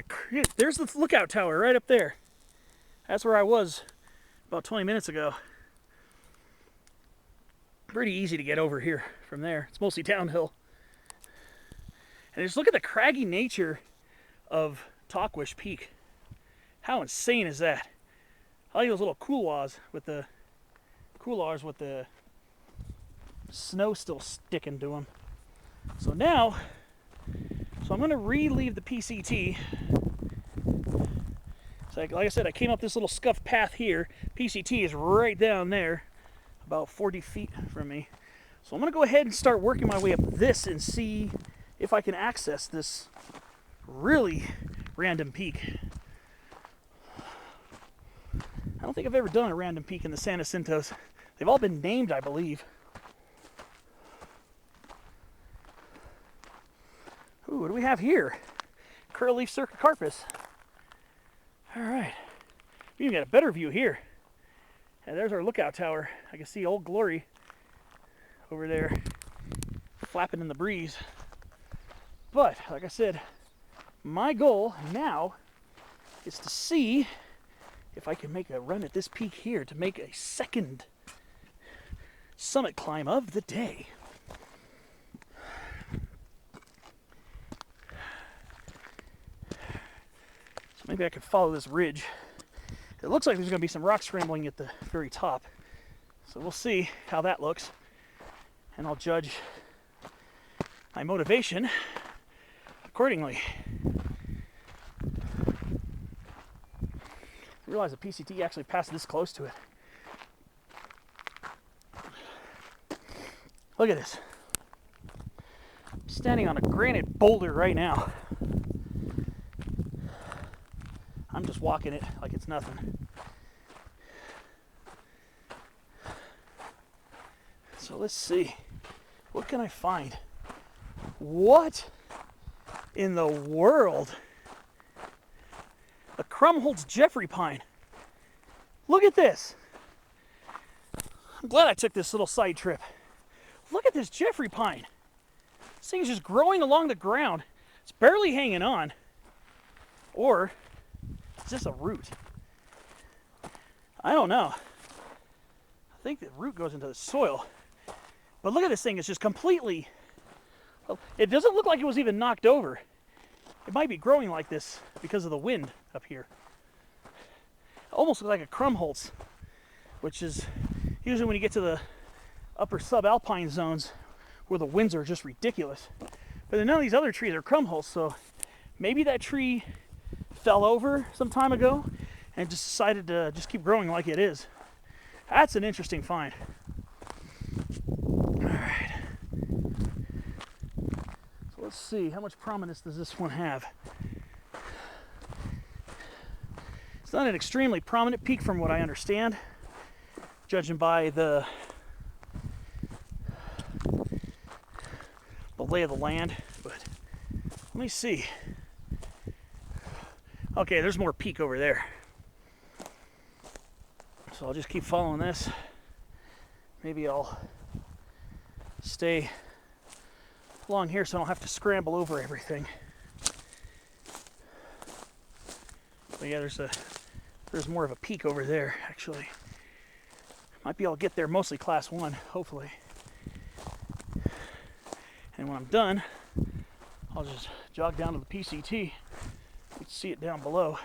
there's the lookout tower right up there. That's where I was about 20 minutes ago. Pretty easy to get over here from there. It's mostly downhill. And just look at the craggy nature of Tahquitz Peak. How insane is that? I like those little couloirs with the snow still sticking to them. So now, I'm going to relieve the PCT. So like I said, I came up this little scuffed path here. PCT is right down there, about 40 feet from me. So I'm going to go ahead and start working my way up this and see if I can access this really random peak. I don't think I've ever done a random peak in the San Jacintos. They've all been named, I believe. Ooh, what do we have here? Curly Cercocarpus. All right. We even got a better view here. And there's our lookout tower. I can see Old Glory over there flapping in the breeze. But, like I said, my goal now is to see if I can make a run at this peak here to make a second summit climb of the day. So maybe I could follow this ridge. It looks like there's going to be some rock scrambling at the very top. So we'll see how that looks. And I'll judge my motivation accordingly. I realize the PCT actually passed this close to it. Look at this. I'm standing on a granite boulder right now. I'm just walking it like it's nothing. So let's see. What can I find? What in the world? A Krumholtz Jeffrey pine. Look at this. I'm glad I took this little side trip. Look at this Jeffrey pine. This thing is just growing along the ground. It's barely hanging on. Or is this a root? I don't know. I think the root goes into the soil. But look at this thing. It's just completely... Well, it doesn't look like it was even knocked over. It might be growing like this because of the wind up here. It almost looks like a Krumholtz, which is usually when you get to the upper subalpine zones where the winds are just ridiculous. But then none of these other trees are Krumholtz, so maybe that tree fell over some time ago and just decided to just keep growing like it is. That's an interesting find. Alright. So let's see, how much prominence does this one have? It's not an extremely prominent peak from what I understand, judging by the lay of the land, but let me see. Okay, there's more peak over there. So I'll just keep following this. Maybe I'll stay along here so I don't have to scramble over everything. But yeah, there's more of a peak over there, actually. Might be able to get there mostly class 1, hopefully. And when I'm done, I'll just jog down to the PCT. You can see it down below.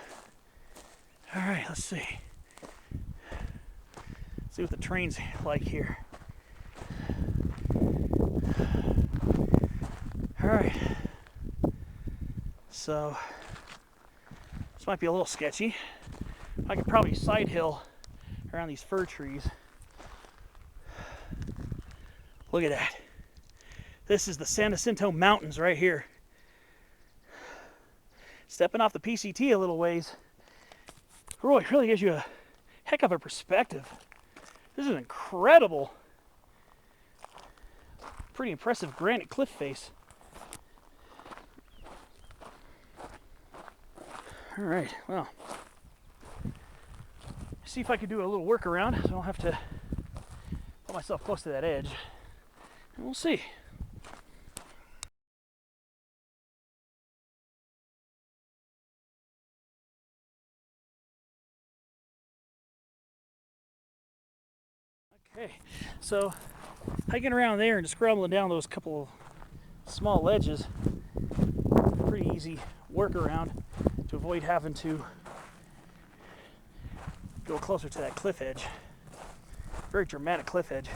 All right, let's see. See what the train's like here. All right. So, this might be a little sketchy. I could probably side hill around these fir trees. Look at that. This is the San Jacinto Mountains right here. Stepping off the PCT a little ways really gives you a heck of a perspective. This is incredible. Pretty impressive granite cliff face. All right, well, see if I can do a little workaround so I don't have to put myself close to that edge. And we'll see. Okay, so hiking around there and just scrambling down those couple small ledges, pretty easy workaround to avoid having to go closer to that cliff edge. Very dramatic cliff edge.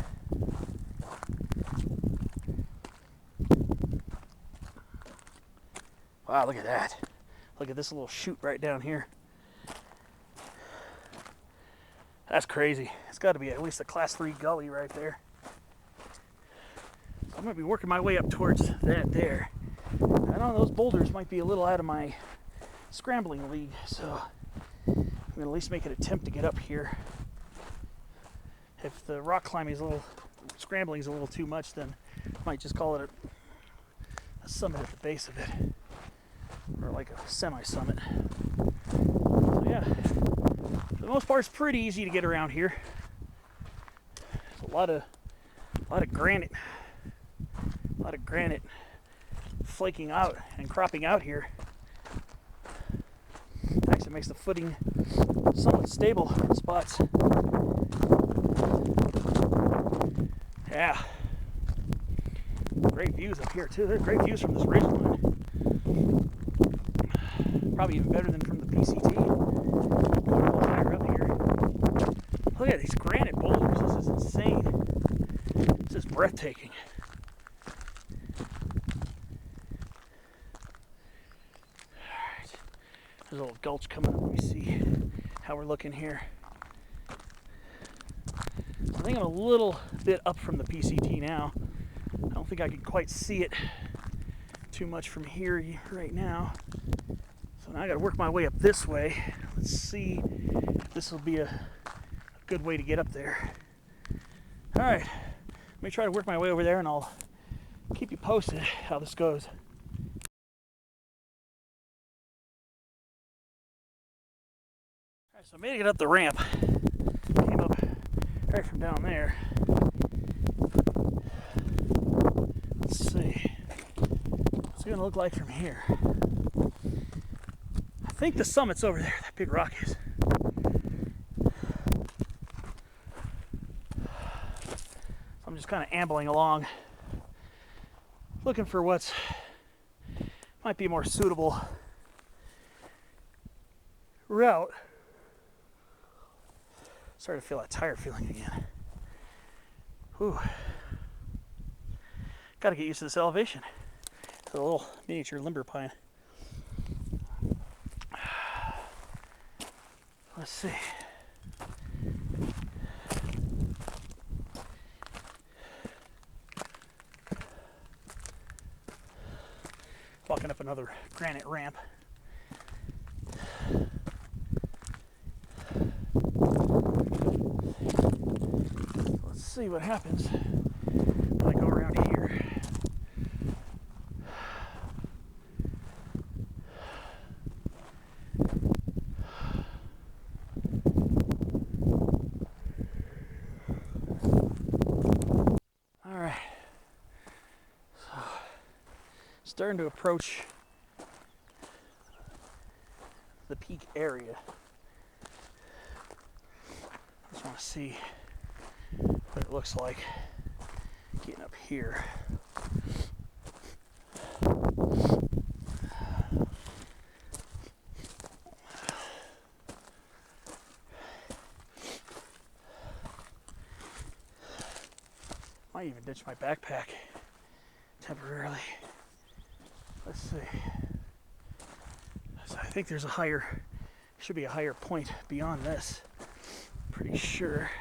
Wow, look at that. Look at this little chute right down here. That's crazy. It's got to be at least a class 3 gully right there. So I'm going to be working my way up towards that there. I know those boulders might be a little out of my scrambling league, so I'm going to at least make an attempt to get up here. If the rock climbing is scrambling is a little too much, then I might just call it a summit at the base of it. Or like a semi-summit. So yeah, for the most part, it's pretty easy to get around here. There's a lot of granite, flaking out and cropping out here. Actually makes the footing somewhat stable in spots. Yeah, great views up here too. There's great views from this ridge line. Probably even better than from the PCT. Going a little higher up here. Look at these granite boulders. This is insane. This is breathtaking. Alright. There's a little gulch coming up. Let me see how we're looking here. I think I'm a little bit up from the PCT now. I don't think I can quite see it too much from here right now. So now I got to work my way up this way. Let's see if this will be a good way to get up there. All right, let me try to work my way over there, and I'll keep you posted how this goes. All right, so I made it up the ramp. Came up right from down there. Let's see what's it gonna look like from here. I think the summit's over there, that big rock is. So I'm just kind of ambling along, looking for what's might be a more suitable route. Starting to feel that tired feeling again. Whew. Got to get used to this elevation. It's a little miniature limber pine. Let's see. Walking up another granite ramp. Let's see what happens when I go around here. All right. So, starting to approach the peak area. I just want to see what it looks like getting up here. Might even ditch my backpack temporarily. Let's see. So I think there's should be a higher point beyond this. Pretty sure.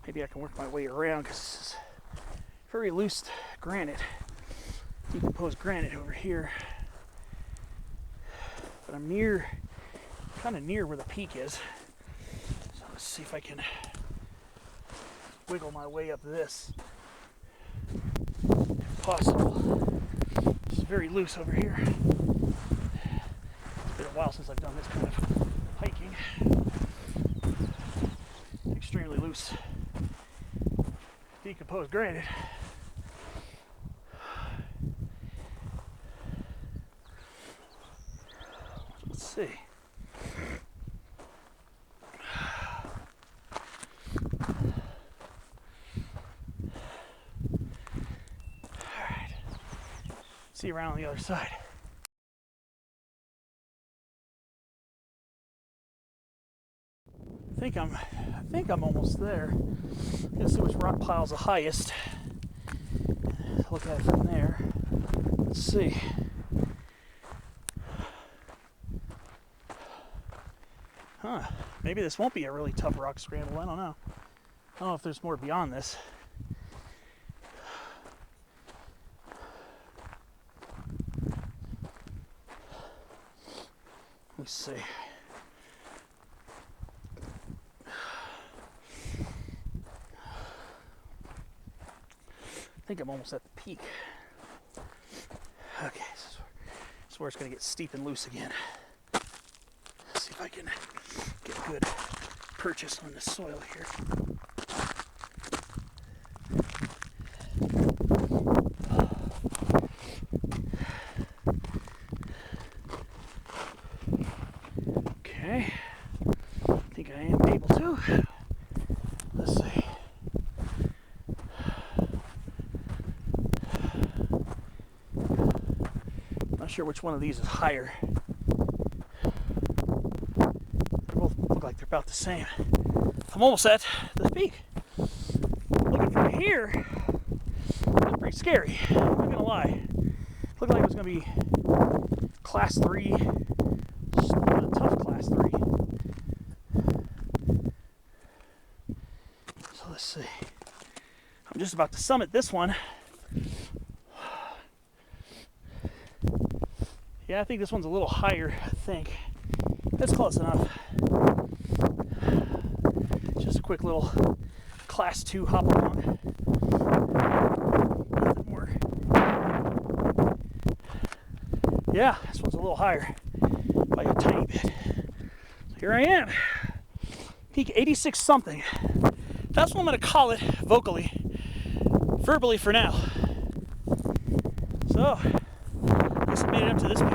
Maybe I can work my way around because this is very loose granite, decomposed granite over here. But I'm kind of near where the peak is. So let's see if I can wiggle my way up this if possible. This is very loose over here. It's been a while since I've done this kind of hiking. Extremely loose, decomposed granite. Let's see. Alright. See you around on the other side. I think I'm almost there. Gonna see which rock pile's the highest. Look at it from there. Let's see. Huh. Maybe this won't be a really tough rock scramble. I don't know. I don't know if there's more beyond this. Let me see. I think I'm almost at the peak. Okay, this is where it's going to get steep and loose again. Let's see if I can get a good purchase on the soil here. Okay, I think I am able to. Let's see. Not sure which one of these is higher. They both look like they're about the same. I'm almost at the peak. Looking from here, that's pretty scary. I'm not gonna lie. Looked like it was gonna be class 3, a tough class 3. So let's see. I'm just about to summit this one. Yeah, I think this one's a little higher, I think. That's close enough. Just a quick little class 2 hop along. Nothing more. Yeah, this one's a little higher by a tiny bit. So here I am. Peak 86 something. That's what I'm going to call it vocally. Verbally for now. So, I guess I made it up to this peak.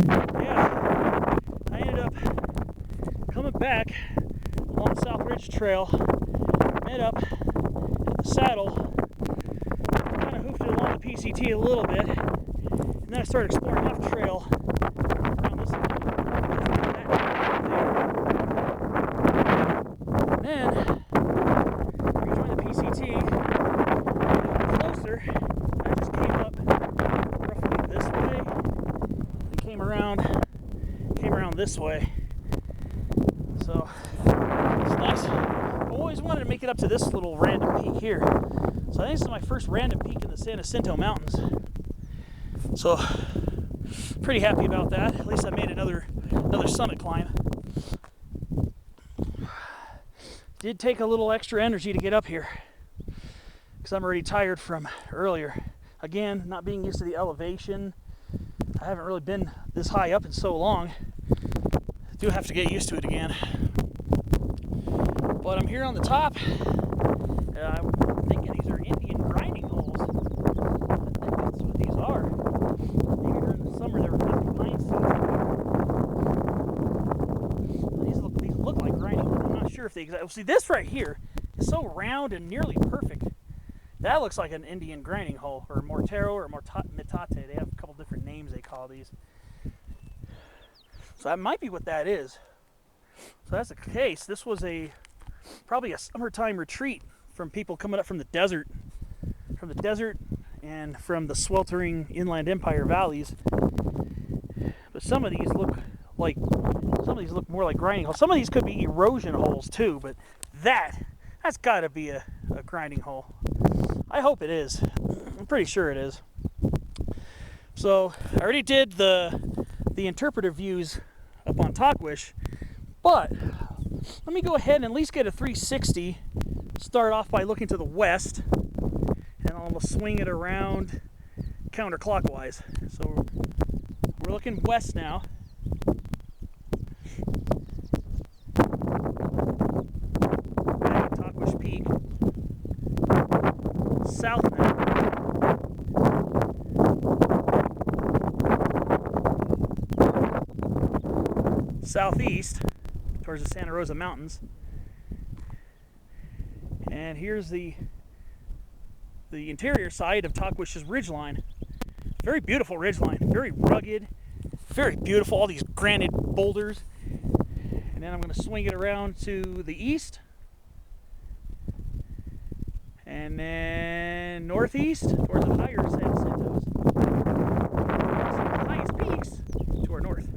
Yeah, I ended up coming back along the South Ridge Trail, met up at the Saddle, kind of hoofed it along the PCT a little bit, and then I started exploring off trail around this and then I rejoined the PCT, and closer, I just came up roughly this way, and came around this way. So it's nice. I always wanted to make it up to this little random peak here. So I think this is my first random peak in the San Jacinto Mountains. So pretty happy about that. At least I made another summit climb. Did take a little extra energy to get up here because I'm already tired from earlier. Again, not being used to the elevation. I haven't really been this high up in so long. I do have to get used to it again. But I'm here on the top. I'm thinking these are Indian grinding holes. I think that's what these are. Maybe during the summer they were cutting pine seeds. These look like grinding holes. I'm not sure if they exactly. See, this right here is so round and nearly perfect. That looks like an Indian grinding hole, or mortero, or metate. They have a couple different names they call these. So that might be what that is. So that's the case. This was probably a summertime retreat from people coming up from the desert, and from the sweltering inland empire valleys. But some of these look more like grinding holes. Some of these could be erosion holes too, but that's got to be a grinding hole. I hope it is. I'm pretty sure it is. So I already did the interpretive views up on Tahquitz, but let me go ahead and at least get a 360. Start off by looking to the west, and I'll swing it around counterclockwise. So we're looking west now. At Tahquitz Peak. South now. Southeast towards the Santa Rosa Mountains. And here's the interior side of Tahquitz's ridgeline. Very beautiful ridgeline, very rugged, very beautiful. All these granite boulders. And then I'm going to swing it around to the east. And then northeast towards the higher San Jacintos. The highest peaks to our north.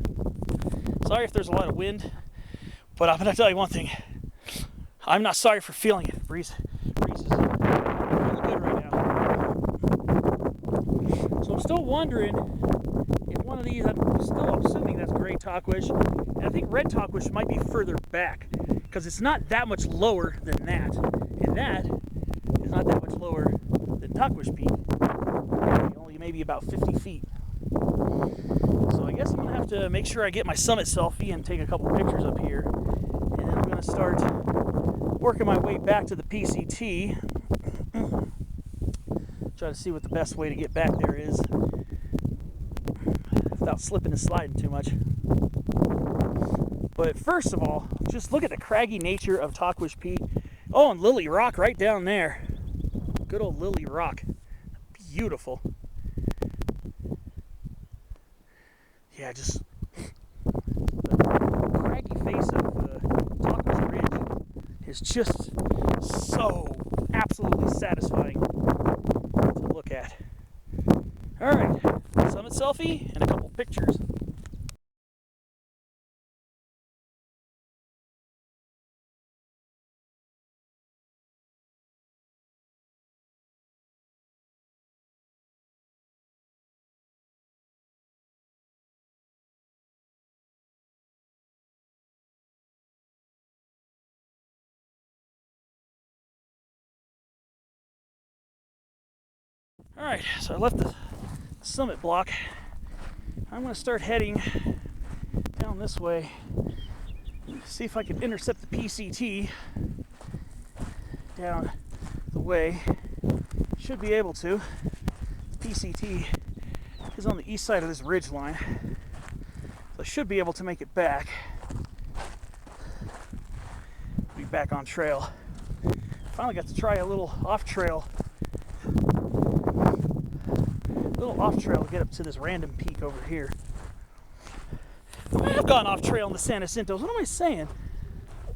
Sorry if there's a lot of wind, but I'm going to tell you one thing. I'm not sorry for feeling it. Breeze is really good right now. So I'm still wondering if one of these, I'm still assuming that's gray Tahquitz. And I think red Tahquitz might be further back because it's not that much lower than that. And that is not that much lower than Tahquitz Peak. Only maybe about 50 feet. So I guess I'm going to have to make sure I get my summit selfie and take a couple pictures up here. And then I'm going to start working my way back to the PCT. Try to see what the best way to get back there is without slipping and sliding too much. But first of all, just look at the craggy nature of Tahquitz Peak. Oh, and Lily Rock right down there. Good old Lily Rock. Beautiful. Yeah, just the craggy face of Tahquitz Ridge is just so absolutely satisfying to look at. All right, summit selfie and a couple pictures. All right, so I left the summit block. I'm going to start heading down this way, see if I can intercept the PCT down the way. Should be able to. The PCT is on the east side of this ridge line, so I should be able to make it back. Be back on trail. Finally got to try a little off-trail to get up to this random peak over here. I have gone off trail in the San Jacintos. What am I saying?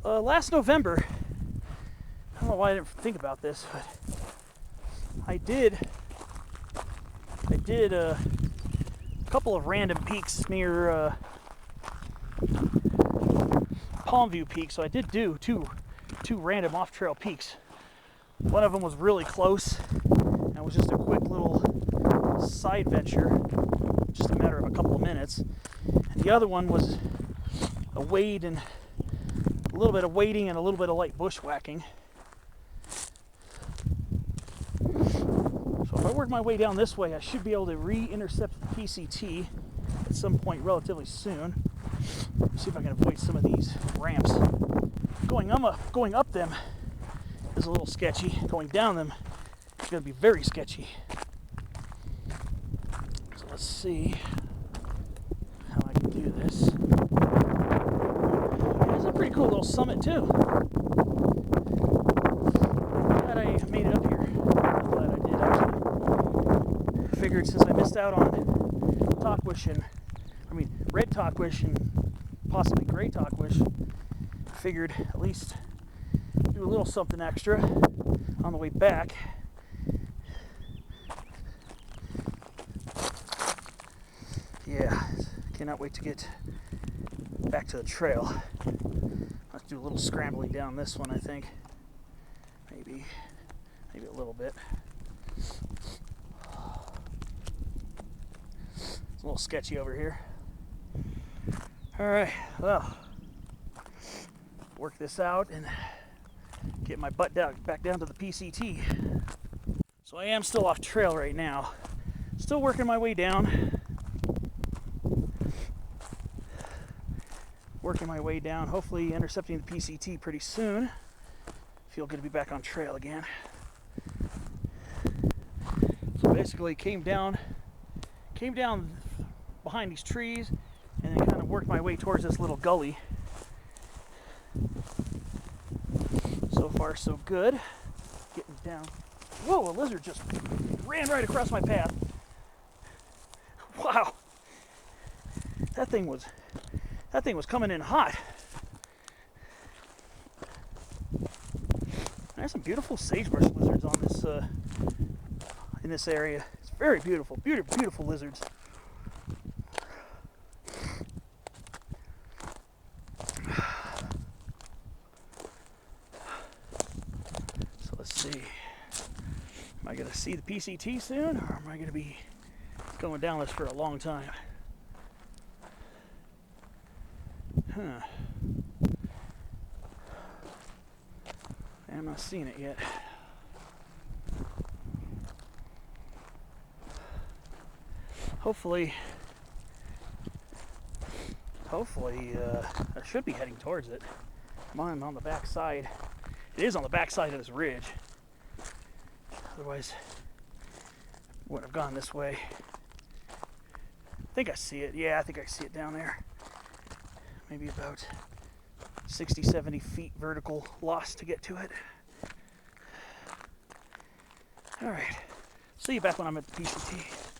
Last November, I don't know why I didn't think about this, but I did a couple of random peaks near Palmview Peak. So I did do two random off-trail peaks. One of them was really close, and it was just a quick little side venture, just a matter of a couple of minutes. And the other one was a wade and a little bit of wading and a little bit of light bushwhacking. So if I work my way down this way, I should be able to re-intercept the PCT at some point relatively soon. See if I can avoid some of these ramps. Going up them is a little sketchy. Going down them is going to be very sketchy. So let's see how I can do this. Yeah, it's a pretty cool little summit too. Glad I made it up here. I'm glad I did actually. I figured since I missed out on red Tahquitz and possibly gray Tahquitz, I figured at least do a little something extra on the way back. Yeah, cannot wait to get back to the trail. Let's do a little scrambling down this one, I think. Maybe a little bit. It's a little sketchy over here. All right, well, work this out and get my butt back down to the PCT. So I am still off trail right now. Still working my way down. Hopefully intercepting the PCT pretty soon. Feel good to be back on trail again. So basically came down behind these trees and then kind of worked my way towards this little gully. So far so good. Getting down. Whoa, a lizard just ran right across my path. Wow. That thing was coming in hot. Some beautiful sagebrush lizards on this in this area. It's very beautiful, beautiful, beautiful lizards. So let's see. Am I going to see the PCT soon, or am I going to be going down this for a long time? Huh. I'm not seeing it yet. Hopefully, I should be heading towards it. I'm on the back side. It is on the back side of this ridge. Otherwise, I wouldn't have gone this way. I think I see it. Yeah, I think I see it down there. Maybe about 60, 70 feet vertical loss to get to it. All right. See you back when I'm at the PCT.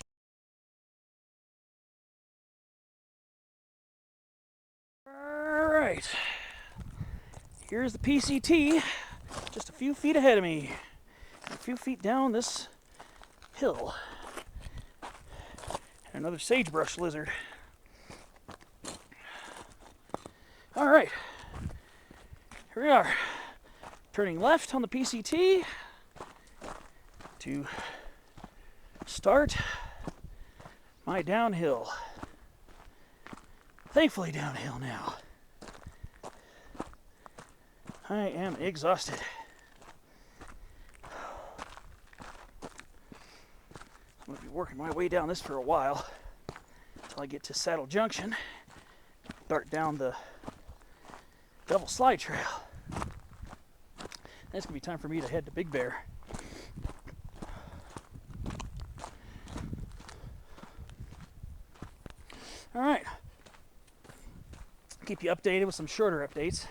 All right. Here's the PCT, just a few feet ahead of me. A few feet down this hill. And another sagebrush lizard. All right. Here we are. Turning left on the PCT to start my downhill. Thankfully downhill now. I am exhausted. I'm going to be working my way down this for a while until I get to Saddle Junction. Start down the double slide trail. And it's going to be time for me to head to Big Bear. All right. Keep you updated with some shorter updates,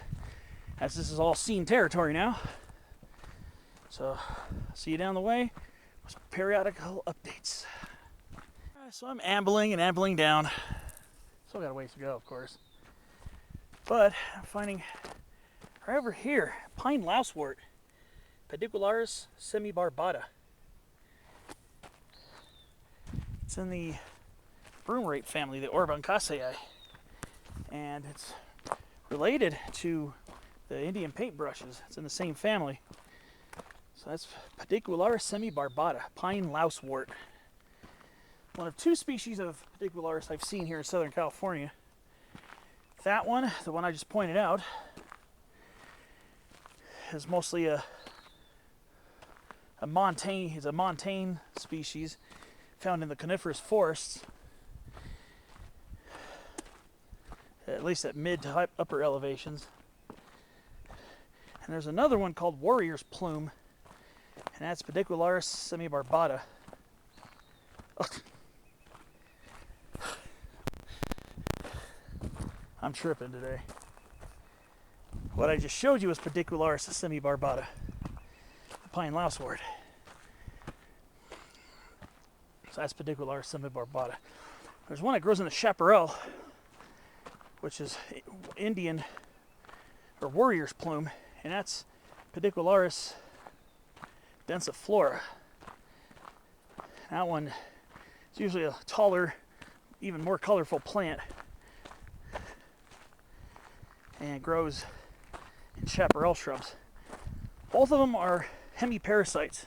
as this is all seen territory now. So, see you down the way with periodical updates. All right, so I'm ambling and ambling down. Still got a ways to go, of course. But I'm finding right over here, pine lousewort, Pedicularis semibarbata. It's in the broomrape family, the Orbancaceae. And it's related to the Indian paintbrushes. It's in the same family. So that's Pedicularis semibarbata, pine lousewort. One of two species of Pedicularis I've seen here in Southern California. That one, the one I just pointed out, is mostly a montane. It's a montane species found in the coniferous forests, at least at mid to upper elevations. And there's another one called warrior's plume, and that's Pedicularis semibarbata. Oh. I'm tripping today. What I just showed you was Pedicularis semibarbata, the pine lousewort. So that's Pedicularis semibarbata. There's one that grows in the chaparral, which is Indian or warrior's plume, and that's Pedicularis densiflora. That one is usually a taller, even more colorful plant, and grows in chaparral shrubs. Both of them are hemiparasites.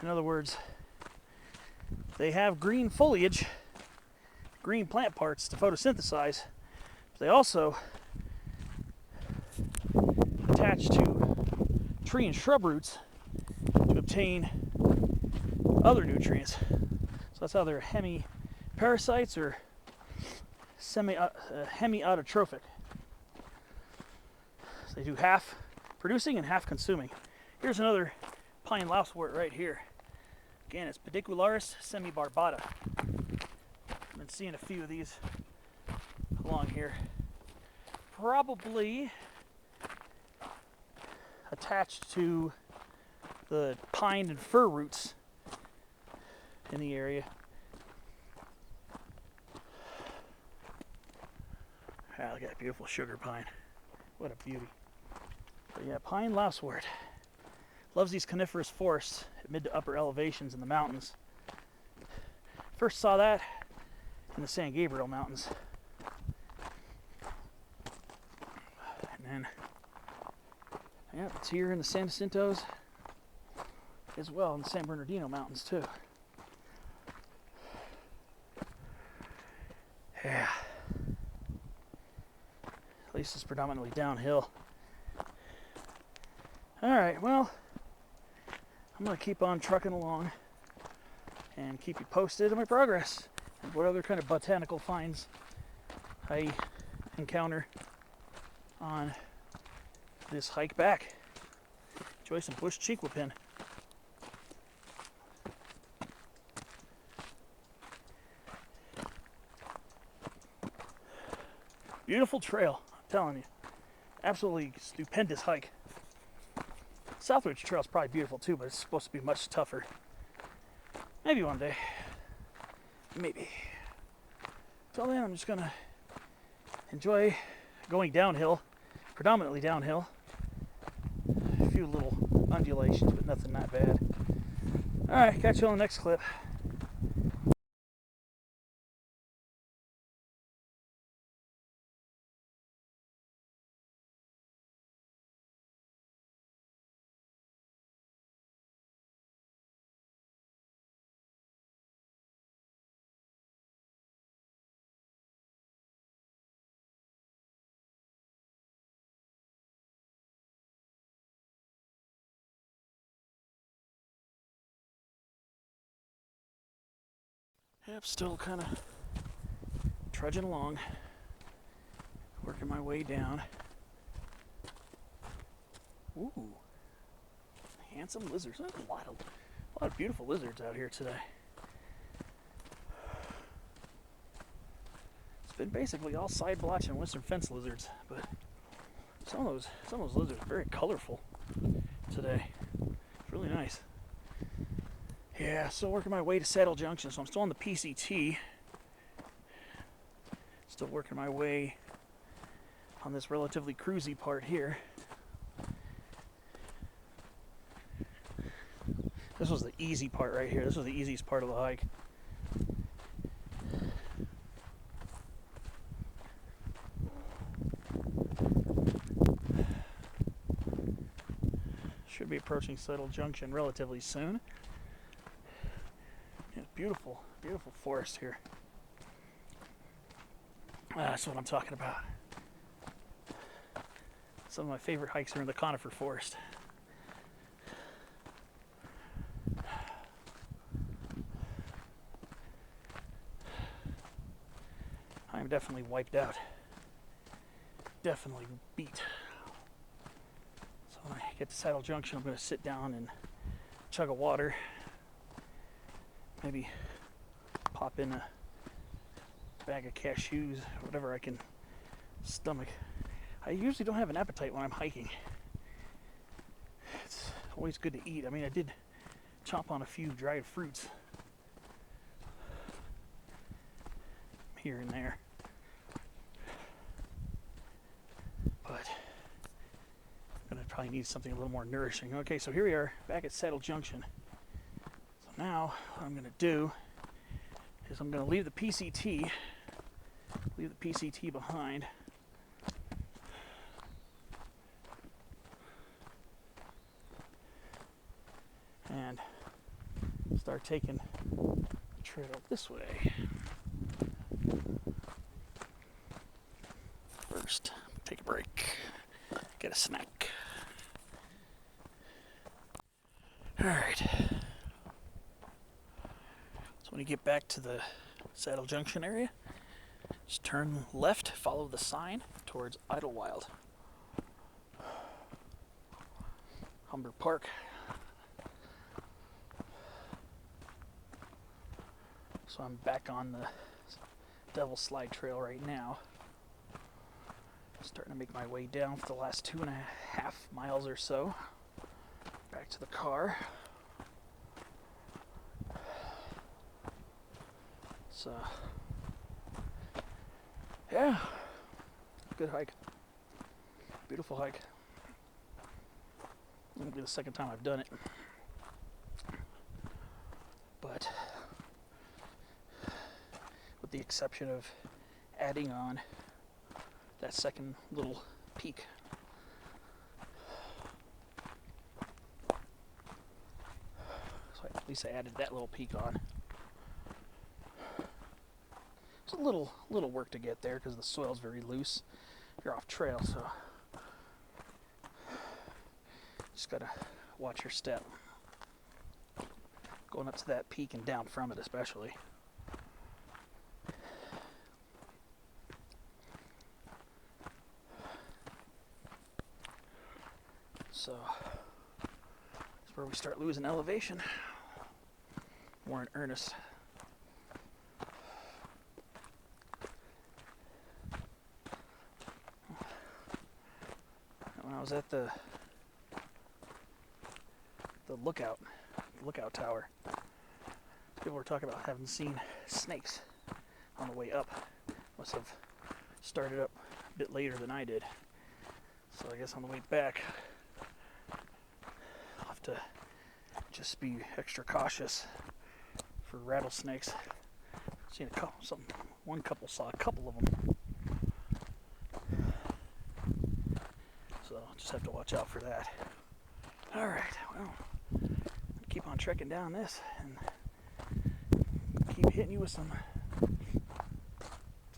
In other words, they have green foliage, green plant parts to photosynthesize. They also attach to tree and shrub roots to obtain other nutrients. So that's how they're hemiparasites or hemiautotrophic. So they do half producing and half consuming. Here's another pine lousewort right here. Again, it's Pedicularis semibarbata. I've been seeing a few of these along here. Probably attached to the pine and fir roots in the area. Ah, look at that beautiful sugar pine. What a beauty. But yeah, pine lousewort. Loves these coniferous forests at mid to upper elevations in the mountains. First saw that in the San Gabriel Mountains. And then, yeah, it's here in the San Jacintos as well, in the San Bernardino Mountains too. Yeah. At least it's predominantly downhill. Alright, well, I'm going to keep on trucking along and keep you posted on my progress and what other kind of botanical finds I encounter on this hike back. Enjoy some bush Chinquapin. Beautiful trail, I'm telling you. Absolutely stupendous hike. Southridge Trail is probably beautiful too, but it's supposed to be much tougher. Maybe one day. Maybe. Till then, I'm just gonna enjoy going downhill, predominantly downhill. A few little undulations, but nothing that bad. Alright, catch you on the next clip. Yep, still kind of trudging along, working my way down. Ooh, handsome lizards. That's wild. A lot of beautiful lizards out here today. It's been basically all side blotch and western fence lizards, but some of those lizards are very colorful today. It's really nice. Yeah, still working my way to Saddle Junction, so I'm still on the PCT. Still working my way on this relatively cruisy part here. This was the easy part right here. This was the easiest part of the hike. Should be approaching Saddle Junction relatively soon. Yeah, beautiful, beautiful forest here. That's what I'm talking about. Some of my favorite hikes are in the conifer forest. I'm definitely wiped out. Definitely beat. So when I get to Saddle Junction, I'm going to sit down and chug a water. Maybe pop in a bag of cashews, whatever I can stomach. I usually don't have an appetite when I'm hiking. It's always good to eat. I mean, I did chomp on a few dried fruits here and there, but I'm gonna probably need something a little more nourishing. Okay, so here we are back at Saddle Junction. So now what I'm gonna do is I'm gonna leave the PCT behind. And start taking the trail this way. First, take a break, get a snack. Alright. So when you get back to the Saddle Junction area, just turn left, follow the sign towards Idyllwild. Humber Park. So I'm back on the Devil's Slide Trail right now. Starting to make my way down for the last 2.5 miles or so. Back to the car. So, yeah, good hike. Beautiful hike. won't be the second time I've done it. But with the exception of adding on that second little peak. So at least I added that little peak on. It's a little work to get there because the soil's very loose. You're off trail, so just gotta watch your step. Going up to that peak and down from it especially. So that's where we start losing elevation. More in earnest. When I was at the lookout tower, people were talking about having seen snakes on the way up. Must have started up a bit later than I did. So I guess on the way back, I'll have to just be extra cautious for rattlesnakes. Seen a couple, one couple saw a couple of them. So I'll just have to watch out for that. All right, well, keep on trekking down this and keep hitting you with some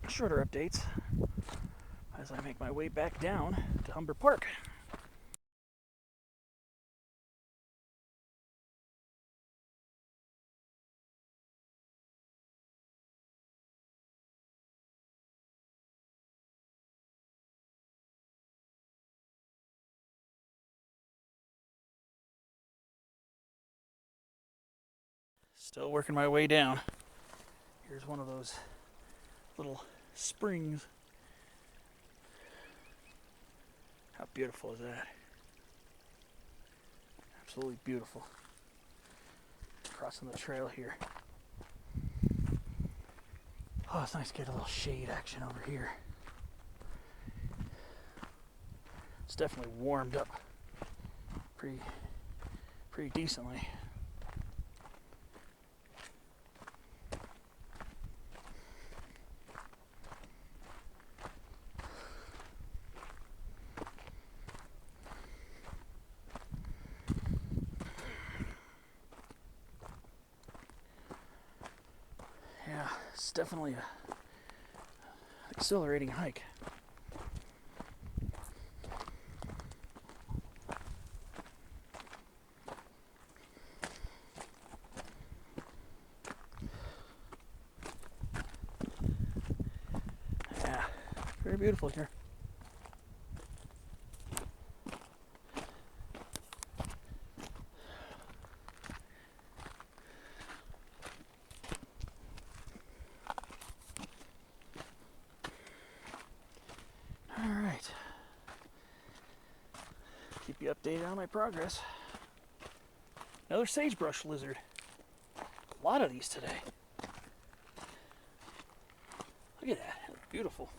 shorter updates as I make my way back down to Humber Park. Still working my way down. Here's one of those little springs. How beautiful is that? Absolutely beautiful. Crossing the trail here. Oh, it's nice to get a little shade action over here. It's definitely warmed up pretty decently. Yeah, it's definitely a exhilarating hike. Yeah, very beautiful here. Keep you updated on my progress. Another sagebrush lizard. A lot of these today. Look at that. That's beautiful.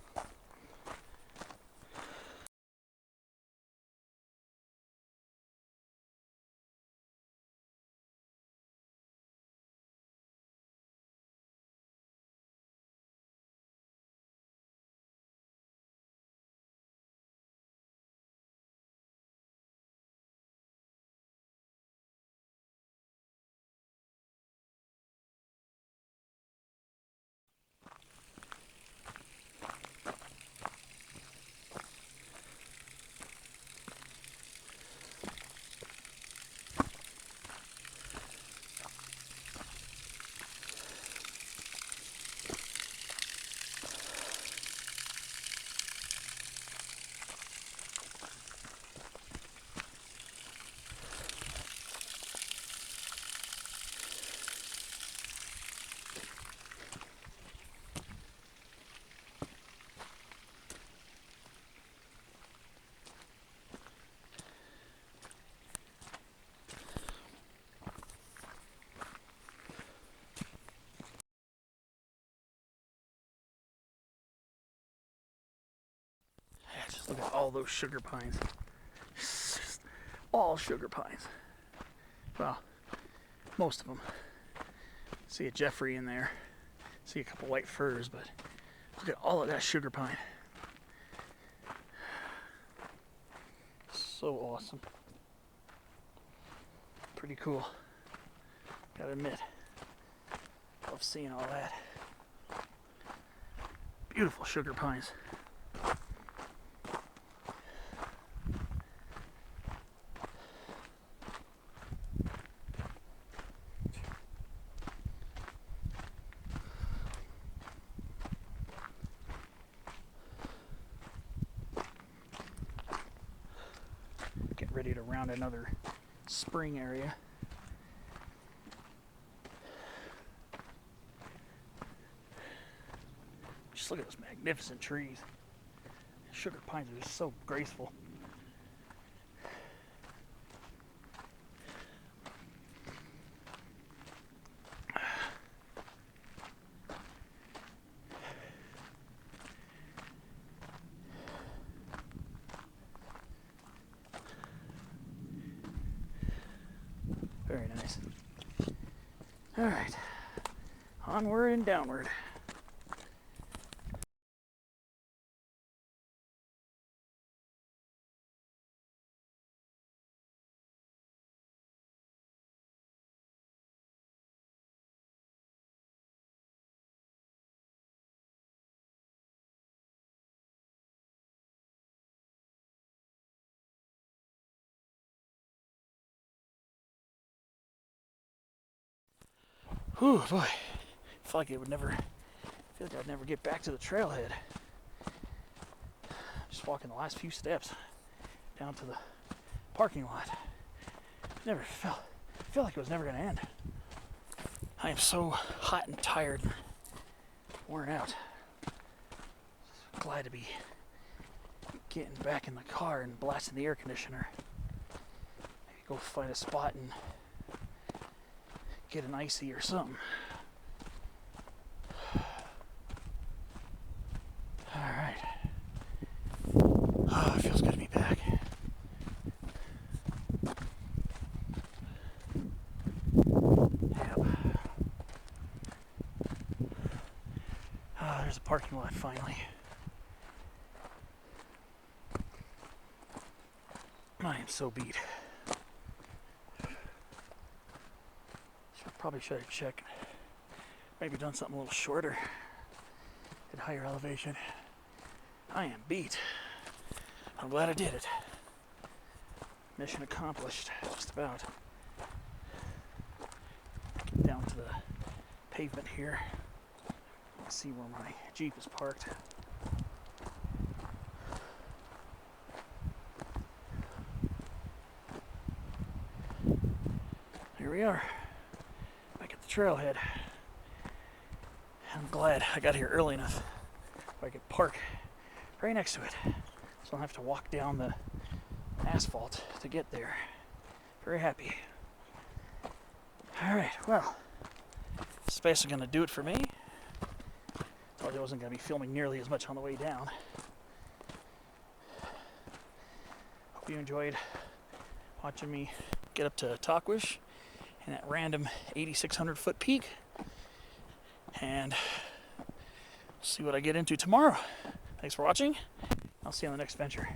Just look at all those sugar pines. Just all sugar pines. Well, most of them. See a Jeffrey in there. See a couple white firs, but look at all of that sugar pine. So awesome. Pretty cool. Gotta admit. Love seeing all that. Beautiful sugar pines. Get ready to round another spring area. Just look at those magnificent trees. Sugar pines are just so graceful. Very nice. All right, onward and downward. Whew, boy. I feel like I'd never get back to the trailhead. Just walking the last few steps down to the parking lot. I feel like it was never going to end. I am so hot and tired, worn out. Glad to be getting back in the car and blasting the air conditioner. Maybe go find a spot and get an icy or something. Alright. Oh, it feels good to be back. Yep. Oh, there's a parking lot finally. I am so beat. Probably should have checked. Maybe done something a little shorter at higher elevation. I am beat. I'm glad I did it. Mission accomplished, just about. Get down to the pavement here. Let's see where my Jeep is parked. Here we are. Trailhead. I'm glad I got here early enough so I could park right next to it, so I don't have to walk down the asphalt to get there. Very happy. Alright, well, this is basically going to do it for me. Told you I wasn't going to be filming nearly as much on the way down. Hope you enjoyed watching me get up to Tahquitz and that random 8,600 foot peak, and see what I get into tomorrow. Thanks for watching. I'll see you on the next venture.